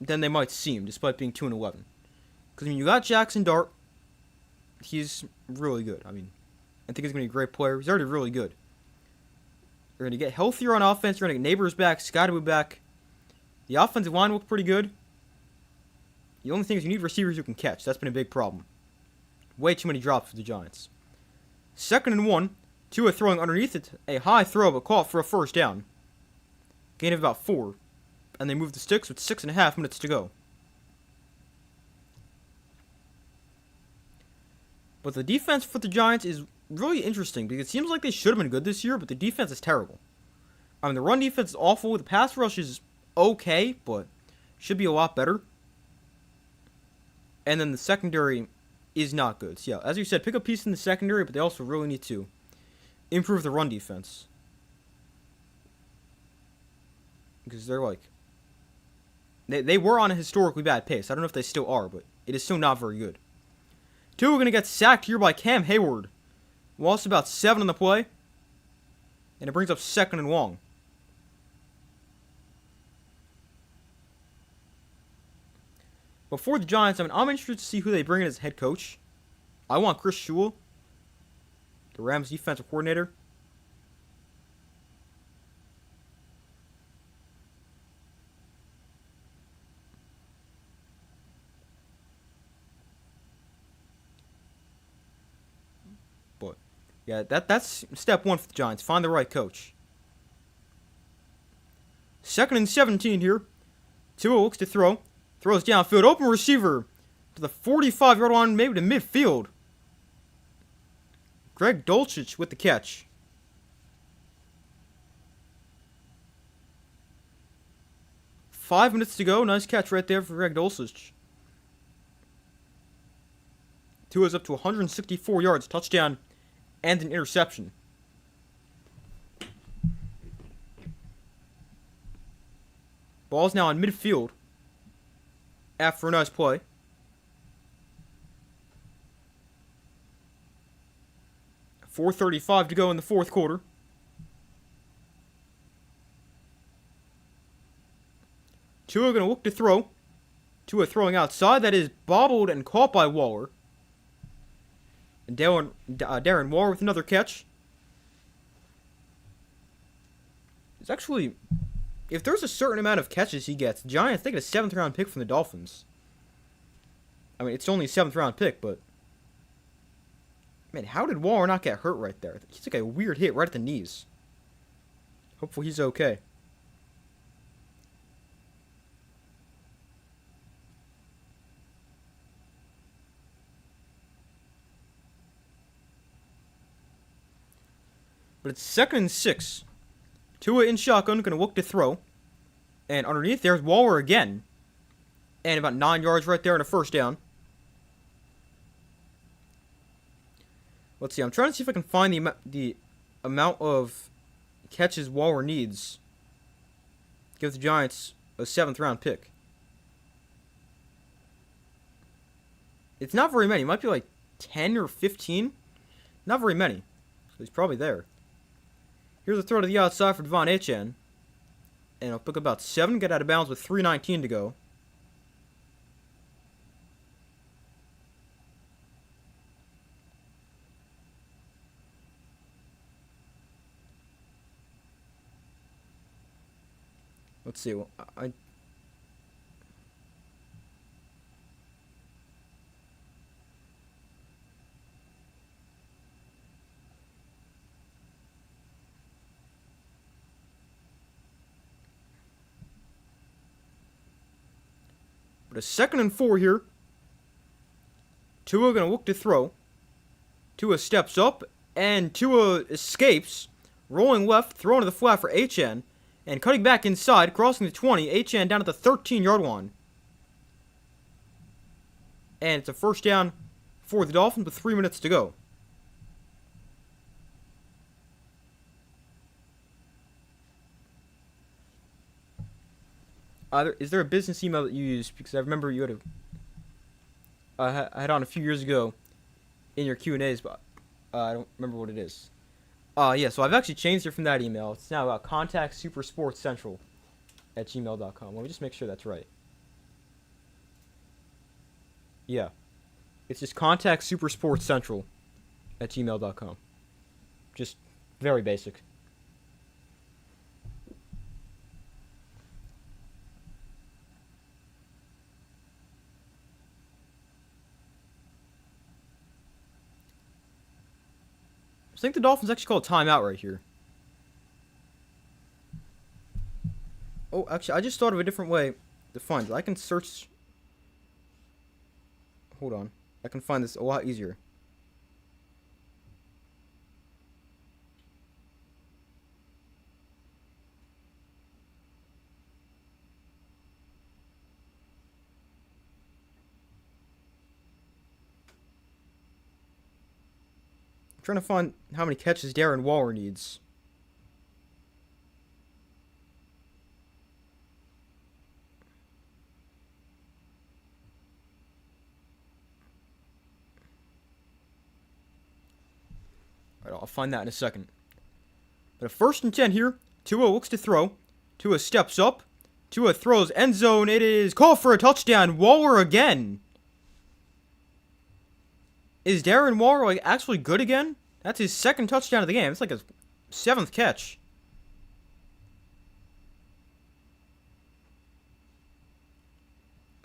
they might seem, despite being 2-11. Because, I mean, you got Jackson Dart. He's really good. I mean, I think he's going to be a great player. He's already really good. You're going to get healthier on offense. You're going to get Neighbors back, Scotty back. The offensive line looked pretty good. The only thing is you need receivers who can catch. That's been a big problem. Way too many drops for the Giants. 2nd and 1. Tua throwing underneath it. A high throw, but caught for a first down. Gain of about 4. And they move the sticks with 6.5 minutes to go. But the defense for the Giants is really interesting because it seems like they should have been good this year, but the defense is terrible. I mean, the run defense is awful. The pass rush is okay, but should be a lot better. And then the secondary is not good. So, yeah, as you said, pick up pieces in the secondary, but they also really need to improve the run defense. Because they're like... They were on a historically bad pace. I don't know if they still are, but it is still not very good. Two are going to get sacked here by Cam Hayward. Lost about 7 on the play. And it brings up 2nd and long. Before the Giants, I mean, I'm interested to see who they bring in as head coach. I want Chris Shule, the Rams defensive coordinator. But, yeah, that's step 1 for the Giants. Find the right coach. 2nd and 17 here. Tua looks to throw. Throws downfield. Open receiver to the 45-yard line, maybe to midfield. Greg Dulcich with the catch. Five minutes to go. Nice catch right there for Greg Dulcich. Tua's up to 164 yards, touchdown, and an interception. Ball's now on midfield after a nice play. .435 to go in the fourth quarter. Tua going to look to throw. Tua throwing outside. That is bobbled and caught by Waller. And Darren Waller with another catch. It's actually, if there's a certain amount of catches he gets, Giants, they get a 7th round pick from the Dolphins. I mean, it's only a 7th round pick, but man, how did Waller not get hurt right there? He took a weird hit right at the knees. Hopefully he's okay. But it's 2nd and 6. Tua in shotgun, gonna look to throw. And underneath there's Waller again. And about 9 yards right there on a 1st down. Let's see, I'm trying to see if I can find the amount of catches Waller needs. Give the Giants a 7th round pick. It's not very many. It might be like 10 or 15. Not very many. So he's probably there. Here's a throw to the outside for Devon Achane. And it'll pick about 7, get out of bounds with 3:19 to go. Let's see. Well, but a 2nd and 4 here. Tua gonna look to throw. Tua steps up, and Tua escapes. Rolling left, throwing to the flat for Achane. And cutting back inside, crossing the 20, Achane down at the 13-yard line. And it's a 1st down for the Dolphins with 3 minutes to go. Is there a business email that you use? Because I remember you had I had on a few years ago in your Q&As, but I don't remember what it is. Yeah, so I've actually changed it from that email. It's now contactsupersportscentral@gmail.com. Let me just make sure that's right. Yeah. It's just contactsupersportscentral@gmail.com. Just very basic. I think the Dolphins actually called a timeout right here. Oh, actually, I just thought of a different way to find it. I can search. Hold on. I can find this a lot easier. I'm trying to find how many catches Darren Waller needs. Alright, I'll find that in a second. But a 1st and 10 here. Tua looks to throw. Tua steps up. Tua throws end zone. It is called for a touchdown. Waller again. Is Darren Waller actually good again? That's his 2nd touchdown of the game. It's like his 7th catch.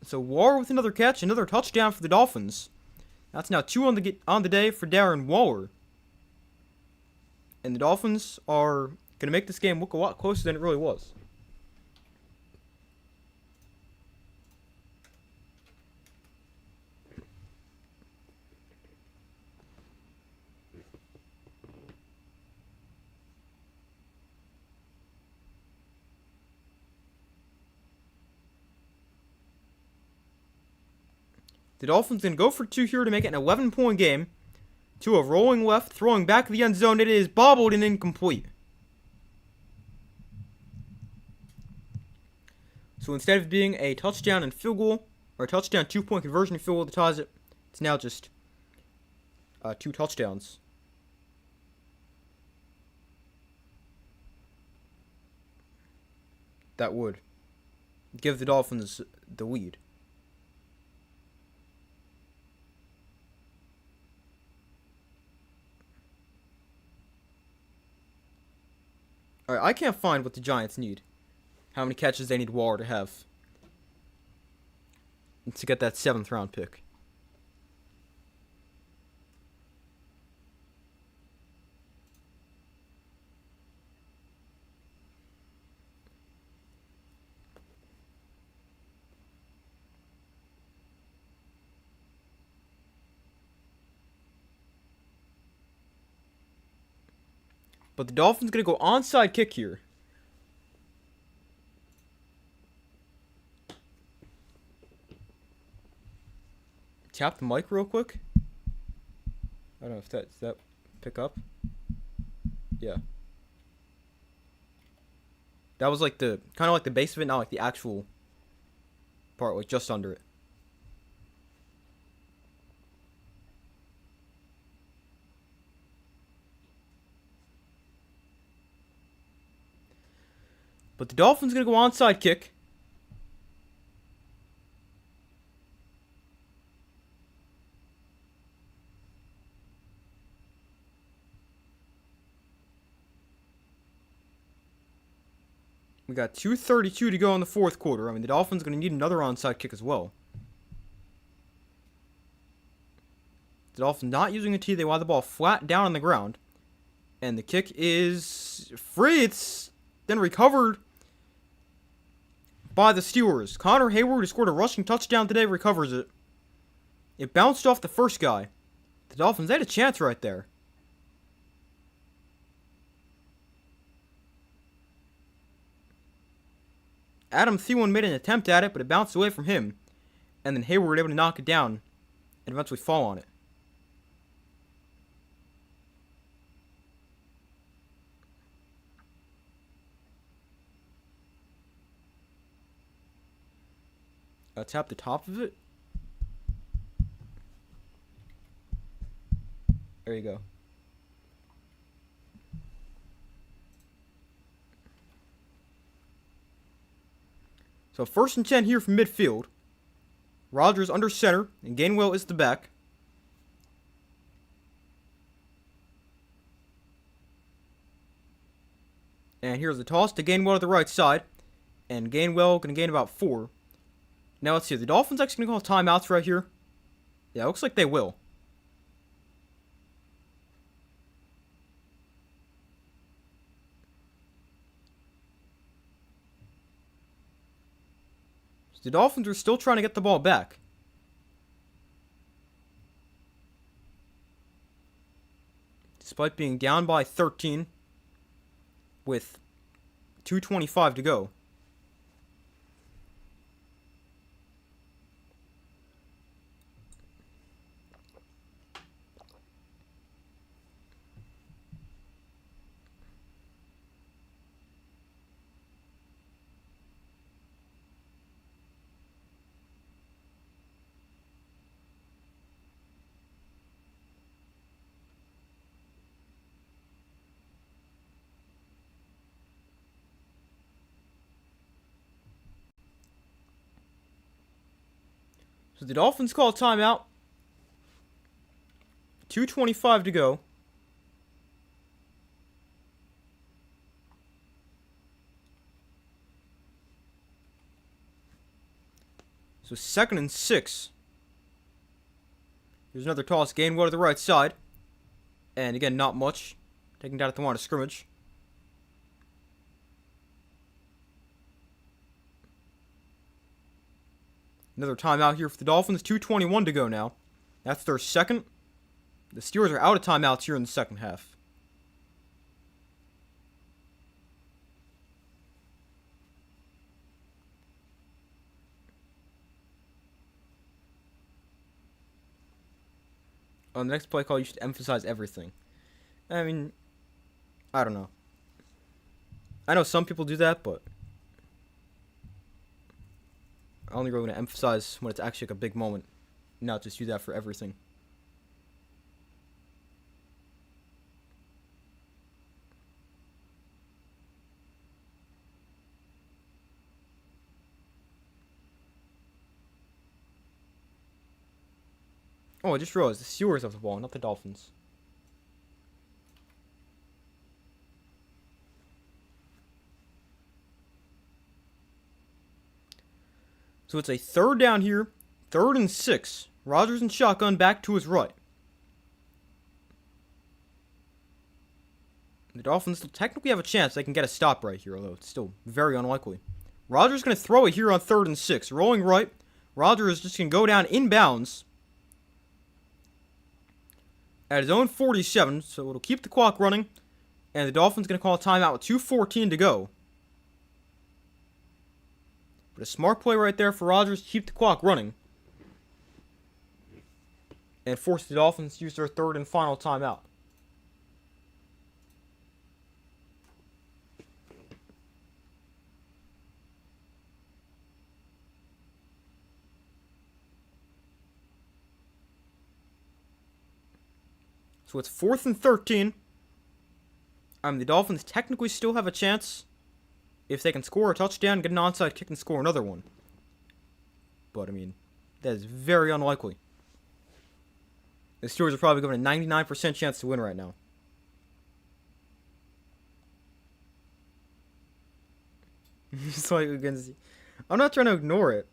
So Waller with another catch, another touchdown for the Dolphins. That's now 2 on the day for Darren Waller. And the Dolphins are going to make this game look a lot closer than it really was. The Dolphins can go for 2 here to make it an 11-point game. Tua rolling left, throwing back to the end zone. It is bobbled and incomplete. So instead of being a touchdown and field goal, or a touchdown 2-point conversion field goal that ties it, it's now just 2 touchdowns. That would give the Dolphins the lead. Alright, I can't find what the Giants need. How many catches they need Waller to have to get that 7th round pick. But the Dolphins going to go onside kick here. Tap the mic real quick. I don't know if does that pick up. Yeah. That was like the kind of like the base of it, not like the actual part, like just under it. But the Dolphins going to go onside kick. We got 2:32 to go in the 4th quarter. I mean, the Dolphins are going to need another onside kick as well. The Dolphins not using a tee. They want the ball flat down on the ground. And the kick is free. It's then recovered by the Steelers. Connor Hayward, who scored a rushing touchdown today, recovers it. It bounced off the first guy. The Dolphins had a chance right there. Adam Thielen made an attempt at it, but it bounced away from him. And then Hayward was able to knock it down and eventually fall on it. Tap the top of it. There you go. So 1st and 10 here from midfield. Rodgers under center, and Gainwell is the back. And here's the toss to Gainwell to the right side. And Gainwell going to gain about 4. Now let's see. The Dolphins actually going to call timeouts right here. Yeah, it looks like they will. So the Dolphins are still trying to get the ball back. Despite being down by 13 with 2:25 to go. So the Dolphins call timeout. 2:25 to go. So 2nd and 6. Here's another toss. Gainwell to the right side. And again, not much. Taking down at the line of scrimmage. Another timeout here for the Dolphins. 2:21 to go now. That's their 2nd. The Steelers are out of timeouts here in the 2nd half. On the next play call, you should emphasize everything. I mean, I don't know. I know some people do that, but I only really want to emphasize when it's actually like a big moment, not just do that for everything. Oh, I just realized the Steelers have the ball, not the Dolphins. So it's a third down here. 3rd and 6. Rodgers and shotgun back to his right. The Dolphins still technically have a chance they can get a stop right here, although it's still very unlikely. Rodgers going to throw it here on 3rd and 6. Rolling right. Rodgers is just going to go down inbounds at his own 47, so it'll keep the clock running. And the Dolphins going to call a timeout with 2:14 to go. But a smart play right there for Rodgers to keep the clock running. And force the Dolphins to use their 3rd and final timeout. So it's 4th and 13. The Dolphins technically still have a chance if they can score a touchdown, get an onside kick, and score another one. But, that is very unlikely. The Steelers are probably given a 99% chance to win right now. Just like against, I'm not trying to ignore it.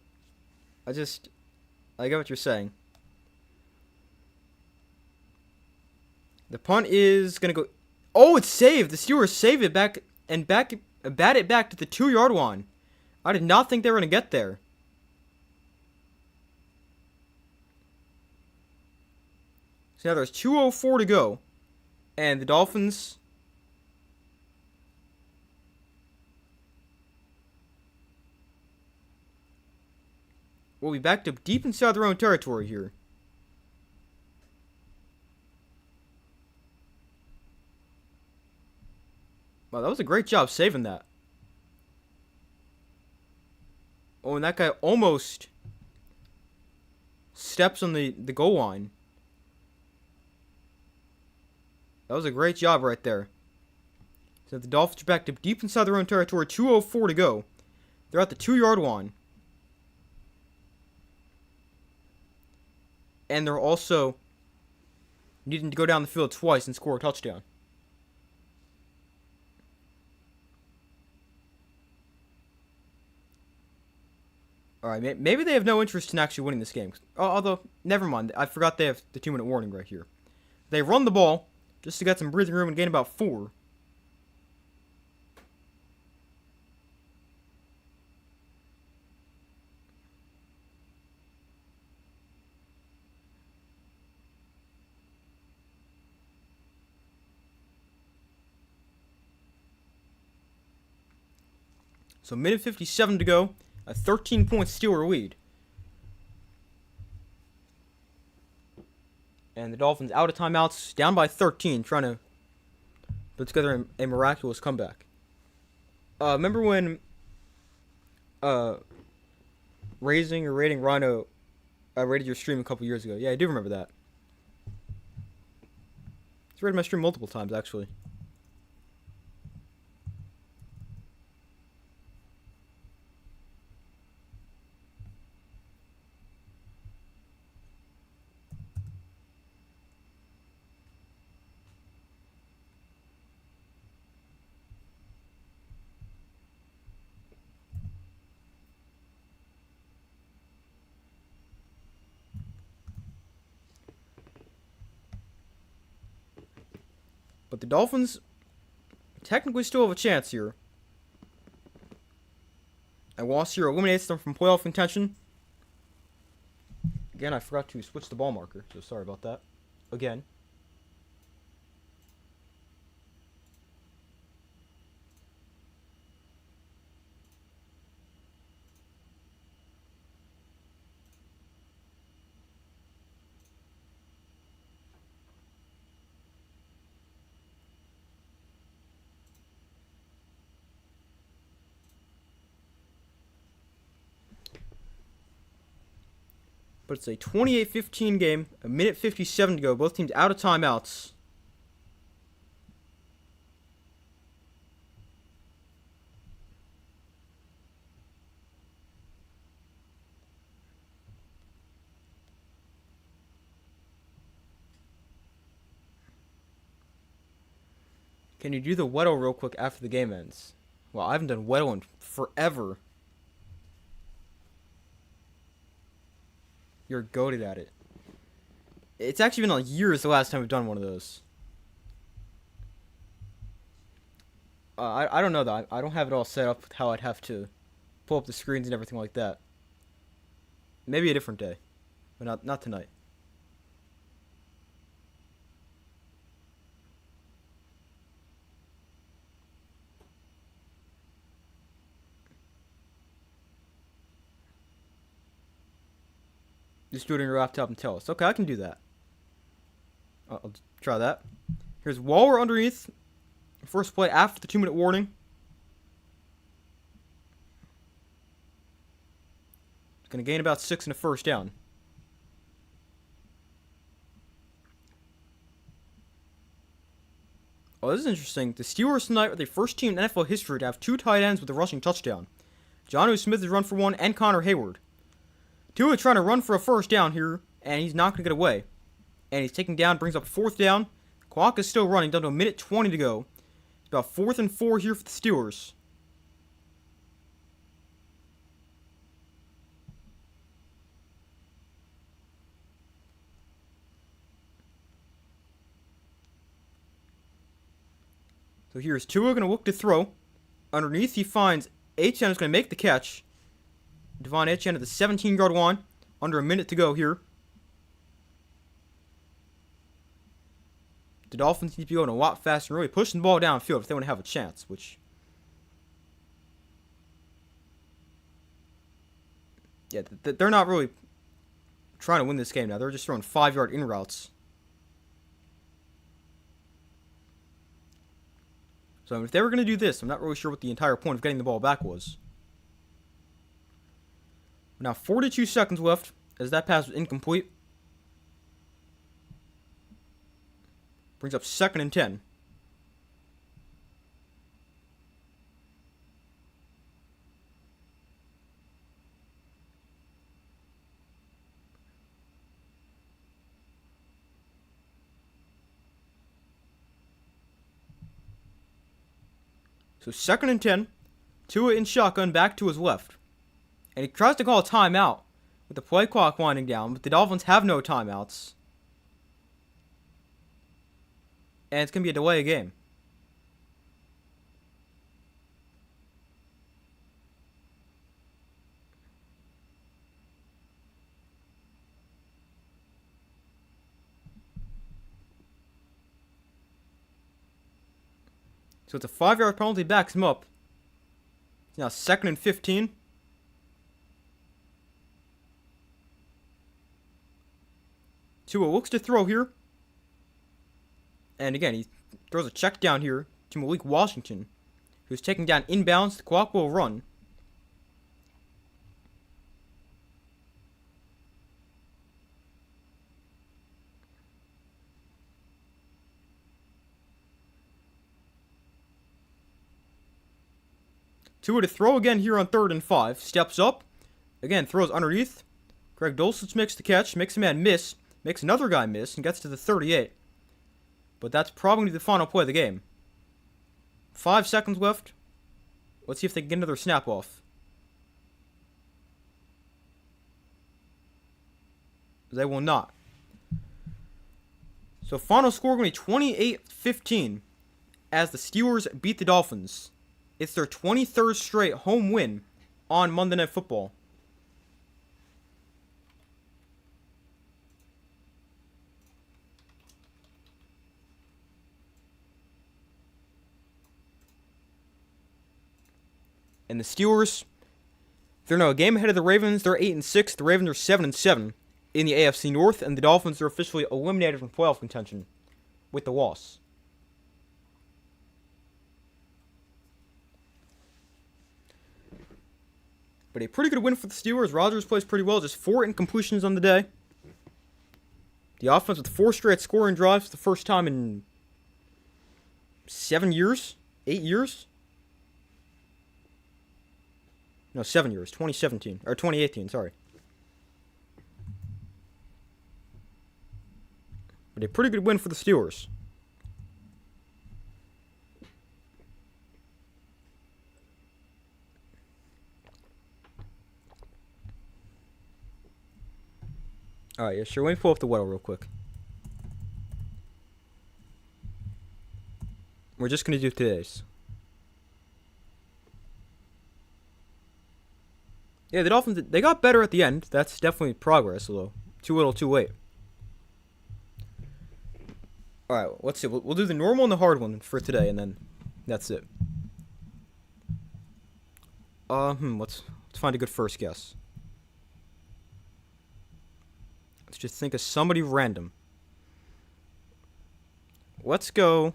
I get what you're saying. The punt is going to go... Oh, it's saved! The Steelers save it bat it back to the 2-yard line. I did not think they were going to get there. So now there's 2:04 to go. And the Dolphins... will be backed up deep inside their own territory here. Wow, that was a great job saving that. Oh, and that guy almost steps on the goal line. That was a great job right there. So the Dolphins are backed up deep inside their own territory. 2:04 to go. They're at the 2-yard line. And they're also needing to go down the field twice and score a touchdown. Alright, maybe they have no interest in actually winning this game. Although, never mind. I forgot they have the 2-minute warning right here. They run the ball just to get some breathing room and gain about 4. So, minute 57 to go. A 13-point Steeler lead. And the Dolphins out of timeouts, down by 13, trying to put together a miraculous comeback. Remember when Rating Rhino rated your stream a couple years ago? Yeah, I do remember that. He's rated my stream multiple times, actually. But the Dolphins technically still have a chance here. A loss here eliminates them from playoff contention. Again, I forgot to switch the ball marker, so sorry about that. Again. But it's a 28-15 game, a minute 57 to go, both teams out of timeouts. Can you do the Weddle real quick after the game ends? Well, I haven't done Weddle in forever. You're goated at it. It's actually been like years the last time we've done one of those. I don't know though. I don't have it all set up with how I'd have to pull up the screens and everything like that. Maybe a different day, but not tonight. Just do it on your laptop and tell us. Okay, I can do that. I'll try that. Here's Waller underneath. First play after the 2-minute warning. It's going to gain about 6 in the first down. Oh, this is interesting. The Steelers tonight are the first team in NFL history to have 2 tight ends with a rushing touchdown. Jonnu Smith has run for 1 and Connor Hayward. Tua trying to run for a first down here, and he's not going to get away. And he's taking down, brings up 4th down. Clock is still running, down to 1:20 to go. It's about 4th and 4 here for the Steelers. So here's Tua going to look to throw. Underneath, he finds Etienne is going to make the catch. Devon Etienne at the 17-yard line. Under a minute to go here. The Dolphins need to be going a lot faster and really pushing the ball downfield if they want to have a chance, which... Yeah, they're not really trying to win this game now. They're just throwing 5-yard in routes. So if they were going to do this, I'm not really sure what the entire point of getting the ball back was. Now 42 seconds left as that pass was incomplete. Brings up 2nd and 10. So 2nd and 10. Tua in shotgun back to his left. And he tries to call a timeout with the play clock winding down, but the Dolphins have no timeouts. And it's going to be a delay of game. So it's a 5-yard penalty, backs him up. It's now 2nd and 15. Tua looks to throw here. And again, he throws a check down here to Malik Washington, who's taken down inbounds. The clock will run. Tua to throw again here on 3rd and 5. Steps up. Again, throws underneath. Greg Dulcich makes the catch, makes a man miss, makes another guy miss, and gets to the 38. But that's probably the final play of the game. 5 seconds left. Let's see if they can get another snap off. They will not. So final score going to be 28-15 as the Steelers beat the Dolphins. It's their 23rd straight home win on Monday Night Football. And the Steelers, they're now a game ahead of the Ravens. They're 8-6. The Ravens are 7-7 in the AFC North, and the Dolphins are officially eliminated from playoff contention with the loss. But a pretty good win for the Steelers. Rodgers plays pretty well, just 4 incompletions on the day. The offense with 4 straight scoring drives for the first time in 7 years? 8 years? No, 7 years. 2017. Or 2018, sorry. But a pretty good win for the Steelers. Alright, yeah, sure. Let me pull up the Weddle real quick. We're just going to do today's. Yeah, the Dolphins, they got better at the end. That's definitely progress, although too little, too late. Alright, let's see. We'll do the normal and the hard one for today, and then that's it. Let's find a good first guess. Let's just think of somebody random. Let's go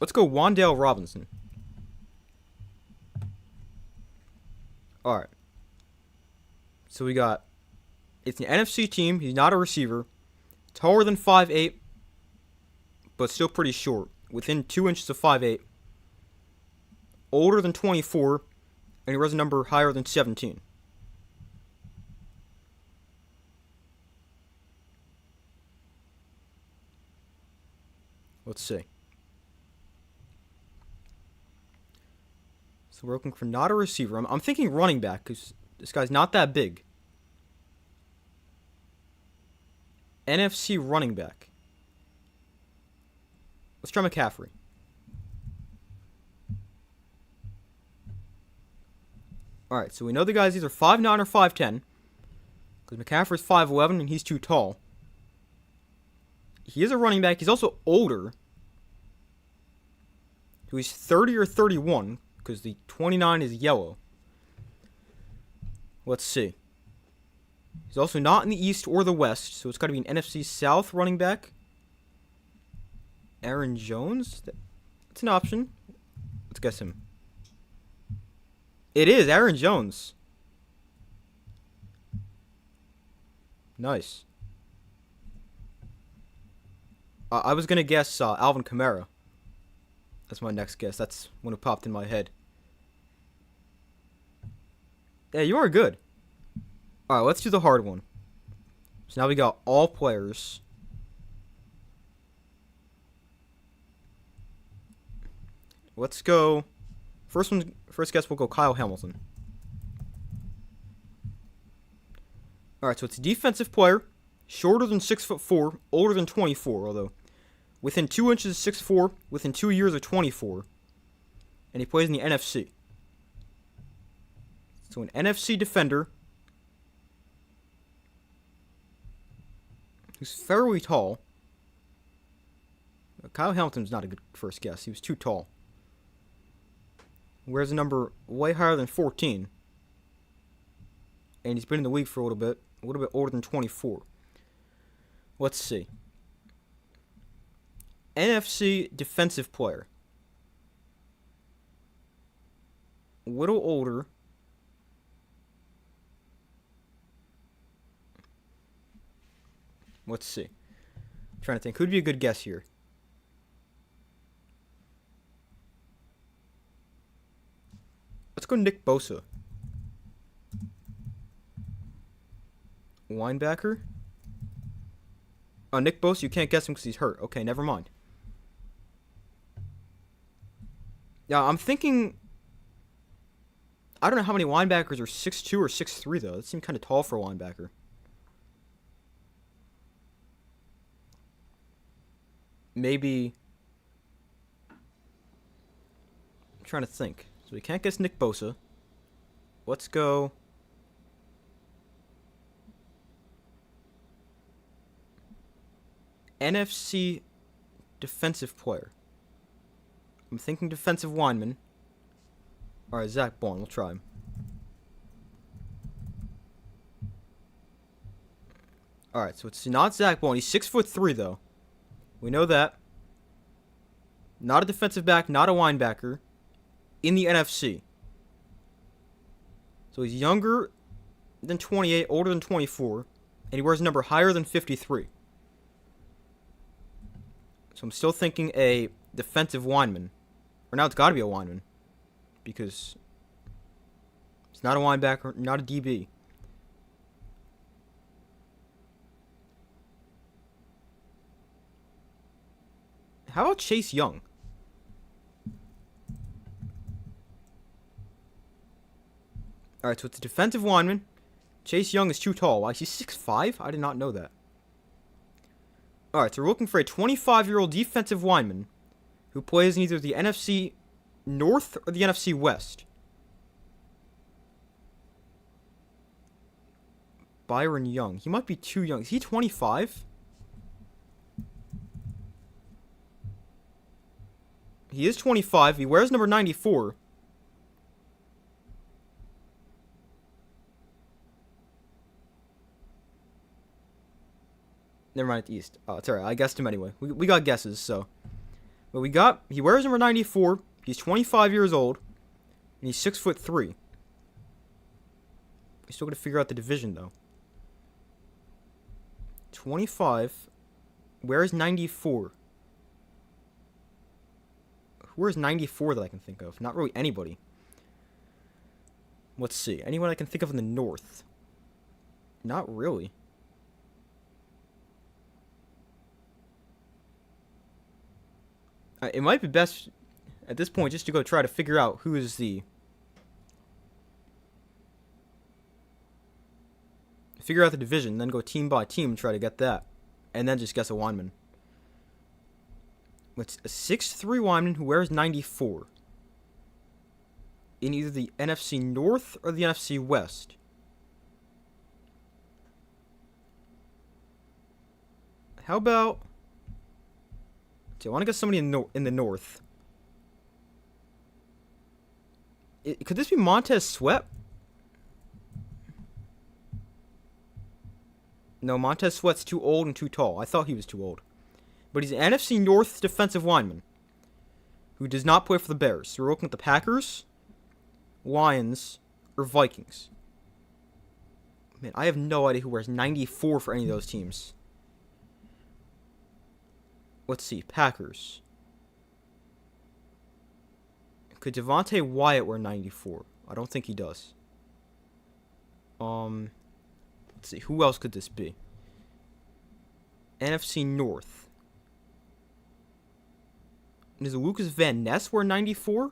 Wan'Dale Robinson. Alright. So we got, it's an NFC team. He's not a receiver. Taller than 5'8", but still pretty short. Within 2 inches of 5'8". Older than 24, and he wears a number higher than 17. Let's see. So we're looking for not a receiver. I'm thinking running back, because this guy's not that big. NFC running back. Let's try McCaffrey. Alright, so we know the guy's either 5'9" or 5'10", because McCaffrey's 5'11", and he's too tall. He is a running back. He's also older. So he's 30 or 31, because the 29 is yellow. Let's see. He's also not in the East or the West, so it's got to be an NFC South running back. Aaron Jones? That's an option. Let's guess him. It is Aaron Jones. Nice. I was going to guess Alvin Kamara. That's my next guess. That's one who popped in my head. Yeah, you are good. Alright, let's do the hard one. So now we got all players. Let's go. First guess, we'll go Kyle Hamilton. Alright, so it's a defensive player. Shorter than 6'4", older than 24, although within 2 inches of 6'4", within 2 years of 24. And he plays in the NFC. So an NFC defender who's fairly tall. Kyle Hamilton's not a good first guess. He was too tall. Wears a number way higher than 14. And he's been in the league for a little bit older than 24. Let's see. NFC defensive player. A little older. Let's see. I'm trying to think. Who'd be a good guess here? Let's go Nick Bosa. Linebacker? Oh, Nick Bosa, you can't guess him because he's hurt. Okay, never mind. Yeah, I'm thinking... I don't know how many linebackers are 6'2" or 6'3", though. That seems kind of tall for a linebacker. Maybe... I'm trying to think. So we can't guess Nick Bosa. Let's go... NFC defensive player. I'm thinking defensive lineman. Alright, Zach Bond. We'll try him. Alright, so it's not Zach Bond. He's 6'3", though. We know that. Not a defensive back, not a linebacker. In the NFC. So he's younger than 28, older than 24. And he wears a number higher than 53. So I'm still thinking a defensive lineman. Or now it's got to be a lineman. Because it's not a linebacker, not a DB. How about Chase Young? Alright, so it's a defensive lineman. Chase Young is too tall. Why? He's 6'5"? I did not know that. Alright, so we're looking for a 25-year-old defensive lineman who plays in either the NFC North or the NFC West. Byron Young. He might be too young. Is he 25? He is 25. He wears number 94. Never mind, East. Oh, it's alright. I guessed him anyway. We got guesses, so. But he wears number 94. He's 25 years old. And he's 6'3". We still got to figure out the division, though. 25. Where's 94? Where's 94 that I can think of? Not really anybody. Let's see. Anyone I can think of in the North? Not really. It might be best at this point just to go try to figure out who is the... Figure out the division, then go team by team and try to get that. And then just guess a lineman. What's a 6'3" lineman who wears 94? In either the NFC North or the NFC West. How about... I want to get somebody in the North. Could this be Montez Sweat? No, Montez Sweat's too old and too tall. I thought he was too old. But he's an NFC North defensive lineman who does not play for the Bears. So we're looking at the Packers, Lions, or Vikings. Man, I have no idea who wears 94 for any of those teams. Let's see. Packers. Could Devontae Wyatt wear 94? I don't think he does. Let's see. Who else could this be? NFC North. Does Lucas Van Ness wear 94?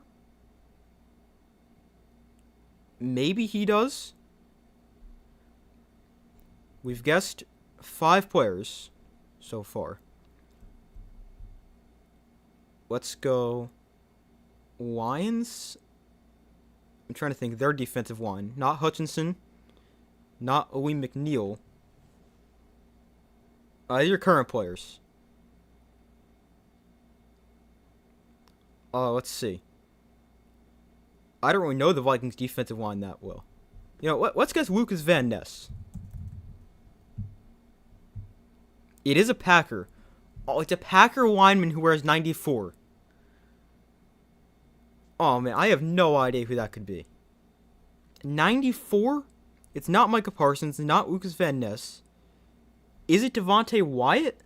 Maybe he does. We've guessed 5 players so far. Let's go Lions. I'm trying to think. Their defensive line. Not Hutchinson. Not Owe McNeil. Your current players. Let's see. I don't really know the Vikings defensive line that well. You know, let's guess Lucas Van Ness. It is a Packer. Oh, it's a Packer lineman who wears 94. Oh, man, I have no idea who that could be. 94? It's not Micah Parsons, not Lucas Van Ness. Is it Devontae Wyatt?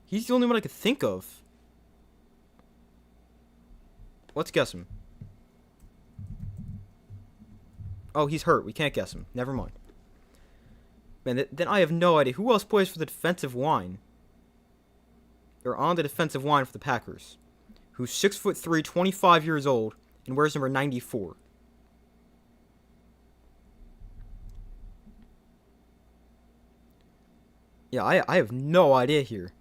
He's the only one I could think of. Let's guess him. Oh, he's hurt. We can't guess him. Never mind. Man, then I have no idea. Who else plays for the defensive line? They're on the defensive line for the Packers. Who's 6'3", 25 years old, and wears number 94. Yeah, I have no idea here.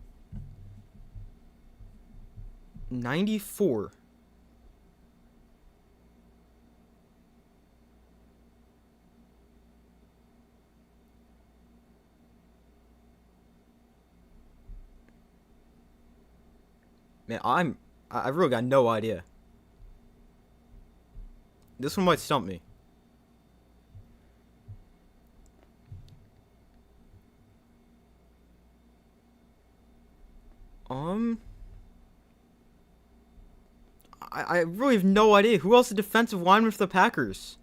94. Man, I've really got no idea. This one might stump me. I really have no idea. Who else is a defensive lineman for the Packers?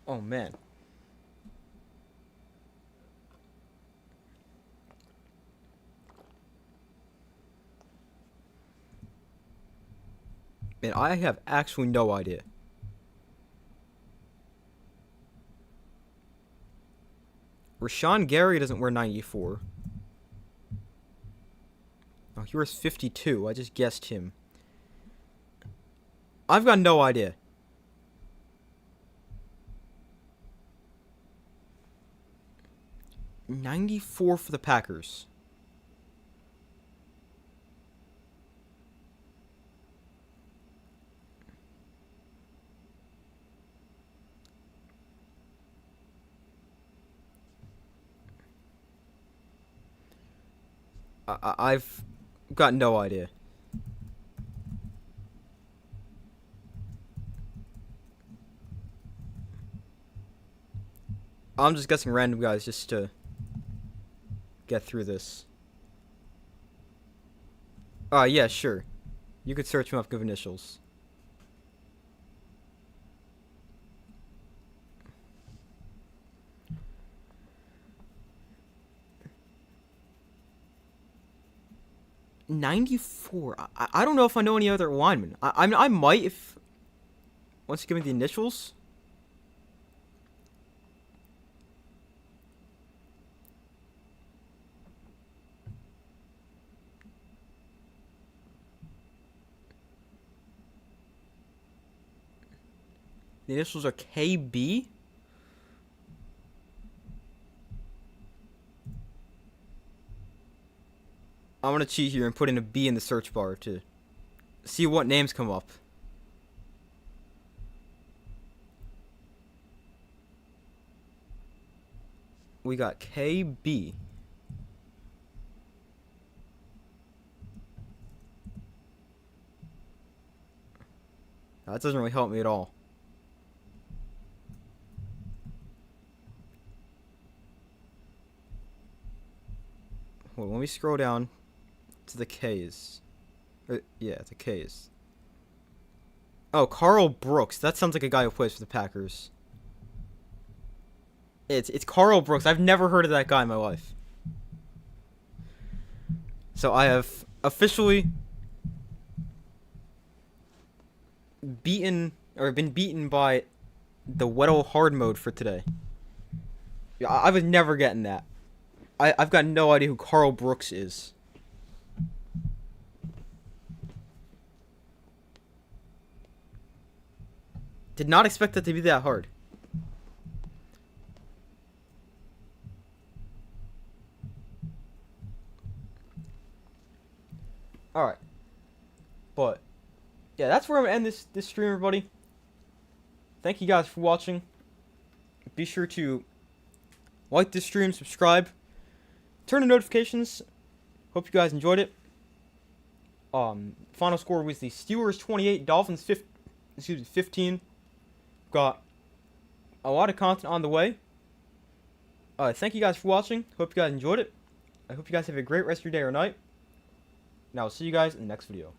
Oh, man. Man, I have actually no idea. Rashawn Gary doesn't wear 94. Oh, he wears 52. I just guessed him. I've got no idea. $94 for the Packers. I've got no idea. I'm just guessing random guys just to get through this. Yeah, sure. You could search him up, give initials. $94. I don't know if I know any other linemen. I might if once you give me the initials. The initials are KB. I'm gonna cheat here and put in a B in the search bar to see what names come up. We got KB. That doesn't really help me at all. Hold on, let me scroll down to the K's. Yeah, the K's. Oh, Carl Brooks. That sounds like a guy who plays for the Packers. It's Carl Brooks. I've never heard of that guy in my life. So I have officially been beaten by the Weddle hard mode for today. I was never getting that. I've got no idea who Carl Brooks is. Did not expect that to be that hard. Alright. But yeah, that's where I'm gonna end this stream, everybody. Thank you guys for watching. Be sure to like this stream, subscribe, turn on notifications. Hope you guys enjoyed it. Final score was the Steelers 28, Dolphins 15. Got a lot of content on the way. Thank you guys for watching. Hope you guys enjoyed it. I hope you guys have a great rest of your day or night. And I will see you guys in the next video.